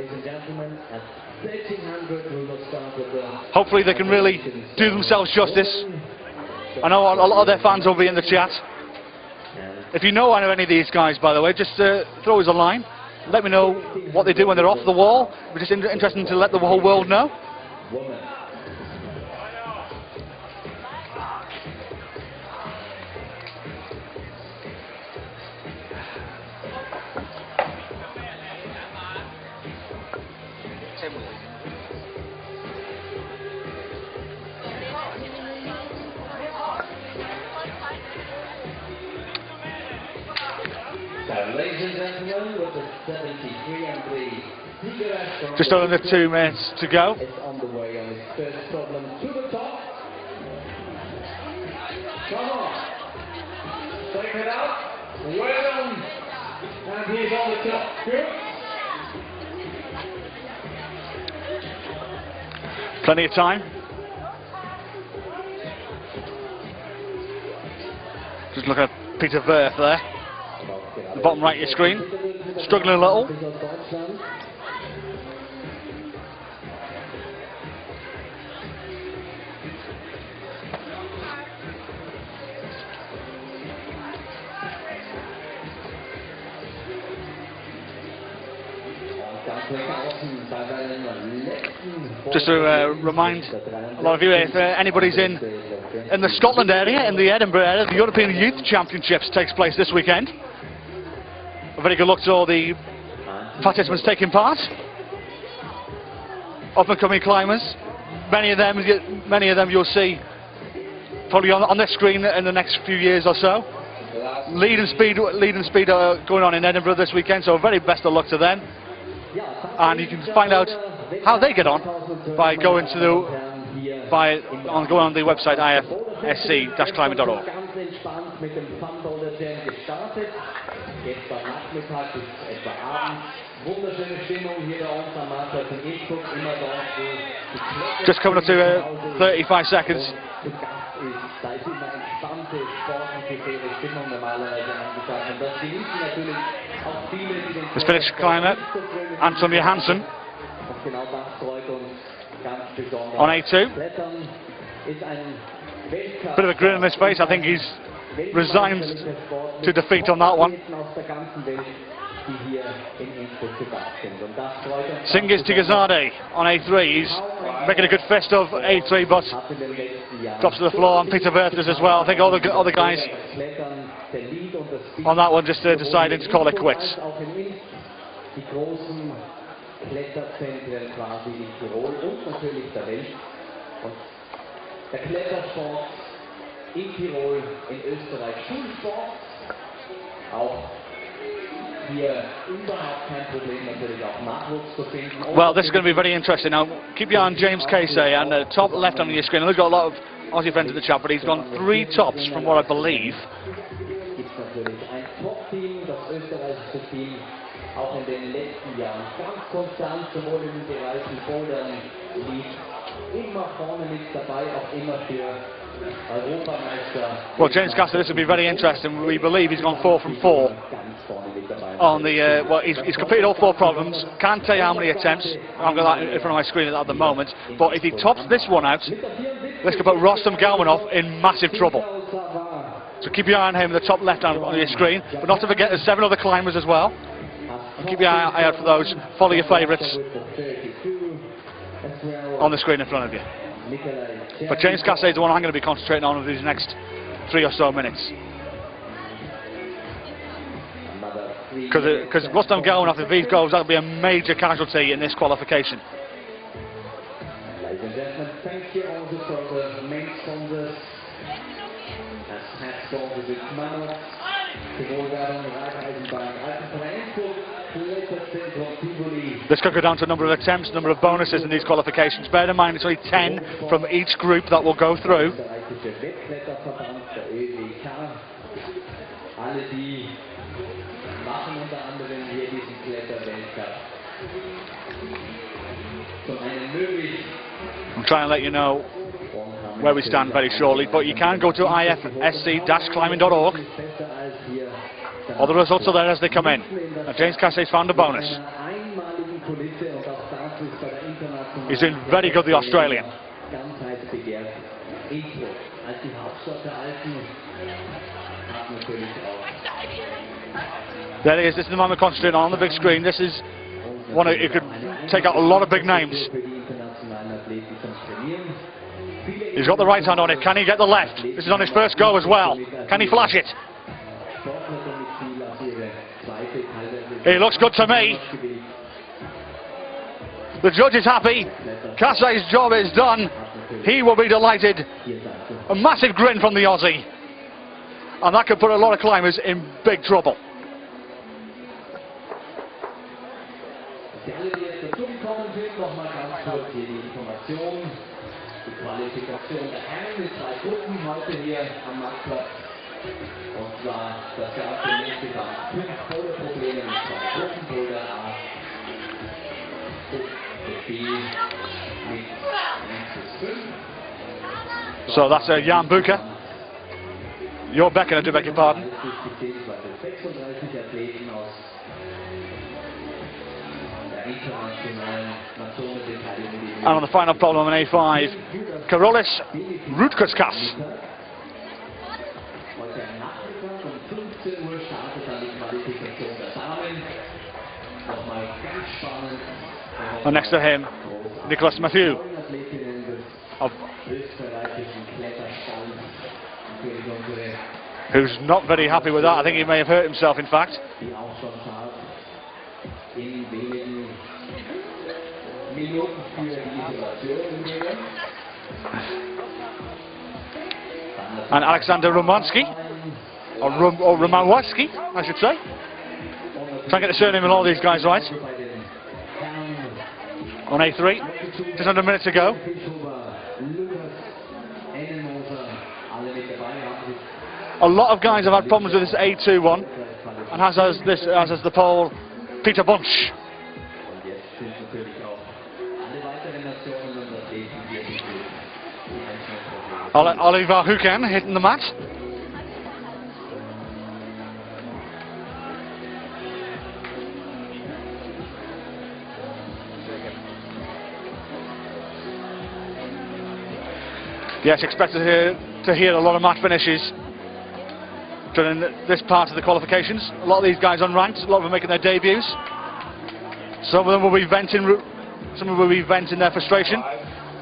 Hopefully they can really do themselves justice. I know a lot of their fans will be in the chat. If you know any of these guys, by the way, just throw us a line. Let me know what they do when they're off the wall. It's just interesting to let the whole world know. Ladies and gentlemen, with the 73 and the just under 2 minutes to go. is on the way on his first problem to the top. Come on. Take it out. Well done. And he's on the top. Good. Plenty of time. Just look at Peter Wirth there. The bottom right of your screen, struggling a little. Just to remind a lot of you, if anybody's in the Scotland area, in the Edinburgh area, the European Youth Championships takes place this weekend. A very good look to all the participants taking part. Up and coming climbers. Many of them you'll see probably on this screen in the next few years or so. Lead and speed are going on in Edinburgh this weekend, so very best of luck to them. And you can find out how they get on by going to going on the website ifsc-climbing.org. Gestern Nachmittag bis etwa Abend. Wunderschöne Stimmung hier bei uns am Marktplatz in Innsbruck. Immer dort, wo die Just coming up to 35 seconds. zu Gast ist. Da ist immer entspannte, sportliche, faire Stimmung normalerweise angesagt. Und das genießen natürlich auch viele, die den The Finnish climber, Anton Johansson, Und genau das freut uns ganz besonders. on A2. Klettern ist ein Weltcup. Bit of a grin on his face. I think he's resigned to defeat on that one. Singis Tigazade on A3. He's making a good fist of A3, but drops to the floor. And Peter Wirth does as well. I think all the guys on that one just decided to call it quits. In Tirol, in Österreich Schulsport, auch hier überhaupt kein Problem, natürlich auch Nachwuchs zu finden. Well, this is going to be very interesting. Now, keep your eye on James Kasey and the top left on your screen. I've got a lot of Aussie friends in the chat, but he's gone 3 tops from what I believe. Gibt natürlich ein Top-Team, das österreichische Team, auch in den letzten Jahren ganz konstant, sowohl in den Bereichen Bouldern liegt, immer vorne mit dabei, auch immer für Well, James Kasey, this will be very interesting. We believe he's gone 4 from 4 on the. Well, he's completed all 4 problems. Can't tell you how many attempts. I've got that in front of my screen at the moment. But if he tops this one out, this could put Rostam Galmanov in massive trouble. So keep your eye on him in the top left hand on your screen. But not to forget, there's 7 other climbers as well. And keep your eye out for those. Follow your favourites on the screen in front of you. But James Kasey is the one I'm going to be concentrating on over these next 3 or so minutes. Because Rostam Galmanov, if he goes, that'll be a major casualty in this qualification. Ladies and gentlemen, thank you also for the main sponsors. As head sponsors is Mano, Tirolwerbung, Raiffeisenbank, Altenverein Innsbruck, Kletterzentrum Tivoli. This could go down to a number of attempts, number of bonuses in these qualifications. Bear in mind it's only 10 from each group that will go through. Alle die machen unter anderem hier diesen Kletterweltcup. Zum einen möglich. I'm trying to let you know where we stand very shortly, but you can go to ifsc-climbing.org. All the results are there as they come in. And James Kasey's found a bonus. He's doing very good, the Australian. There he is. This is the man we're concentrating on the big screen. This is one who could take out a lot of big names. He's got the right hand on it. Can he get the left? This is on his first go as well. Can he flash it? He looks good to me. The judge is happy. Kasey's job is done. He will be delighted. A massive grin from the Aussie. And that could put a lot of climbers in big trouble. Die Qualifikation der Herren mit 2 Gruppen heute hier am Marktplatz. Und zwar das Ganze insgesamt 5 Boulder-Probleme mit 2 Gruppen. Boulder A und B mit 1/5. So that's Jan Bucher. You're Becker, I do beg your pardon. 36 Athleten aus der internationalen Nationenbeteiligung. And on the final problem on A5, Karolis Rutkuskas. Heute Nachmittag um 15 Uhr startet dann die Qualifikation der Damen. Nochmal ganz spannend. And next to him, Nicholas Matthew of who's not very happy with that. I think he may have hurt himself, in fact. And Alexander Romansky, or Romanowski, I should say. Try and get the surname of all these guys right. On A3, just under a minute to go. A lot of guys have had problems with this A2 one, and as has the Pole Peter Bunch. Oliver Huken hitting the mat. Yes, expected to hear a lot of mat finishes during this part of the qualifications. A lot of these guys unranked, a lot of them making their debuts. Some of them will be venting their frustration.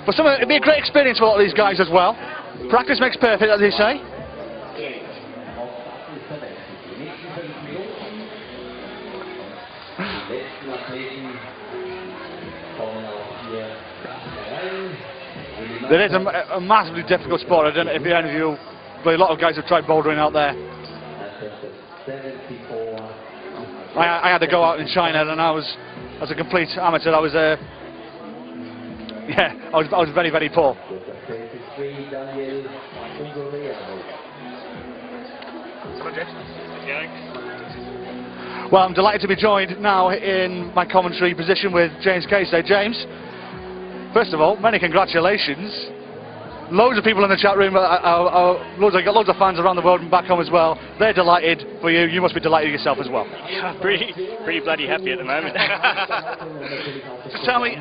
But it'll be a great experience for a lot of these guys as well. Practice makes perfect, as they say. There is a massively difficult sport. I don't know if any of you, but a lot of guys have tried bouldering out there. I had to go out in China, and I was, as a complete amateur, I was very, very poor. Well, I'm delighted to be joined now in my commentary position with James Kasey. James, first of all, many congratulations. Loads of people in the chat room, loads of fans around the world and back home as well. They're delighted for you. You must be delighted yourself as well. Yeah, pretty bloody happy at the moment. So tell me,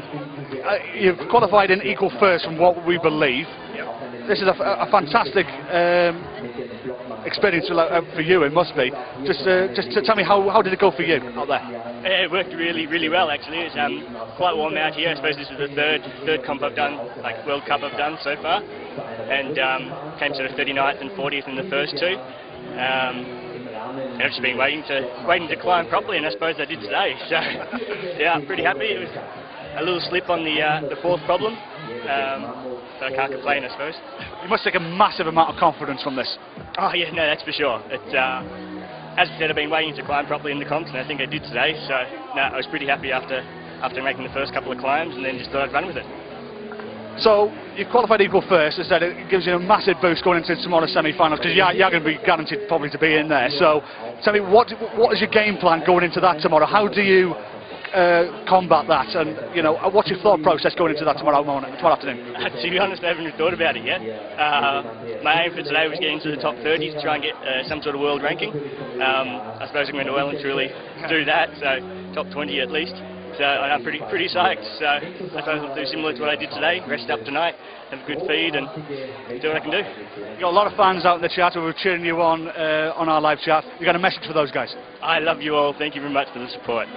you've qualified in equal first from what we believe. Yep. This is a fantastic experience for you. It must be. Just tell me how did it go for you out there? It worked really, really well actually. It's quite warm out here. I suppose this is the third comp I've done, like World Cup I've done so far, and came sort of 39th and 40th in the first two. I've just been waiting to climb properly, and I suppose I did today. So yeah, I'm pretty happy. It was a little slip on the fourth problem, so I can't complain, I suppose. You must take a massive amount of confidence from this. Oh yeah, no, that's for sure. It's as I said, I've been waiting to climb properly in the comps, and I think I did today. So no, I was pretty happy after making the first couple of climbs, and then just thought I'd run with it. So you qualified equal first. As I said, it gives you a massive boost going into tomorrow's semi-finals because you're going to be guaranteed probably to be in there. So tell me, what is your game plan going into that tomorrow? How do you combat that? And you know, what's your thought process going into that tomorrow afternoon? To be honest, I haven't thought about it yet. My aim for today was getting to the top 30 to try and get some sort of world ranking. I suppose I'm going to well and truly do that, so top 20 at least. So I'm pretty psyched. So I suppose I'll do similar to what I did today, rest up tonight, have a good feed and do what I can do. You've got a lot of fans out in the chat who are cheering you on our live chat. You've got a message for those guys? I love you all. Thank you very much for the support.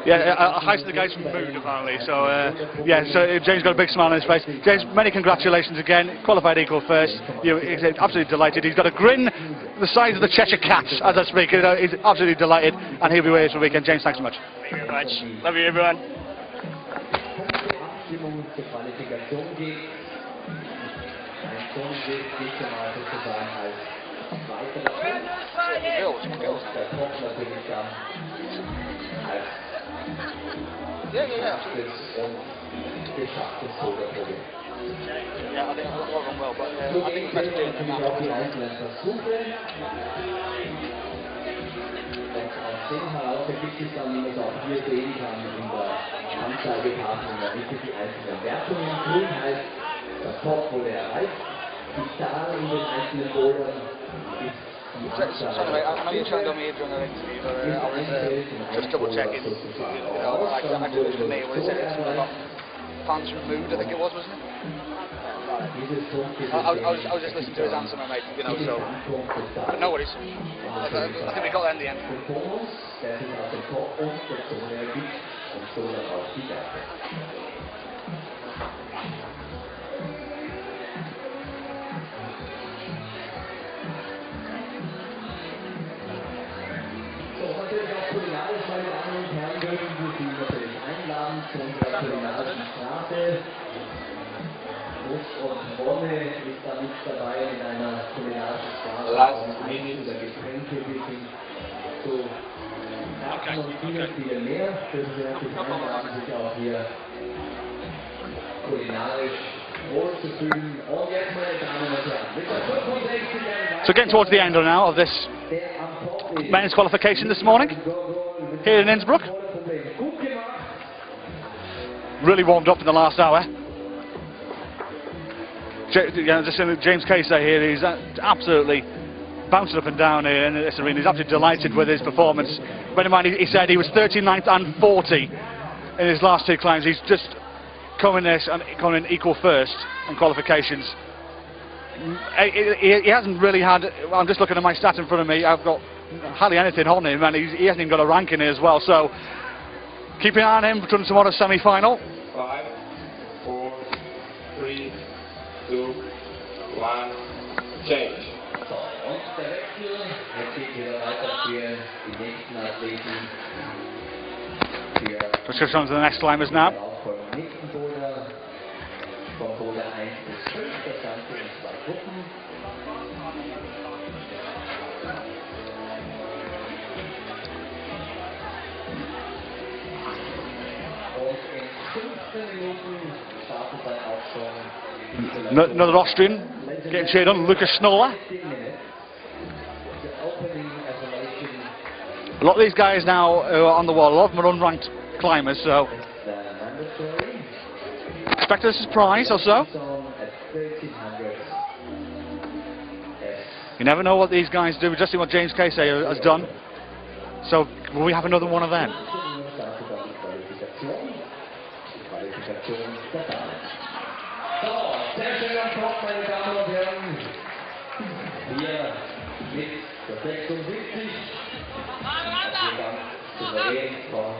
Yeah, hi to the guys from Mood apparently. So yeah, so James got a big smile on his face. James, many congratulations again. Qualified equal first. He's absolutely delighted. He's got a grin the size of the Cheshire Cat as I speak. He's absolutely delighted, and he'll be with us for the weekend. James, thanks so much. Thank you very much. Love you, everyone. Yeah. Yeah, I think I've got well, but I think it's better doing it now. Heraus ergibt sich dann, wie man es auch hier sehen kann, in der Anzeigetafel in der Mitte die einzelnen Wertungen. Grün heißt, der Top wurde erreicht. Die Zahl in den einzelnen Bouldern ist Sorry mate, I know you're trying to me during the interview, but I was just double checking. You know, I do this for me. What is it? It's about fans from Mood, I think it was, wasn't it? I was just listening to his answer, my mate. You know, so but no worries. I think we got there in the end. Kulinarisch, meine Damen und Herren, dürfen wir Sie natürlich einladen zu unserer kulinarischen Straße. Lust und Wonne ist da nicht dabei in einer kulinarischen Straße. Eis oder Getränke bis hin zu Karten und viel mehr. Dürfen Sie natürlich einladen, sich auch hier kulinarisch wohlzufühlen. Und jetzt, meine Damen und Herren, mit der 65 So getting towards the end now of this men's qualification this morning here in Innsbruck. Really warmed up in the last hour. Just seeing James Kasey here, he's absolutely bouncing up and down here in this arena. He's absolutely delighted with his performance. Bear in mind, he said he was 39th and 40 in his last two climbs. He's just coming in equal first in qualifications. He hasn't really had, I'm just looking at my stats in front of me, I've got hardly anything on him, and he hasn't even got a rank in here as well, so keep an eye on him for tomorrow's semi-final. 5, 4, 3, 2, 1, change. Und der Wechsel, jetzt geht wieder weiter für die nächsten Athleten. Let's go on to the next climbers now. Vom nächsten Boulder, von Boulder 1 bis 5, das Ganze in 2 Gruppen. Und in 15 Minuten startet dann auch schon Another Austrian getting cheered on, Lucas Schnoller. A lot of these guys now who are on the wall, a lot of them are unranked climbers, so expect a surprise or so. You never know what these guys do. We've just seen what James Kasey has done. So will we have another one of them? So, sehr schön am Kopf, meine Damen und Herren. Hier mit der 76. Hier ganz souverän von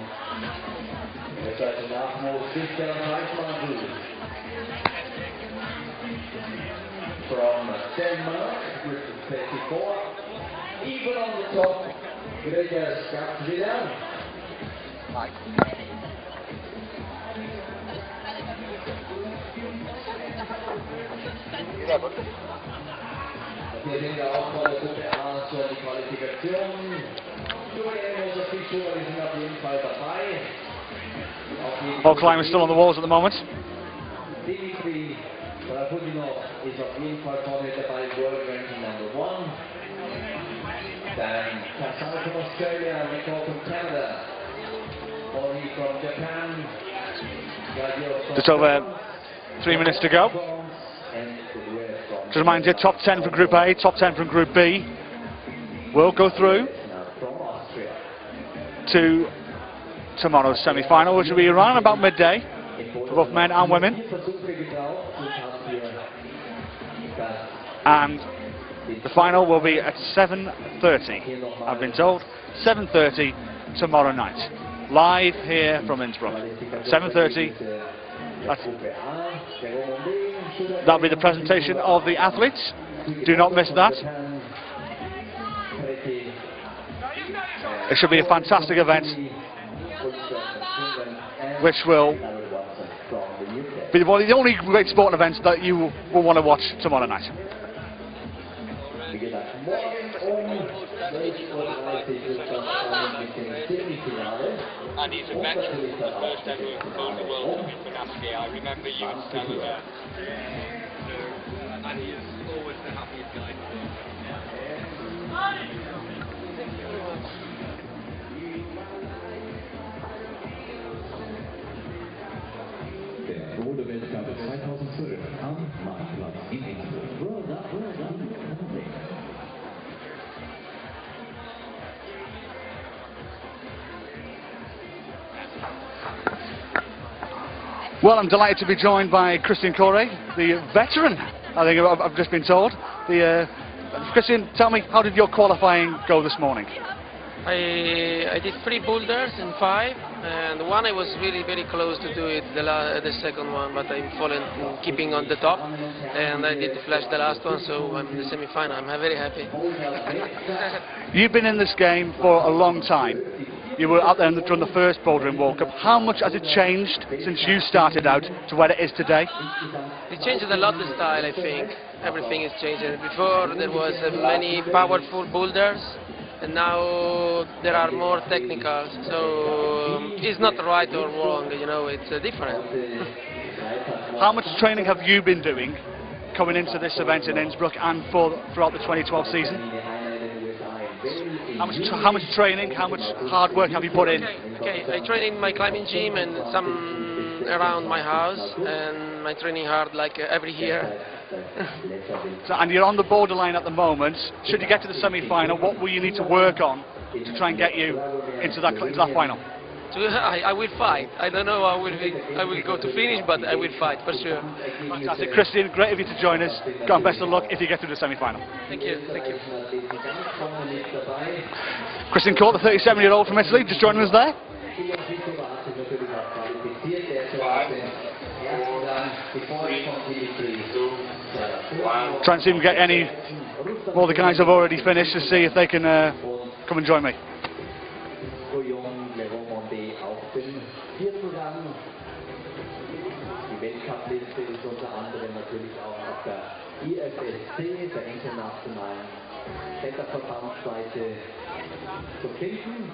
der Seite Nachwuchs Christian Weißmantel. From Denmark with the 34. Even on the top, Gregor Skapvilla. Hier sehen wir auch von der Gruppe A zur Qualifikation. Julian und Fischler, die sind auf jeden Fall dabei. All climbers still on the walls at the moment. Dimitri Sarapudinov ist auf jeden Fall vorne dabei, World Ranking Number 1. Then Kasey from Australia, Nicole from Canada, Ori from Japan, Just over 3 minutes to go. Just remind you, top 10 for Group A, top 10 from Group B will go through to tomorrow's semi-final, which will be around about midday for both men and women. And the final will be at 7:30, I've been told. 7:30 tomorrow night. Live here from Innsbruck. 7:30. That'll be the presentation of the athletes. Do not miss that. It should be a fantastic event, which will be one of the only great sporting events that you will want to watch tomorrow night. And he's a veteran, the first ever Boulder World Champion for NASCAR. I remember you telling her. And he is always the happiest guy. Der Boulder-Weltcup 2012 am Marktplatz in Innsbruck. Well done. Well, I'm delighted to be joined by Christian Corey, the veteran, I think I've just been told. Christian, tell me, how did your qualifying go this morning? I did 3 boulders in 5, and one I was really very close to do it, the second one, but I'm fallen, keeping on the top, and I did flash the last one, so I'm in the semi-final. I'm very happy. You've been in this game for a long time. You were out there during the first Bouldering World Cup. How much has it changed since you started out to where it is today? It changed a lot, the style, I think. Everything is changing. Before there was many powerful boulders, and now there are more technicals. So it's not right or wrong, you know, it's different. How much training have you been doing coming into this event in Innsbruck and throughout the 2012 season? How much training, how much hard work have you put in? Okay, I train in my climbing gym and some around my house, and I training hard like every year. And you're on the borderline at the moment. Should you get to the semi-final, what will you need to work on to try and get you into that final? I will fight. I don't know how I will go to finish, but I will fight for sure. Fantastic. Christian, great of you to join us. Go and best of luck if you get to the semi-final. Thank you. Christian Court, the 37-year-old from Italy, just joining us there. 5, 4, 3, 2, 1. Try and see if we can get any more of the guys have already finished to see if they can come and join me. Die Weltcupliste ist unter anderem natürlich auch auf der IFSC, der internationalen Kletterverbandsseite, zu finden.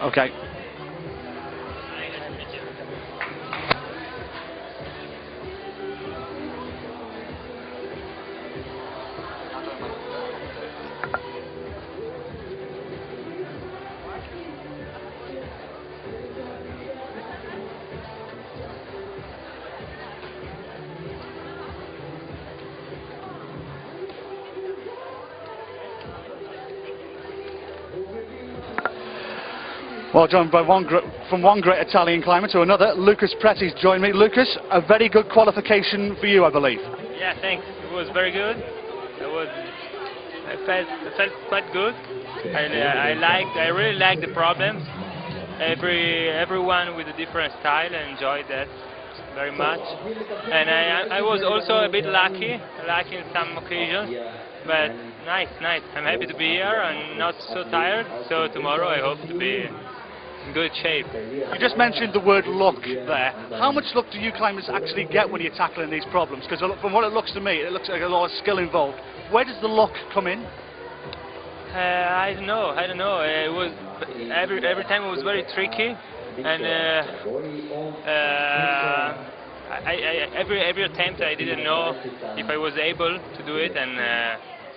Okay. Well, joined by from one great Italian climber to another, Lucas Pretti's joined me. Lucas, a very good qualification for you, I believe. Yeah, thanks. It was very good. I felt quite good. I really liked the problems. Everyone with a different style. I enjoyed that very much. And I was also a bit lucky in some occasions. But nice. I'm happy to be here and not so tired. So tomorrow I hope to be in good shape. You just mentioned the word luck there. How much luck do you climbers actually get when you're tackling these problems? Because from what it looks to me, it looks like a lot of skill involved. Where does the luck come in? I don't know. It was every time it was very tricky, and every attempt I didn't know if I was able to do it, and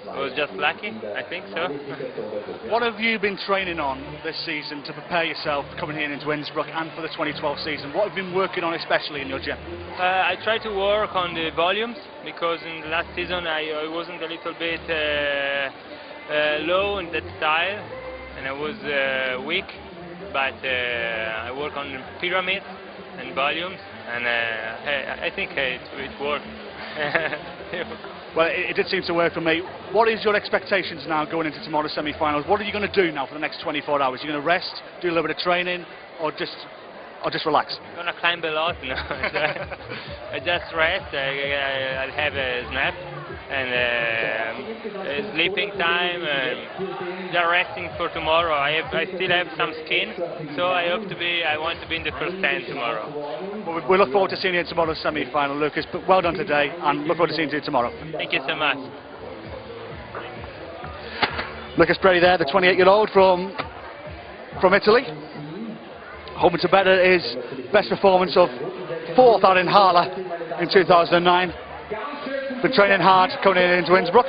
I was just lucky. I think so. What have you been training on this season to prepare yourself coming here into Innsbruck and for the 2012 season? What have you been working on especially in your gym? I try to work on the volumes because in the last season I wasn't a little bit low in that style and I was weak, but I work on pyramids and volumes, and I think it worked. Well, it did seem to work for me. What is your expectations now going into tomorrow's semi-finals? What are you going to do now for the next 24 hours? Are you going to rest, do a little bit of training, or just relax? I'm going to climb a lot. No, I just rest. I'll have a nap and sleeping time. Just resting for tomorrow. I still have some skin, so I want to be in the first 10 tomorrow. Well, we look forward to seeing you in tomorrow's semi-final, Lucas. But well done today, and look forward to seeing you tomorrow. Thank you so much. Lucas Brady there, the 28-year-old from Italy, hoping to better his best performance of 4th out in Halle in 2009. Been training hard coming into Innsbruck.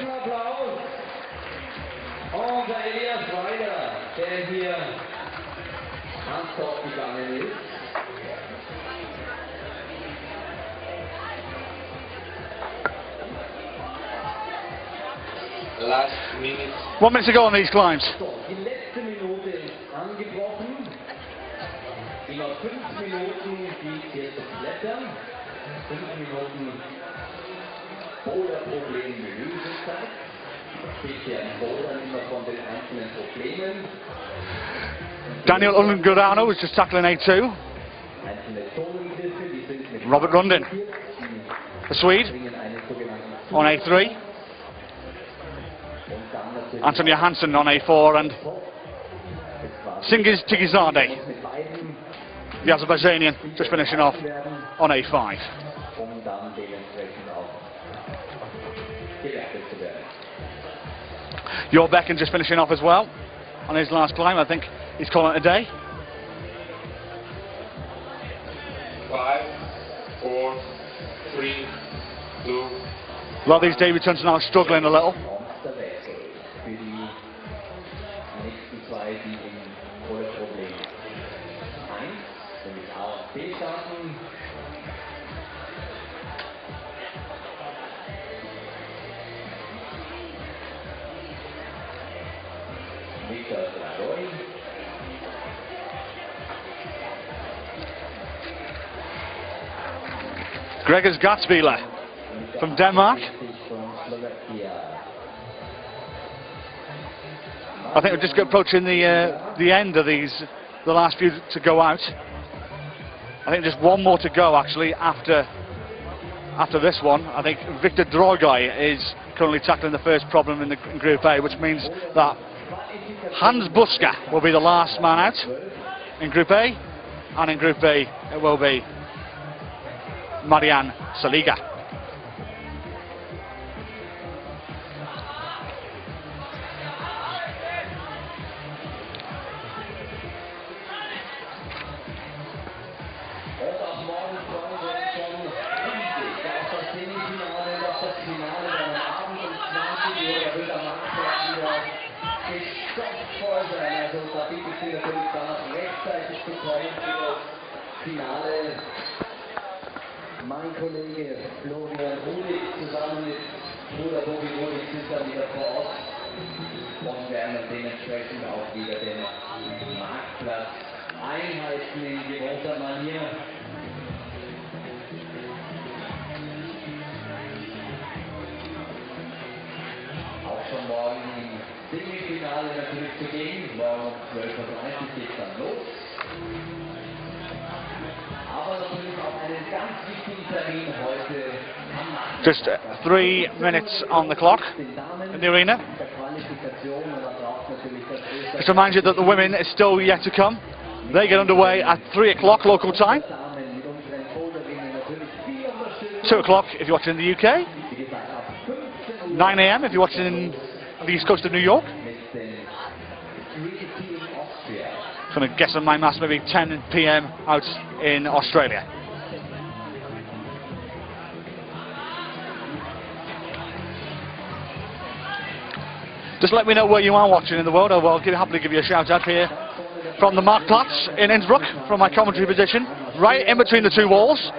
Last minute. 1 minute to go on these climbs. Die letzte Minute ist angebrochen. Über 5 Minuten die erste Blätter. 5 Minuten Boulder-Problem Lösungszeit. Steht hier ein Boulder immer von den einzelnen Problemen. Daniel Ungurano was just tackling A2. Robert Rundin, the Swede, on A3. Anton Johansson on A4 and Singiz Tigizadeh, the Azerbaijanian, just finishing off on A5. Jorbecken just finishing off as well on his last climb. I think he's calling it a day. 5, 4, 3, 2. A lot of these debutants are now struggling a little. Gregers Gatsvila from Denmark. I think we're just approaching the end of these, the last few to go out. I think just one more to go actually after this one. I think Victor Drogai is currently tackling the first problem in Group A, which means that Hans Buska will be the last man out in Group A, and in Group B it will be Marianne Saliga. Mein Kollege Florian Rudig zusammen mit Bruder Bobby Rudig sind dann wieder vor Ort und werden dann dementsprechend auch wieder den Marktplatz einhalten in gewohnter Manier. Auch schon morgen Finale natürlich zu gehen. Morgen 12:30 Uhr geht es dann los. Aber natürlich auch einen ganz wichtigen Termin heute am Nachmittag. Just 3 minutes on the clock in the arena. Just remind you that the women is still yet to come. They get underway at 3 o'clock local time. 2 o'clock if you're watching in the UK. 9 AM if you're watching in the east coast of New York. Trying to guess on my maths, maybe 10 PM out in Australia. Just let me know where you are watching in the world. I will happily give you a shout out here from the Marktplatz in Innsbruck, from my commentary position, right in between the two walls.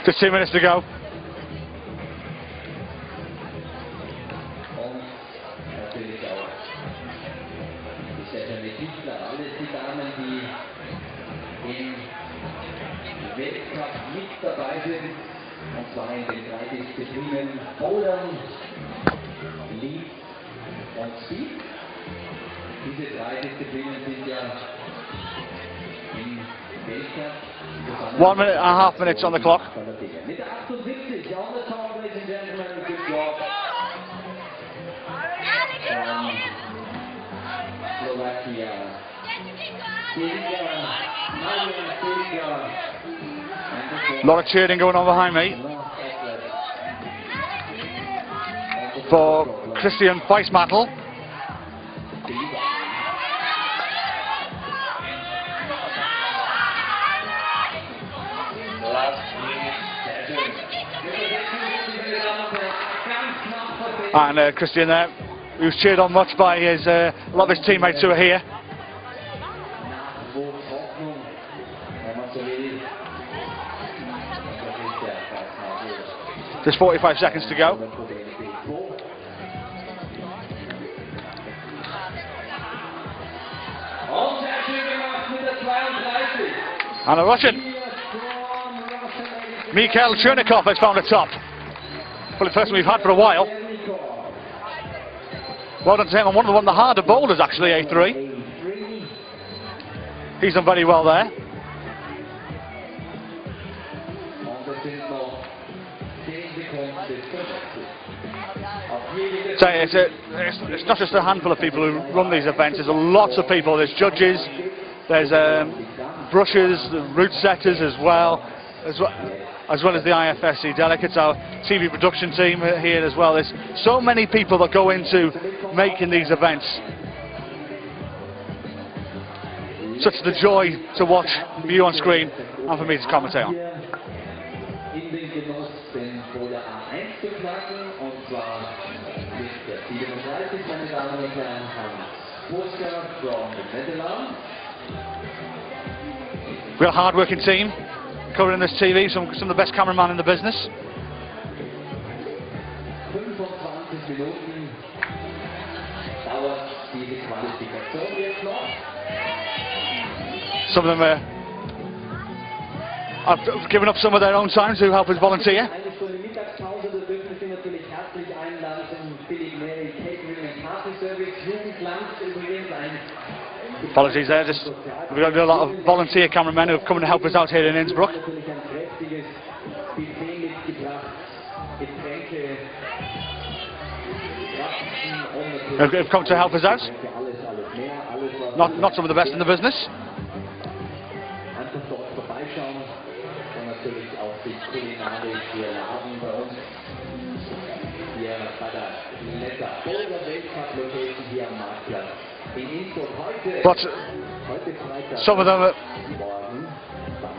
Just 2 minutes to go. Und zwar in den 3 Disziplinen Boulder, Lead und Speed. Diese 3 Disziplinen sind ja im Weltcup. 1 minute and a half minutes on the clock. Mit 78, on the top, ladies and gentlemen, good job. Slovakia. A lot of cheering going on behind me for Christian Weissmattel. And Christian there, who was cheered on much by his, a lot of his teammates who are here. There's 45 seconds to go. And a Russian, Mikhail Chernikov, has found a top. Well, the first one we've had for a while. Well done to him on one of the harder boulders, actually, A3. He's done very well there. So it's not just a handful of people who run these events, there's lots of people. There's judges, there's brushers, route setters as well as the IFSC delegates, our TV production team here as well. There's so many people that go into making these events. Such the joy to watch for you on screen and for me to commentate on. Real hard-working team covering this TV, some of the best cameramen in the business. Some of them have given up some of their own time to help us volunteer. Apologies there, just we've got a lot of volunteer cameramen who have come to help us out here in Innsbruck. Who've come to help us out. Not some of the best in the business. But some of them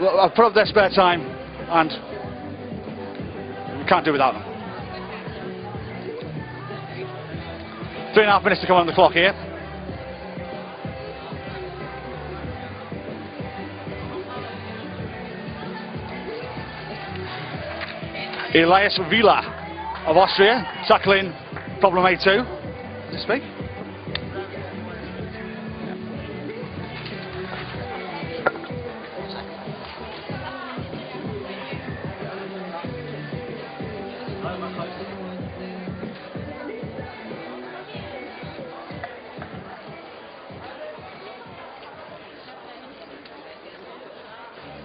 have put up their spare time and we can't do without them. 3.5 minutes to come on the clock here. Elias Vila of Austria, tackling problem A2. Does he speak?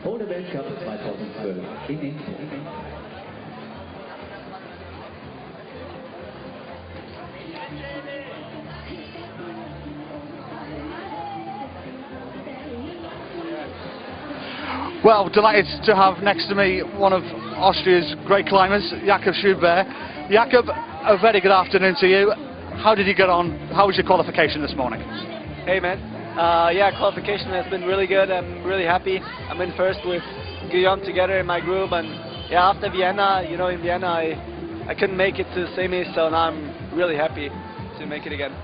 Boulder Weltcup 2012 in Innsbruck. Well, delighted to have next to me one of Austria's great climbers, Jakob Schubert. Jakob, a very good afternoon to you. How did you get on? How was your qualification this morning? Hey man, yeah, qualification has been really good. I'm really happy. I'm in first with Guillaume together in my group, and yeah, after Vienna, you know, in Vienna I couldn't make it to the semis, so now I'm really happy to make it again.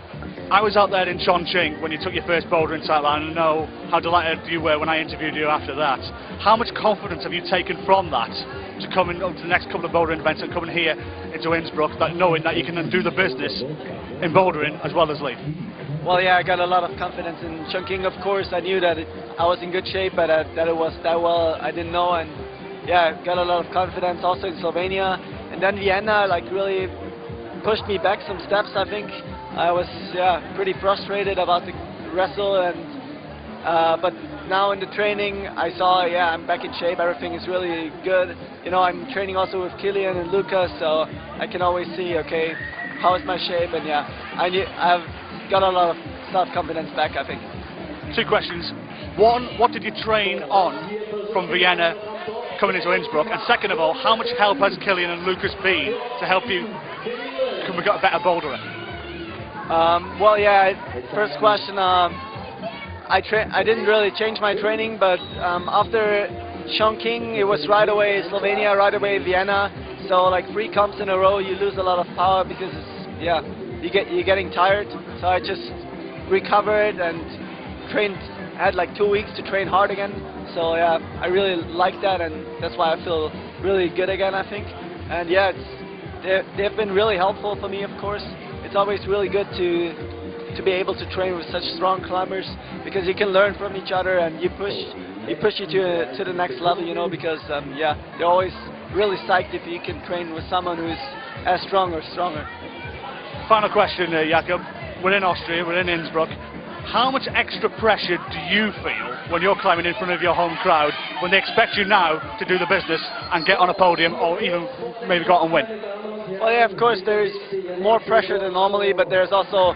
I was out there in Chongqing when you took your first boulder in Thailand, and I know how delighted you were when I interviewed you after that. How much confidence have you taken from that to come in to the next couple of bouldering events and coming here into Innsbruck, that knowing that you can do the business in bouldering as well as lead? Well, yeah, I got a lot of confidence in Chongqing, of course. I knew that I was in good shape, but that it was that well, I didn't know. And yeah, got a lot of confidence also in Slovenia. And then Vienna, like, really pushed me back some steps, I think. I was, yeah, pretty frustrated about the wrestle, and but now in the training, I saw, yeah, I'm back in shape. Everything is really good. You know, I'm training also with Kilian and Lucas, so I can always see, okay, how is my shape, and yeah, I've got a lot of self-confidence back, I think. Two questions. One, what did you train on from Vienna coming into Innsbruck? And second of all, how much help has Kilian and Lucas been to help you become a better boulderer? Well, yeah, first question, I didn't really change my training, but after Chongqing, it was right away Slovenia, right away Vienna. So like 3 comps in a row, you lose a lot of power because it's, yeah, you're getting tired. So I just recovered and trained. I had like 2 weeks to train hard again. So yeah, I really like that, and that's why I feel really good again, I think. And yeah, they've been really helpful for me, of course. It's always really good to be able to train with such strong climbers, because you can learn from each other, and you push you to the next level, you know, because yeah, they're always really psyched if you can train with someone who's as strong or stronger. Final question, Jakob. We're in Austria, we're in Innsbruck. How much extra pressure do you feel when you're climbing in front of your home crowd, when they expect you now to do the business and get on a podium, or even maybe go out and win? Well, yeah, of course there's more pressure than normally, but there's also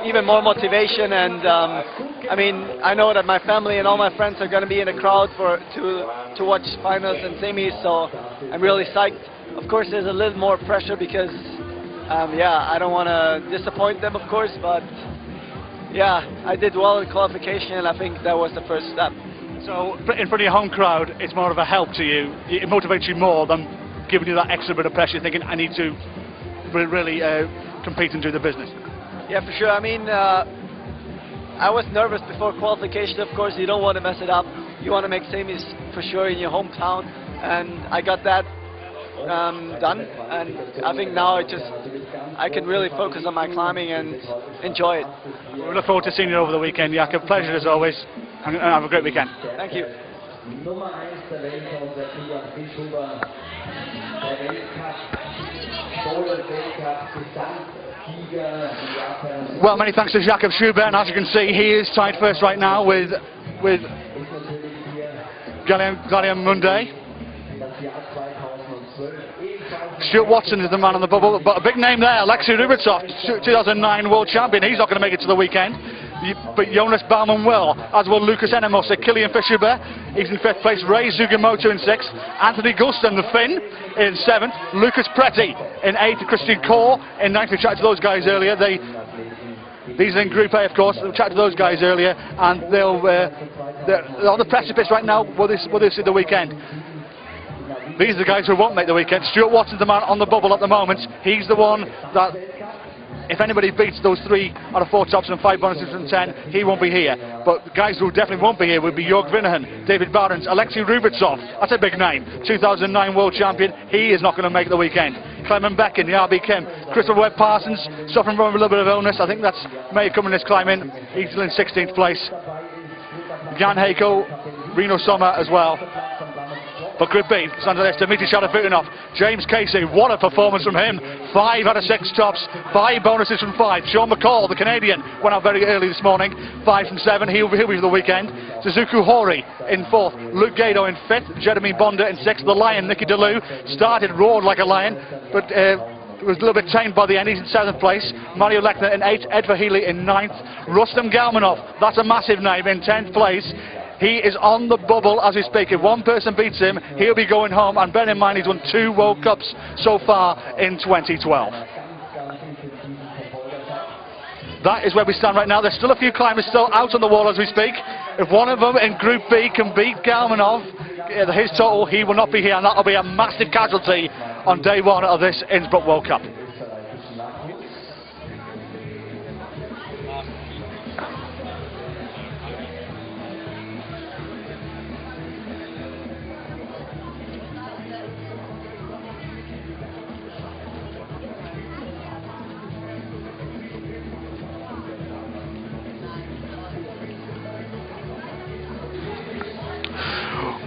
even more motivation, and I mean, I know that my family and all my friends are going to be in the crowd to watch finals and semis, so I'm really psyched. Of course there's a little more pressure because yeah, I don't want to disappoint them, of course, but yeah, I did well in qualification, and I think that was the first step. So in front of your home crowd, it's more of a help to you, it motivates you more than giving you that extra bit of pressure, thinking I need to really compete and do the business? Yeah, for sure. I mean, I was nervous before qualification, of course. You don't want to mess it up. You want to make semis for sure in your hometown, and I got that done, and I think now I can really focus on my climbing and enjoy it. We look forward to seeing you over the weekend, Jakob. Pleasure as always, and have a great weekend. Thank you. Nummer 1 der Weltcup-Sieger Fri May, der Weltcup, Boulder Weltcup Gesamtsieger in Japan. Well, many thanks to Jakob Schubert, and as you can see, he is tied first right now with Galian Munde. Stuart Watson is the man on the bubble, but a big name there, Alexei Rubertsov, 2009 world champion. He's not going to make it to the weekend, but Jonas Baumann will, as will Lucas Enemos, Kilian Schubert. He's in 5th place, Ray Zugamoto in 6th, Anthony Gulston, the Finn, in 7th, Lucas Preti in 8th, Christian Kaur in 9th. We chatted to those guys earlier. These are in Group A, of course. We chatted to those guys earlier, and they're on the precipice right now. Will they see the weekend? These are the guys who won't make the weekend. Stuart Watson's the man on the bubble at the moment. He's the one that if anybody beats those 3 out of 4 tops and 5 bonuses from 10, he won't be here. But the guys who definitely won't be here would be Jörg Vinahan, David Barons, Alexei Rubitsov, that's a big name, 2009 world champion, he is not going to make the weekend. Clement Becken, the RB Kim, Crystal Webb Parsons, suffering from a little bit of illness, I think that's may come in this climb in, he's still in 16th place. Jan Heiko, Reno Sommer as well. But Group B, Sandra Dimitri Sharafutinov, James Kasey, what a performance from him. 5 out of 6 tops, 5 bonuses from 5. Sean McCall, the Canadian, went out very early this morning, 5 from 7, he'll be for the weekend. Suzuku Hori in 4th, Luke Gado in 5th, Jeremy Bonda in 6th, the Lion, Nicky De Leeuw, started, roared like a lion, but was a little bit tamed by the end, he's in 7th place. Mario Lechner in 8th, Ed Verheely in 9th, Rustam Galmanov, that's a massive name, in 10th place. He is on the bubble as we speak. If one person beats him, he'll be going home. And bear in mind, he's won 2 World Cups so far in 2012. That is where we stand right now. There's still a few climbers still out on the wall as we speak. If one of them in Group B can beat Galmanov, his total, he will not be here. And that'll be a massive casualty on day 1 of this Innsbruck World Cup.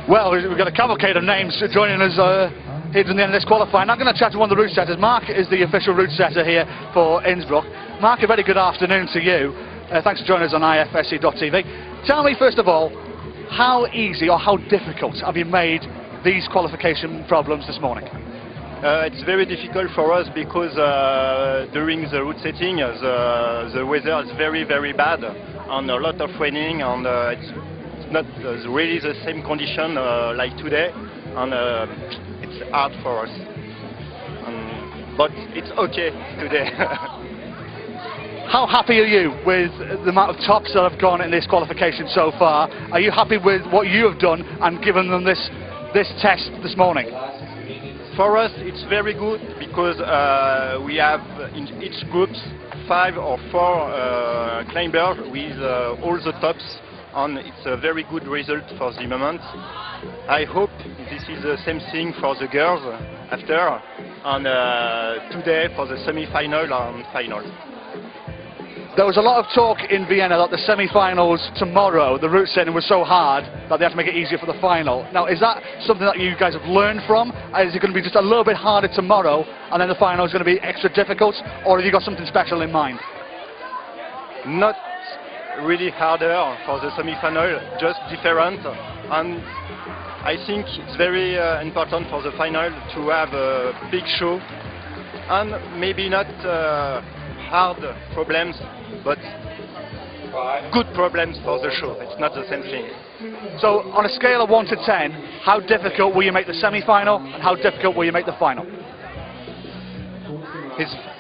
Well, we've got a cavalcade of names joining us here in the end of this qualifying. I'm going to chat to one of the route setters. Mark is the official route setter here for Innsbruck. Mark, a very good afternoon to you. Thanks for joining us on ifsc.tv. Tell me, first of all, how easy or how difficult have you made these qualification problems this morning? It's very difficult for us because during the route setting, the weather is very, very bad and a lot of raining, and it's not really the same condition like today, and it's hard for us. But it's okay today. How happy are you with the amount of tops that have gone in this qualification so far? Are you happy with what you have done and given them this test this morning? For us, it's very good because we have in each group 5 or 4 climbers with all the tops, and it's a very good result for the moment. I hope this is the same thing for the girls after, and today for the semi-final and final. There was a lot of talk in Vienna that the semi-finals tomorrow, the route setting was so hard that they had to make it easier for the final. Now, is that something that you guys have learned from? Is it going to be just a little bit harder tomorrow and then the final is going to be extra difficult, or have you got something special in mind? Not really harder for the semi-final, just different. And I think it's very important for the final to have a big show and maybe not hard problems, but good problems for the show. It's not the same thing. So on a scale of 1 to 10, how difficult will you make the semi-final and how difficult will you make the final?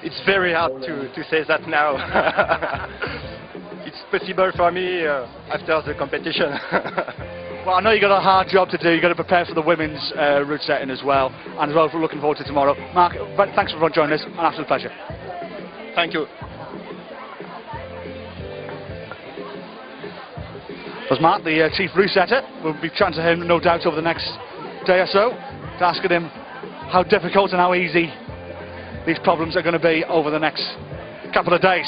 It's very hard to say that now. It's possible for me after the competition. Well, I know you've got a hard job to do. You've got to prepare for the women's route setting as well, and as well for looking forward to tomorrow. Mark, thanks for joining us. An absolute pleasure. Thank you. There's Mark, the chief route setter. We'll be chatting to him, no doubt, over the next day or so, to asking him how difficult and how easy these problems are going to be over the next couple of days.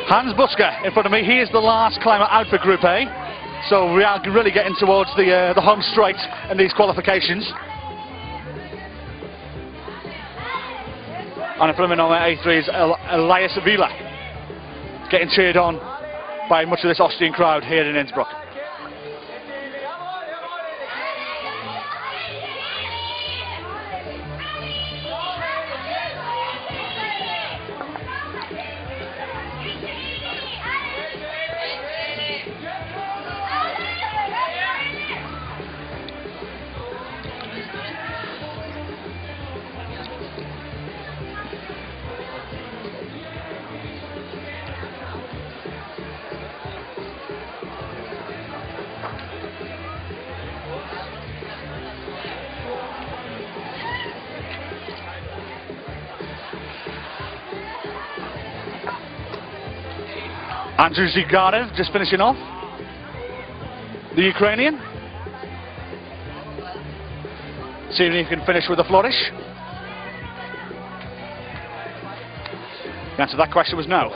Hans Busker in front of me. He is the last climber out for Group A. So we are really getting towards the home straight in these qualifications. And in front of me on A3 is Elias Vila, getting cheered on by much of this Austrian crowd here in Innsbruck. Andrew Zygarev just finishing off. The Ukrainian. Seeing if he can finish with a flourish. The answer to that question was no.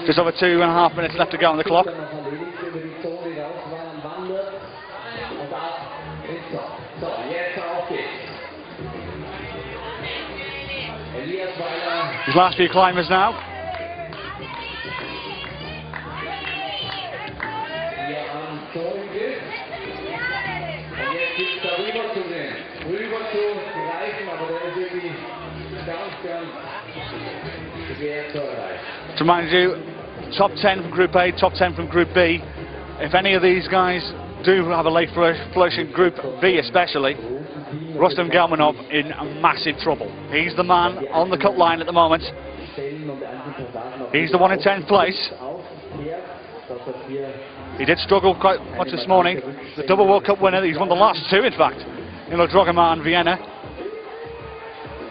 Just over 2.5 minutes left to go on the clock. His last few climbers now. To remind you, top 10 from Group A, top 10 from Group B. If any of these guys do have a late flourish in Group B especially, Rustam Gelmanov in massive trouble. He's the man on the cut line at the moment. He's the one in 10th place. He did struggle quite much this morning. The double World Cup winner, he's won the last two in fact, in Drogamar and Vienna.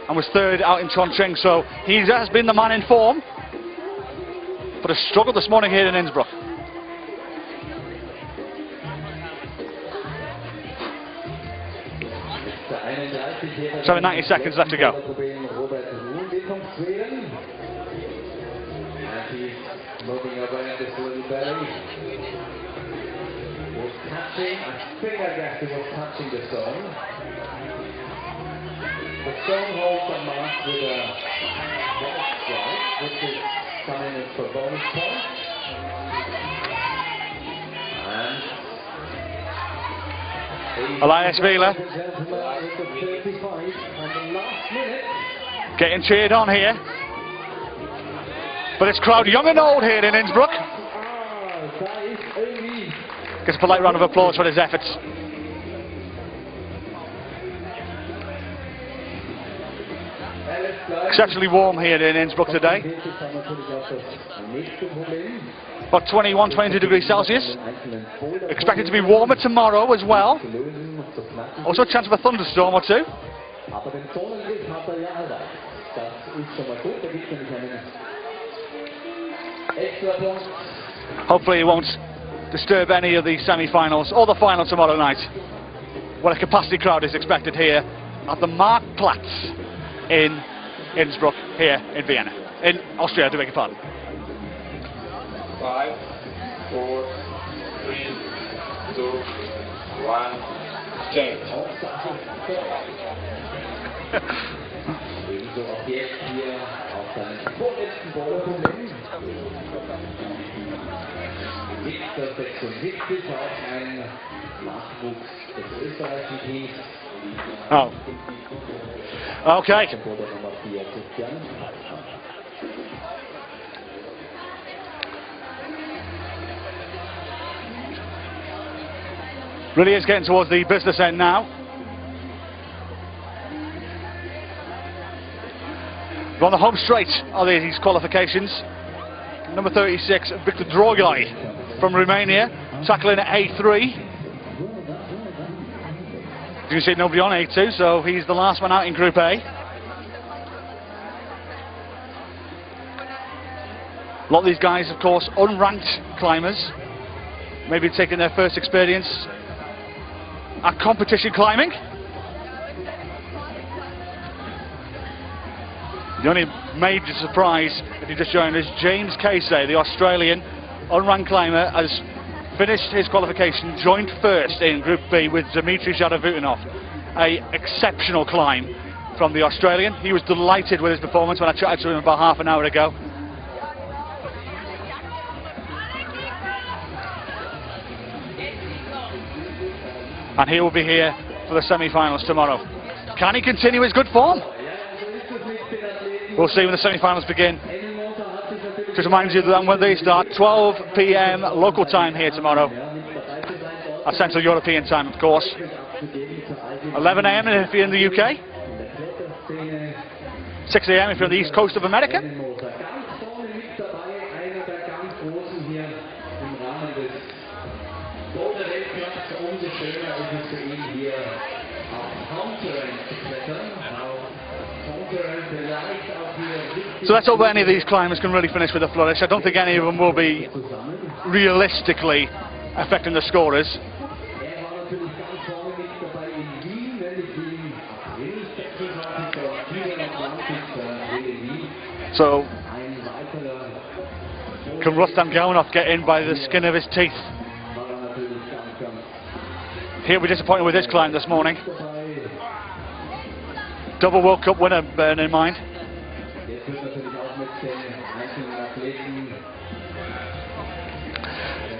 And was third out in Chongqing, so he has been the man in form. But has struggled this morning here in Innsbruck. So 90 seconds left to go. Moving around this little belly. Was catching, I think I guess he was catching the stone. The stone holds the mark with a right strike, which is coming in for bonus point. And Elias Wheeler getting cheered on here. But it's crowd young and old here in Innsbruck. Gets a polite round of applause for his efforts. Exceptionally warm here in Innsbruck today. About 21, 22 degrees Celsius. Expected to be warmer tomorrow as well. Also a chance of a thunderstorm or two. Hopefully it won't disturb any of the semi-finals or the final tomorrow night, where a capacity crowd is expected here at the Marktplatz in Innsbruck, here in Vienna, in Austria, to beg your pardon. 5, 4, 3, 2, 1, change. Das 76 auch ein Nachwuchs des österreichischen Teams. Oh. Okay. Really is getting towards the business end now. We're on the home straight of these qualifications. Number 36, Victor Drogai from Romania, tackling at A3. You can see nobody on A2, so he's the last one out in Group A. A lot of these guys, of course, unranked climbers, maybe taking their first experience at competition climbing. The only major surprise, if you just joined us, James Kasey, the Australian unranked climber, has finished his qualification joint first in Group B with Dmitry Zhadavutinov. An exceptional climb from the Australian. He was delighted with his performance when I chatted to him about half an hour ago. And he will be here for the semi-finals tomorrow. Can he continue his good form? We'll see when the semi-finals begin. Just remind you that when they start, 12 PM local time here tomorrow. At Central European time, of course. 11 AM if you're in the UK. 6 a.m. if you're on the east coast of America. So let's hope any of these climbers can really finish with a flourish. I don't think any of them will be realistically affecting the scorers. So can Rustam Gaunov get in by the skin of his teeth? He'll be disappointed with his climb this morning. Double World Cup winner, bearing in mind.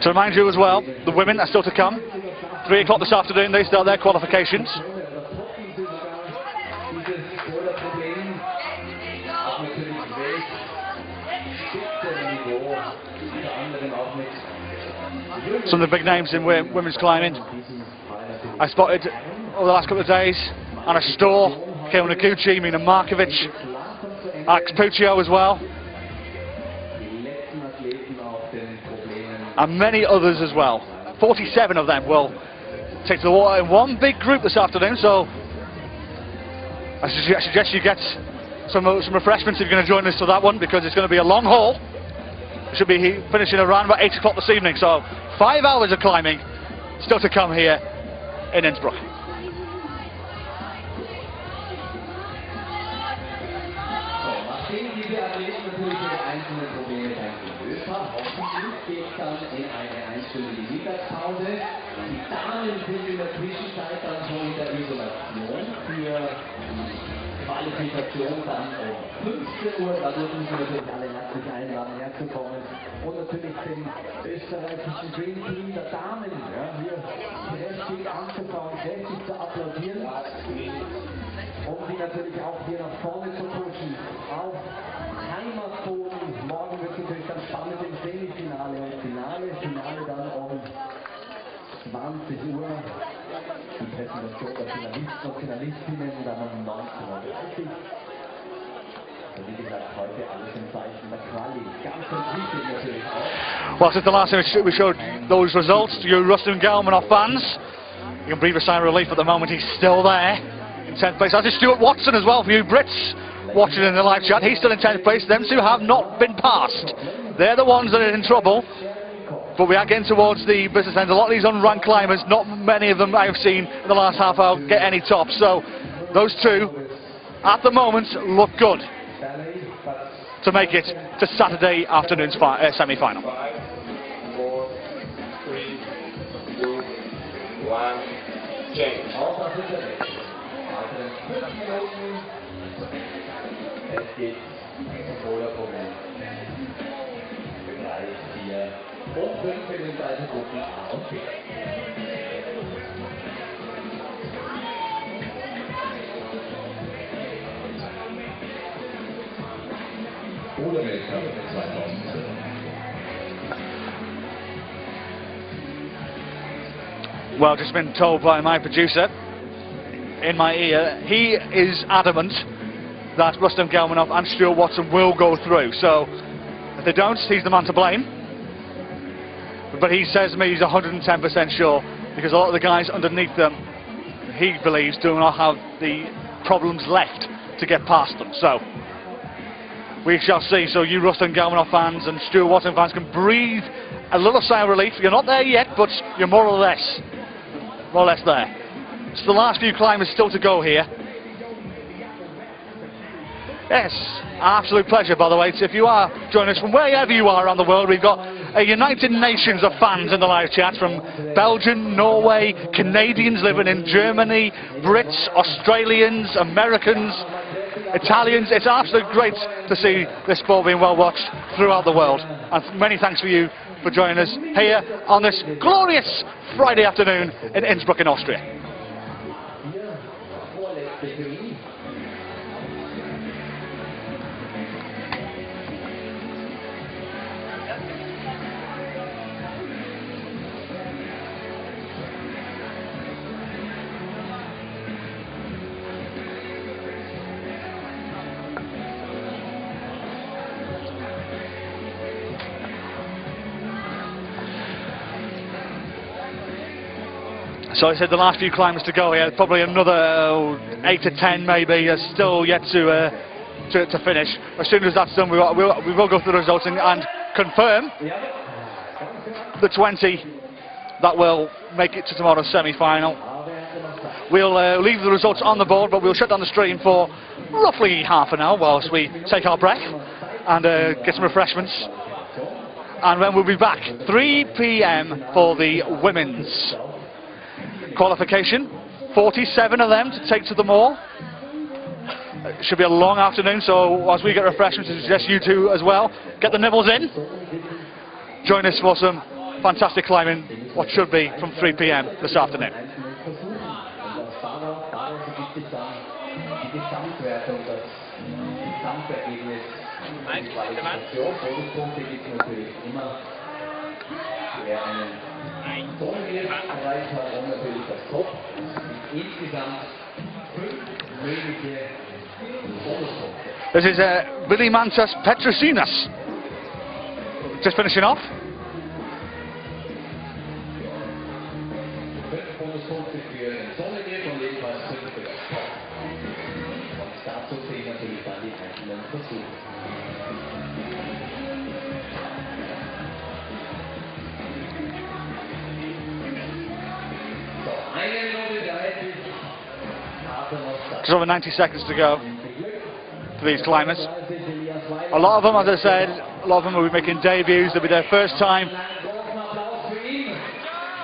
To remind you as well, the women are still to come. 3 o'clock this afternoon, they start their qualifications. Some of the big names in women's climbing I spotted over the last couple of days. Anna Storr, Keil Noguchi, Mina Markovic, Alex Puccio as well, and many others as well. 47 of them will take to the water in one big group this afternoon, so I suggest you get some refreshments if you're going to join us for that one, because it's going to be a long haul. It should be finishing around about 8 o'clock this evening, so 5 hours of climbing still to come here in Innsbruck. Die Damen sind in der Zwischenzeit dann schon in der Isolation für Qualifikation dann um 15 Uhr. Da dürfen Sie natürlich alle herzlich einladen, herzukommen. Und natürlich dem österreichischen Dream Team der Damen, ja, hier kräftig anzufahren, kräftig zu applaudieren, um die natürlich auch hier nach vorne zu pushen. Auf Heimatboden. Morgen wird es natürlich ganz spannend im Semifinale und Finale dann um 20 Uhr, die Präsentation der Finalisten und Finalistinnen dann um 19:30 Uhr. Also wie gesagt, heute alles im Zeichen der Quali. Ganz wichtig natürlich auch. Well, since the last time we showed those results to you Rustam Gaunov fans, you can breathe a sigh of relief at the moment. He's still there in 10th place. As is Stuart Watson as well for you Brits watching in the live chat. He's still in 10th place. Them two have not been passed. They're the ones that are in trouble. But we are getting towards the business end. A lot of these unranked climbers, not many of them I have seen in the last half hour get any tops. So those two, at the moment, look good to make it to Saturday afternoon's semi-final. 5, 4, 3, 2, 1, change. Es geht voller Problem. 3, 4 und 5 für den beiden Gruppen A und B. Boulder 2007. Well, just been told by my producer in my ear, he is adamant that Rustam Gaunov and Stuart Watson will go through. So if they don't, he's the man to blame. But he says to me he's 110% sure, because a lot of the guys underneath them, he believes, do not have the problems left to get past them. So we shall see. So you Rustam Gaunov fans and Stuart Watson fans can breathe a little sigh of relief. You're not there yet, but you're more or less there. It's the last few climbers still to go here. Yes, absolute pleasure, by the way. If you are joining us from wherever you are around the world, we've got a United Nations of fans in the live chat from Belgium, Norway, Canadians living in Germany, Brits, Australians, Americans, Italians. It's absolutely great to see this sport being well watched throughout the world. And many thanks for you for joining us here on this glorious Friday afternoon in Innsbruck in Austria. So I said the last few climbers to go here, probably another 8 to 10 maybe, are still yet to finish. As soon as that's done, we will go through the results and confirm the 20 that will make it to tomorrow's semi-final. We'll leave the results on the board, but we'll shut down the stream for roughly half an hour whilst we take our breath and get some refreshments. And then we'll be back 3 p.m. for the women's qualification. 47 of them to take to the mall. It should be a long afternoon, so as we get refreshments, I suggest you two as well get the nibbles in. Join us for some fantastic climbing, what should be from 3 p.m. this afternoon. This is Billy Mantas Petrosinas just finishing off. Just over 90 seconds to go for these climbers. A lot of them, as I said, a lot of them will be making debuts. It'll be their first time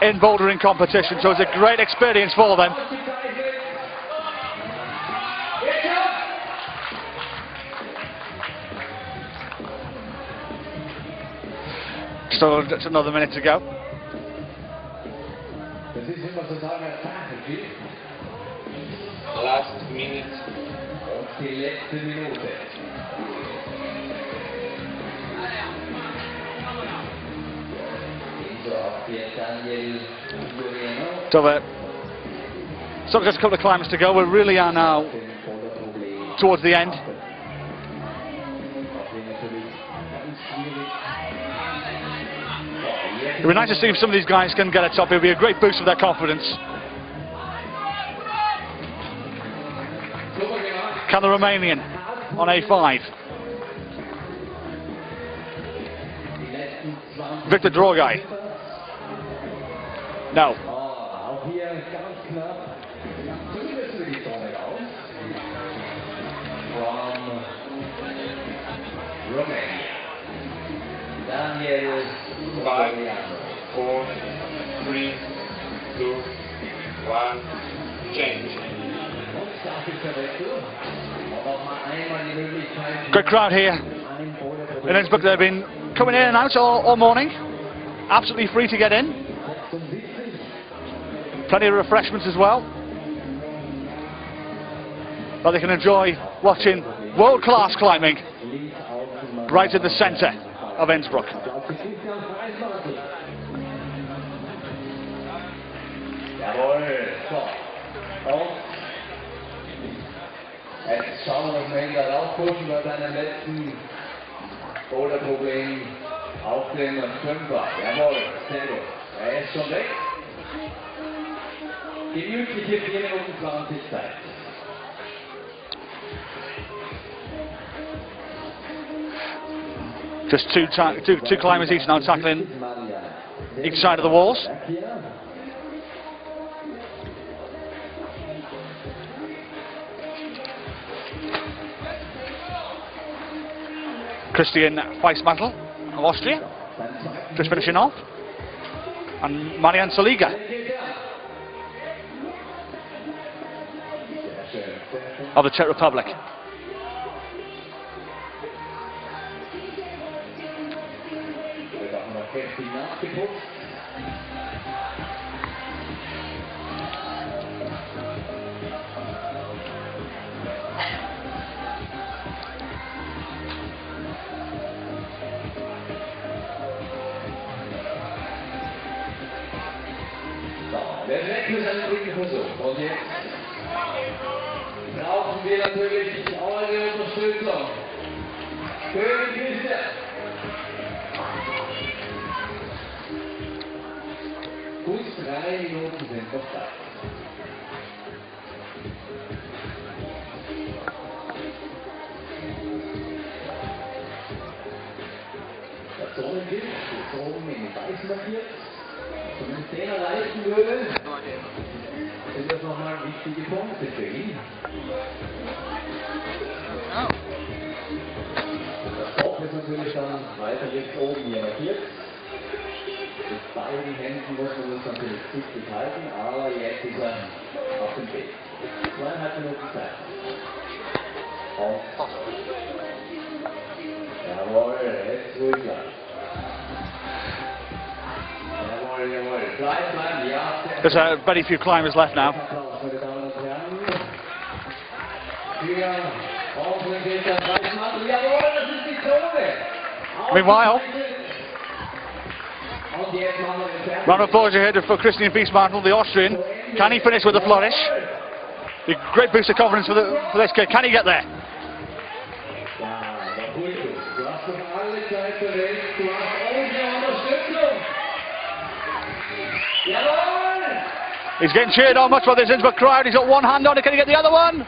in bouldering competition, so it's a great experience for them. So just another minute to go. Last minute. So just a couple of climbers to go. We really are now towards the end. It would be nice to see if some of these guys can get a top. It would be a great boost for their confidence. Can the Romanian on A5? Victor Drogai? No. Daniel 5, 4, 3, 2, 1, change. Great crowd here in Innsbruck. They've been coming in and out all morning. Absolutely free to get in. Plenty of refreshments as well, that they can enjoy watching world-class climbing right in the centre of Innsbruck. Jetzt schauen wir uns mal wieder raufpushen bei seinem letzten Boulder-Problem auf den Fünfer. Jawohl, sehr gut. Ist schon weg. Gemütliche 4 Minuten 20 Zeit. Just two climbers each now tackling each side of the walls. Christian Weissmantel of Austria, just finishing off, and Marian Soliga of the Czech Republic. Der Wechsel ist ein Versuch. Und jetzt brauchen wir natürlich eure Unterstützung. Schöne Kiste. Gut 3 3 Minuten sind noch Zeit. Das Zonenbild ist oben in weiß markiert. Zumindest den erreichen würde, sind das nochmal wichtige Punkte für ihn. Das Top ist natürlich dann weiter jetzt oben hier markiert. Mit beiden Händen muss man das natürlich richtig halten, aber jetzt ist er auf dem Weg. 2,5 Minuten Zeit. Auf. Jawohl, jetzt ruhig bleiben. Jawohl, jawohl. Bleiben, ja. There's very few climbers left now. Meine Damen und Herren. Für unseren Winter Weißmann. Jawohl, das ist die Zone. Meanwhile, Und jetzt machen wir den Fernsehen. round of applause here for Christian Wiesmantel, the Austrian. Can he finish with a flourish? A great boost of confidence for this kid. Can he get there? Ja, da gut. Du hast doch alle Zeit der Welt. Du hast unsere Unterstützung. Jawohl! He's getting cheered on much by this Innsbruck crowd. He's got one hand on it. Can he get the other one?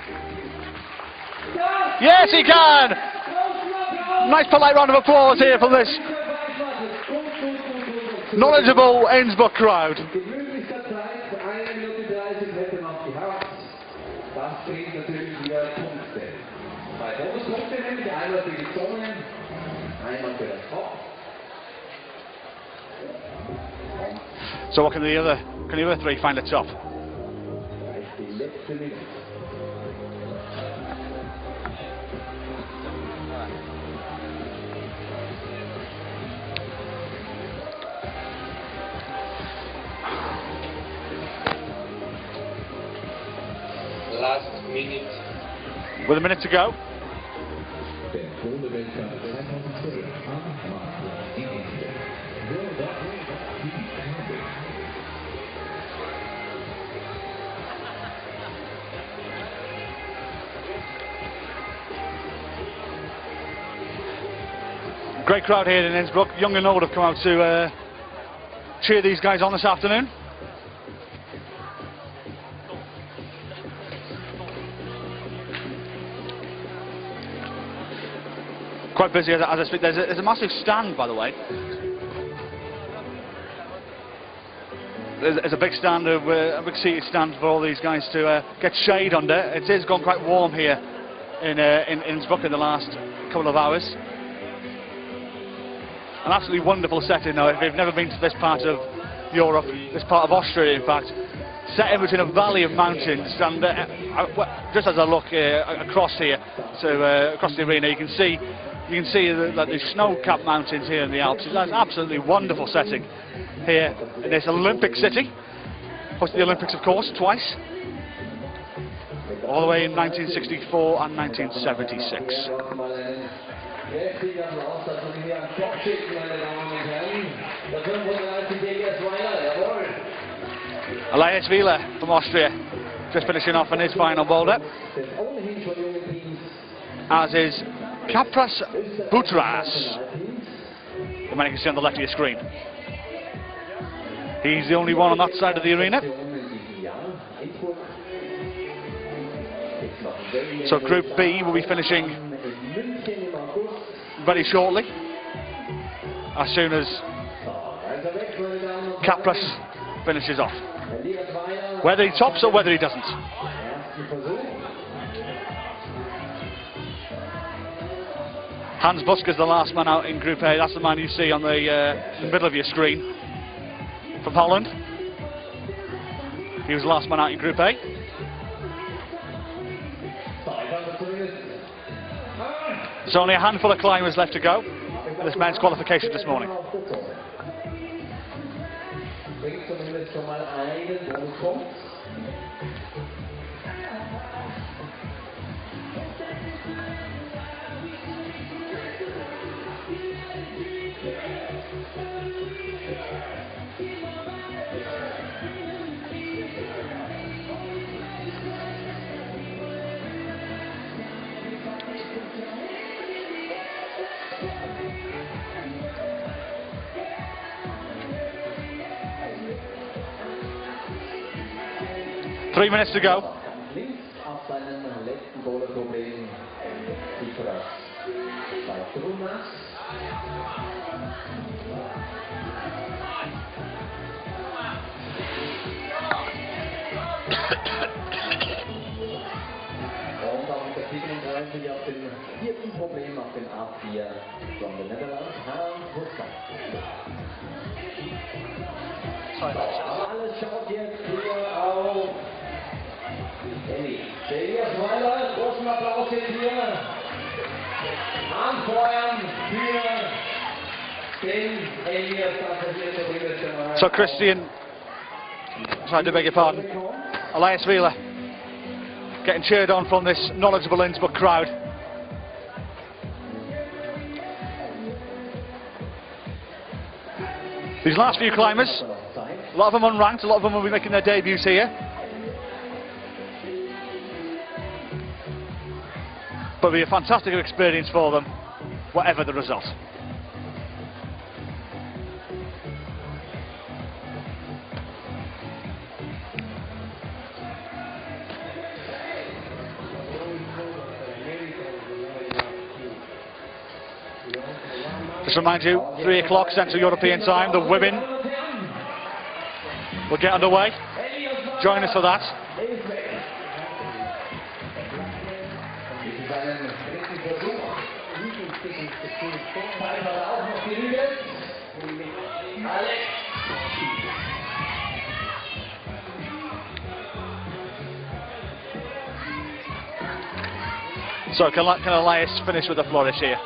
Yes, he can! Nice polite round of applause here from this knowledgeable Innsbruck crowd. Gemütlichster Zeit, 1 Minute 30 hätte noch gehabt. Das bringt natürlich wieder Punkte. 2 Bonuspunkte nämlich, einmal für die Zonen, einmal für das Top. So what can the other three find at top? Vielleicht die letzte Minute. Last minute. With a minute to go. Der Boulder-Weltcup 2012 am Marktplatz in Innsbruck. Great crowd here in Innsbruck. Young and old have come out to cheer these guys on this afternoon. Quite busy as I speak. There's a massive stand, by the way. There's a big stand, a big seated stand for all these guys to get shade under. It has gone quite warm here in Innsbruck in the last couple of hours. An absolutely wonderful setting though. If you've never been to this part of Europe, this part of Austria in fact, set in between a valley of mountains, and just as I look across here, so across the arena, you can see the snow-capped mountains here in the Alps. It's an absolutely wonderful setting here in this Olympic city. Hosted the Olympics, of course, twice, all the way in 1964 and 1976. Kräftiger Applaus, dass wir hier am Kopf schicken, meine Damen und Herren. Der 35-jährige Weiler, jawohl. Elias Wieler from Austria, just finishing off on his final boulder. As is Kapras Butras, the man you can see on the left of your screen. He's the only one on that side of the arena. So Group B will be finishing very shortly, as soon as Kapras finishes off. Whether he tops or whether he doesn't. Hans Busker's the last man out in Group A. That's the man you see on the middle of your screen from Holland. He was the last man out in Group A. There's only a handful of climbers left to go in this men's qualification this morning. 3 minutes to go. Links auf seinem letzten Boulder-Problem sieht das bei Jonas. Und auf der 37 auf dem vierten Problem auf dem A4 von den Netherlands, alles schaut jetzt hier auf Ellie. Elias Weiler, großen Applaus jetzt hier. Anfeuern für den Elias. So Christian, sorry to beg your pardon, Elias Wheeler getting cheered on from this knowledgeable Innsbruck crowd. These last few climbers, a lot of them unranked, a lot of them will be making their debuts here. But it'll be a fantastic experience for them, whatever the result. Just remind you, 3 o'clock Central European time, the women will get underway. Join us for that. So can Elias finish with a flourish here?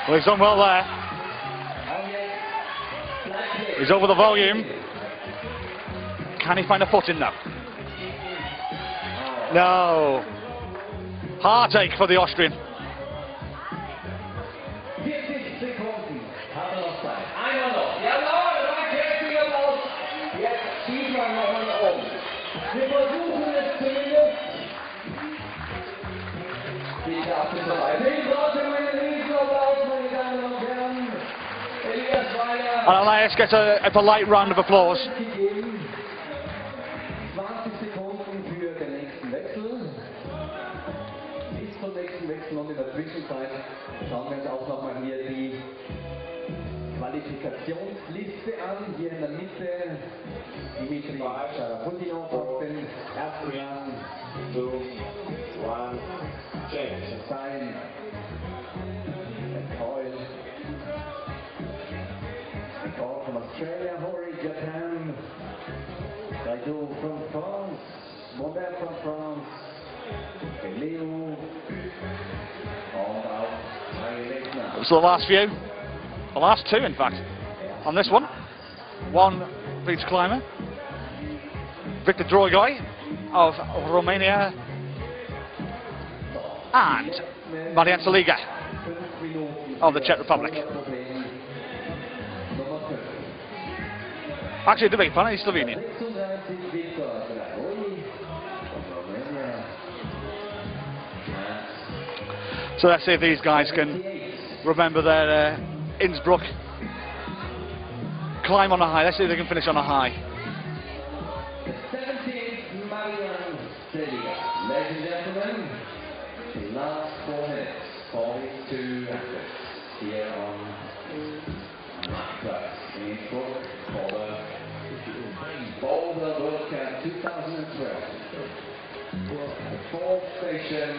Well, he's done well there. He's over the volume. Can he find a footing now? No. Heartache for the Austrian. And Elias gets a polite round of applause. 20 Sekunden für den nächsten Wechsel. Bis zum nächsten Wechsel und in der Zwischenzeit schauen wir uns auch nochmal hier die Qualifikationsliste an. Hier in der Mitte Dimitri Sharaputdinov auf den ersten Rang. 2, 1, change. Sein from Australia, Hori, Japan, Daido from France, Boulder from France, De Leeuw, So the last few, the last two in fact, on this one. One for each climber. Victor Drogoy of Romania and Marian Saliga of the Czech Republic. Actually, the big fan is Slovenian. So let's see if these guys can remember their Innsbruck climb on a high. Let's see if they can finish on a high. Ladies and gentlemen, the last 4 minutes, 42 athletes here on Marktplatz in Innsbruck for the Boulder World Cup 2012. The 4th station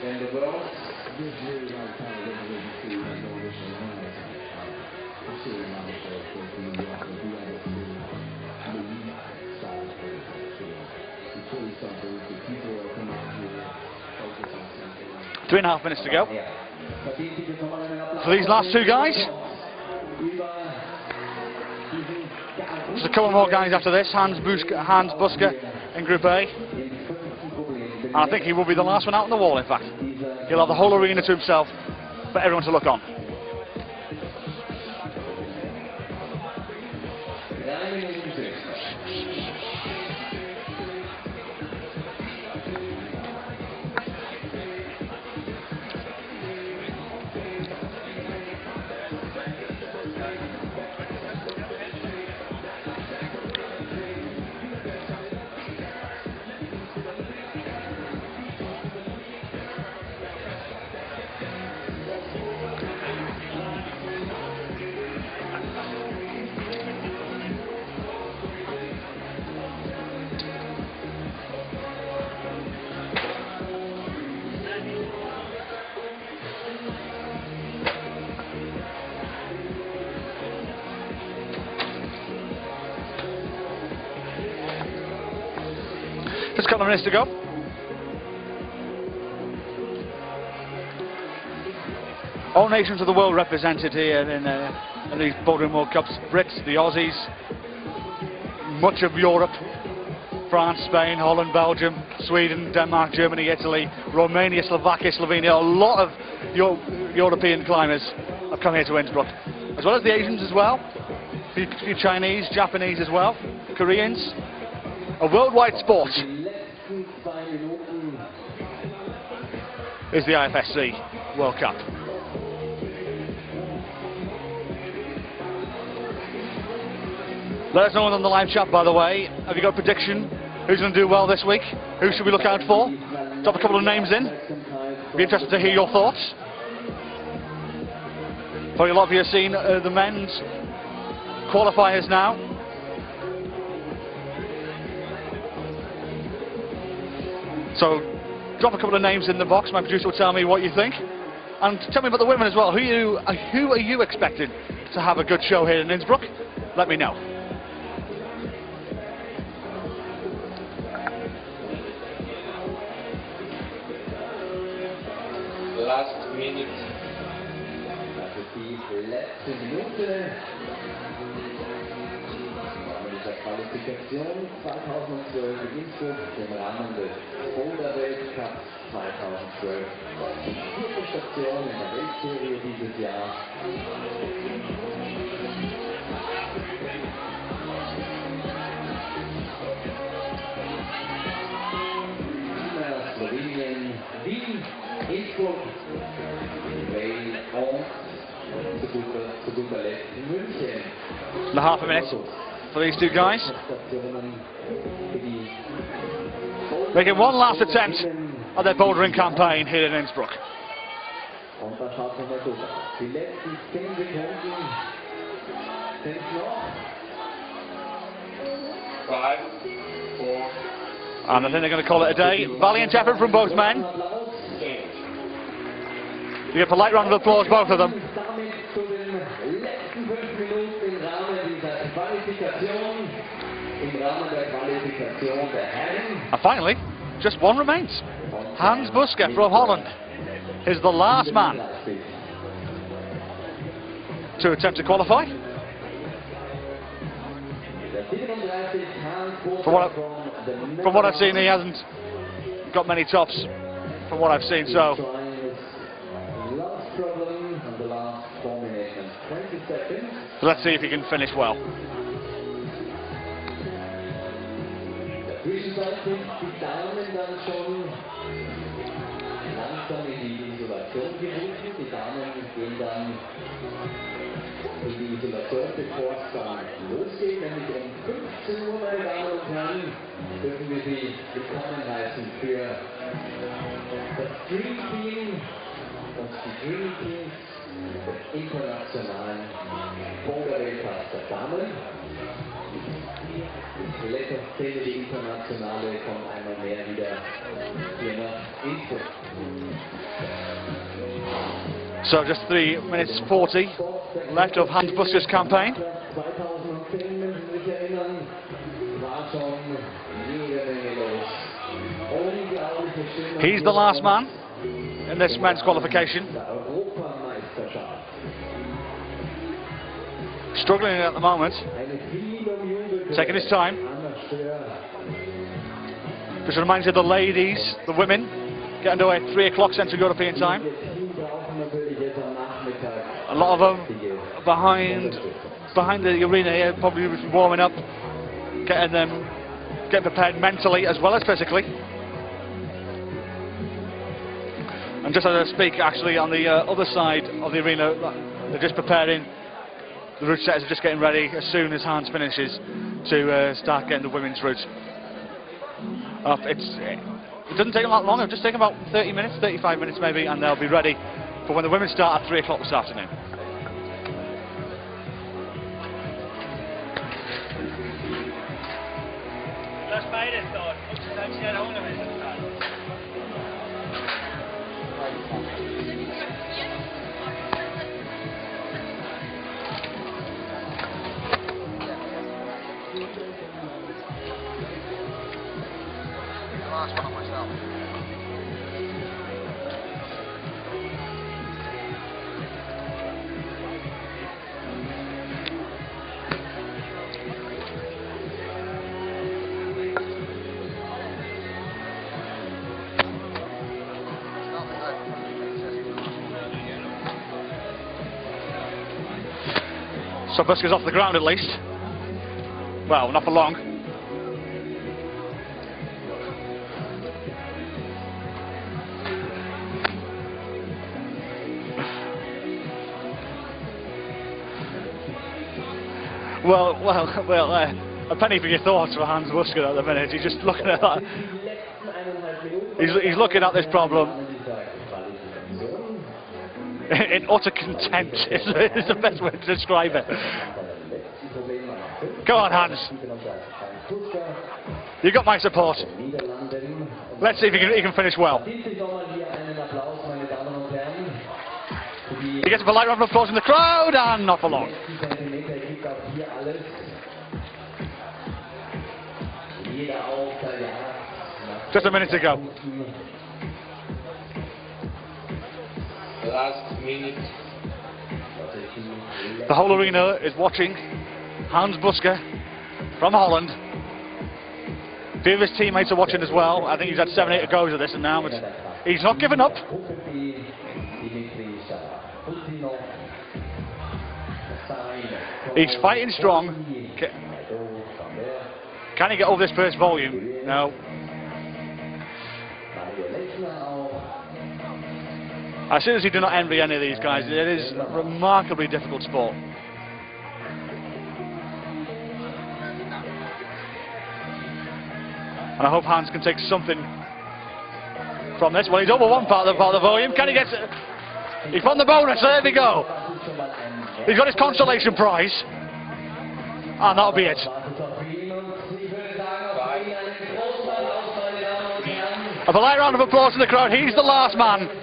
in the world. Three and a half minutes to go. For these last two guys. There's a couple more guys after this. Hans Busker in Group A. And I think he will be the last one out on the wall, in fact. He'll have the whole arena to himself for everyone to look on. Just a couple of minutes to go. All nations of the world represented here in these Boulder World Cups. Brits, the Aussies, much of Europe, France, Spain, Holland, Belgium, Sweden, Denmark, Germany, Italy, Romania, Slovakia, Slovenia. A lot of European climbers have come here to Innsbruck, as well as the Asians as well, a few Chinese, Japanese as well, Koreans. A worldwide sport is the IFSC World Cup. Let us know on the live chat, by the way. Have you got a prediction? Who's going to do well this week? Who should we look out for? Drop a couple of names in. Be interested to hear your thoughts. Probably a lot of you have seen the men's qualifiers now. So drop a couple of names in the box. My producer will tell me what you think. And tell me about the women as well. Who are you expecting to have a good show here in Innsbruck? Let me know. Last minute. Also die letzte Minute dieser Qualifikation 2012 in Innsbruck im Rahmen des Boulder Weltcups 2012. Die vierte Station in der Weltserie dieses Jahr. Slowenien, Wien, Innsbruck, May und zu guter Letzt München. And a half a minute for these two guys. Making one last attempt at their bouldering campaign here in Innsbruck. Und da schaut es mal so. Die letzten 10 Sekunden sind noch. 5, 4. And I think they're going to call it a day. Valiant effort from both men. You get a polite round of applause, both of them. And finally, just one remains. Hans Buske from Holland is the last man to attempt to qualify. From what I've seen, he hasn't got many tops from what I've seen, so let's see if he can finish well. in die Isolation, bevor es dann losgeht, nämlich um 15 Uhr, meine Damen und Herren, dürfen wir Sie willkommen heißen für das Dream Team und die Dream Teams des internationalen Boulder Weltcups der Damen. Die letzte Szene, die internationale, kommt einmal mehr wieder hier nach Innsbruck. So just 3 minutes 40 left of Hans Buske's campaign. He's the last man in this men's qualification. Struggling at the moment, taking his time. Just reminds you of the ladies, the women, get underway at 3 o'clock Central European time. A lot of them behind the arena here, probably warming up, getting prepared mentally as well as physically. And just as I speak, actually on the other side of the arena, they're just preparing. The route setters are just getting ready as soon as Hans finishes to start getting the women's route up. It doesn't take them that long. It'll just take about 30 minutes, 35 minutes maybe, and they'll be ready for when the women start at 3 o'clock this afternoon. last one on myself. So Buska's off the ground at least. Well, not for long. Well, a penny for your thoughts for Hans Buska at the minute. He's just looking at that. He's looking at this problem in utter contempt is the best way to describe it. Come on, Hans. You got my support. Let's see if he can finish well. He gets a polite round of applause in the crowd, and not for long. Just a minute to go. The last minute. The whole arena is watching Hans Buska from Holland. A few of his teammates are watching as well. I think he's had 7-8 goes at this and now, but he's not giving up. He's fighting strong. Can he get over this first volume? No. I seriously do not envy any of these guys. It is a remarkably difficult sport. And I hope Hans can take something from this. Well, he's over one part of the volume. Can he get... He found the bonus. There we go. He's got his consolation prize. And that'll be it. A polite round of applause in the crowd. He's the last man.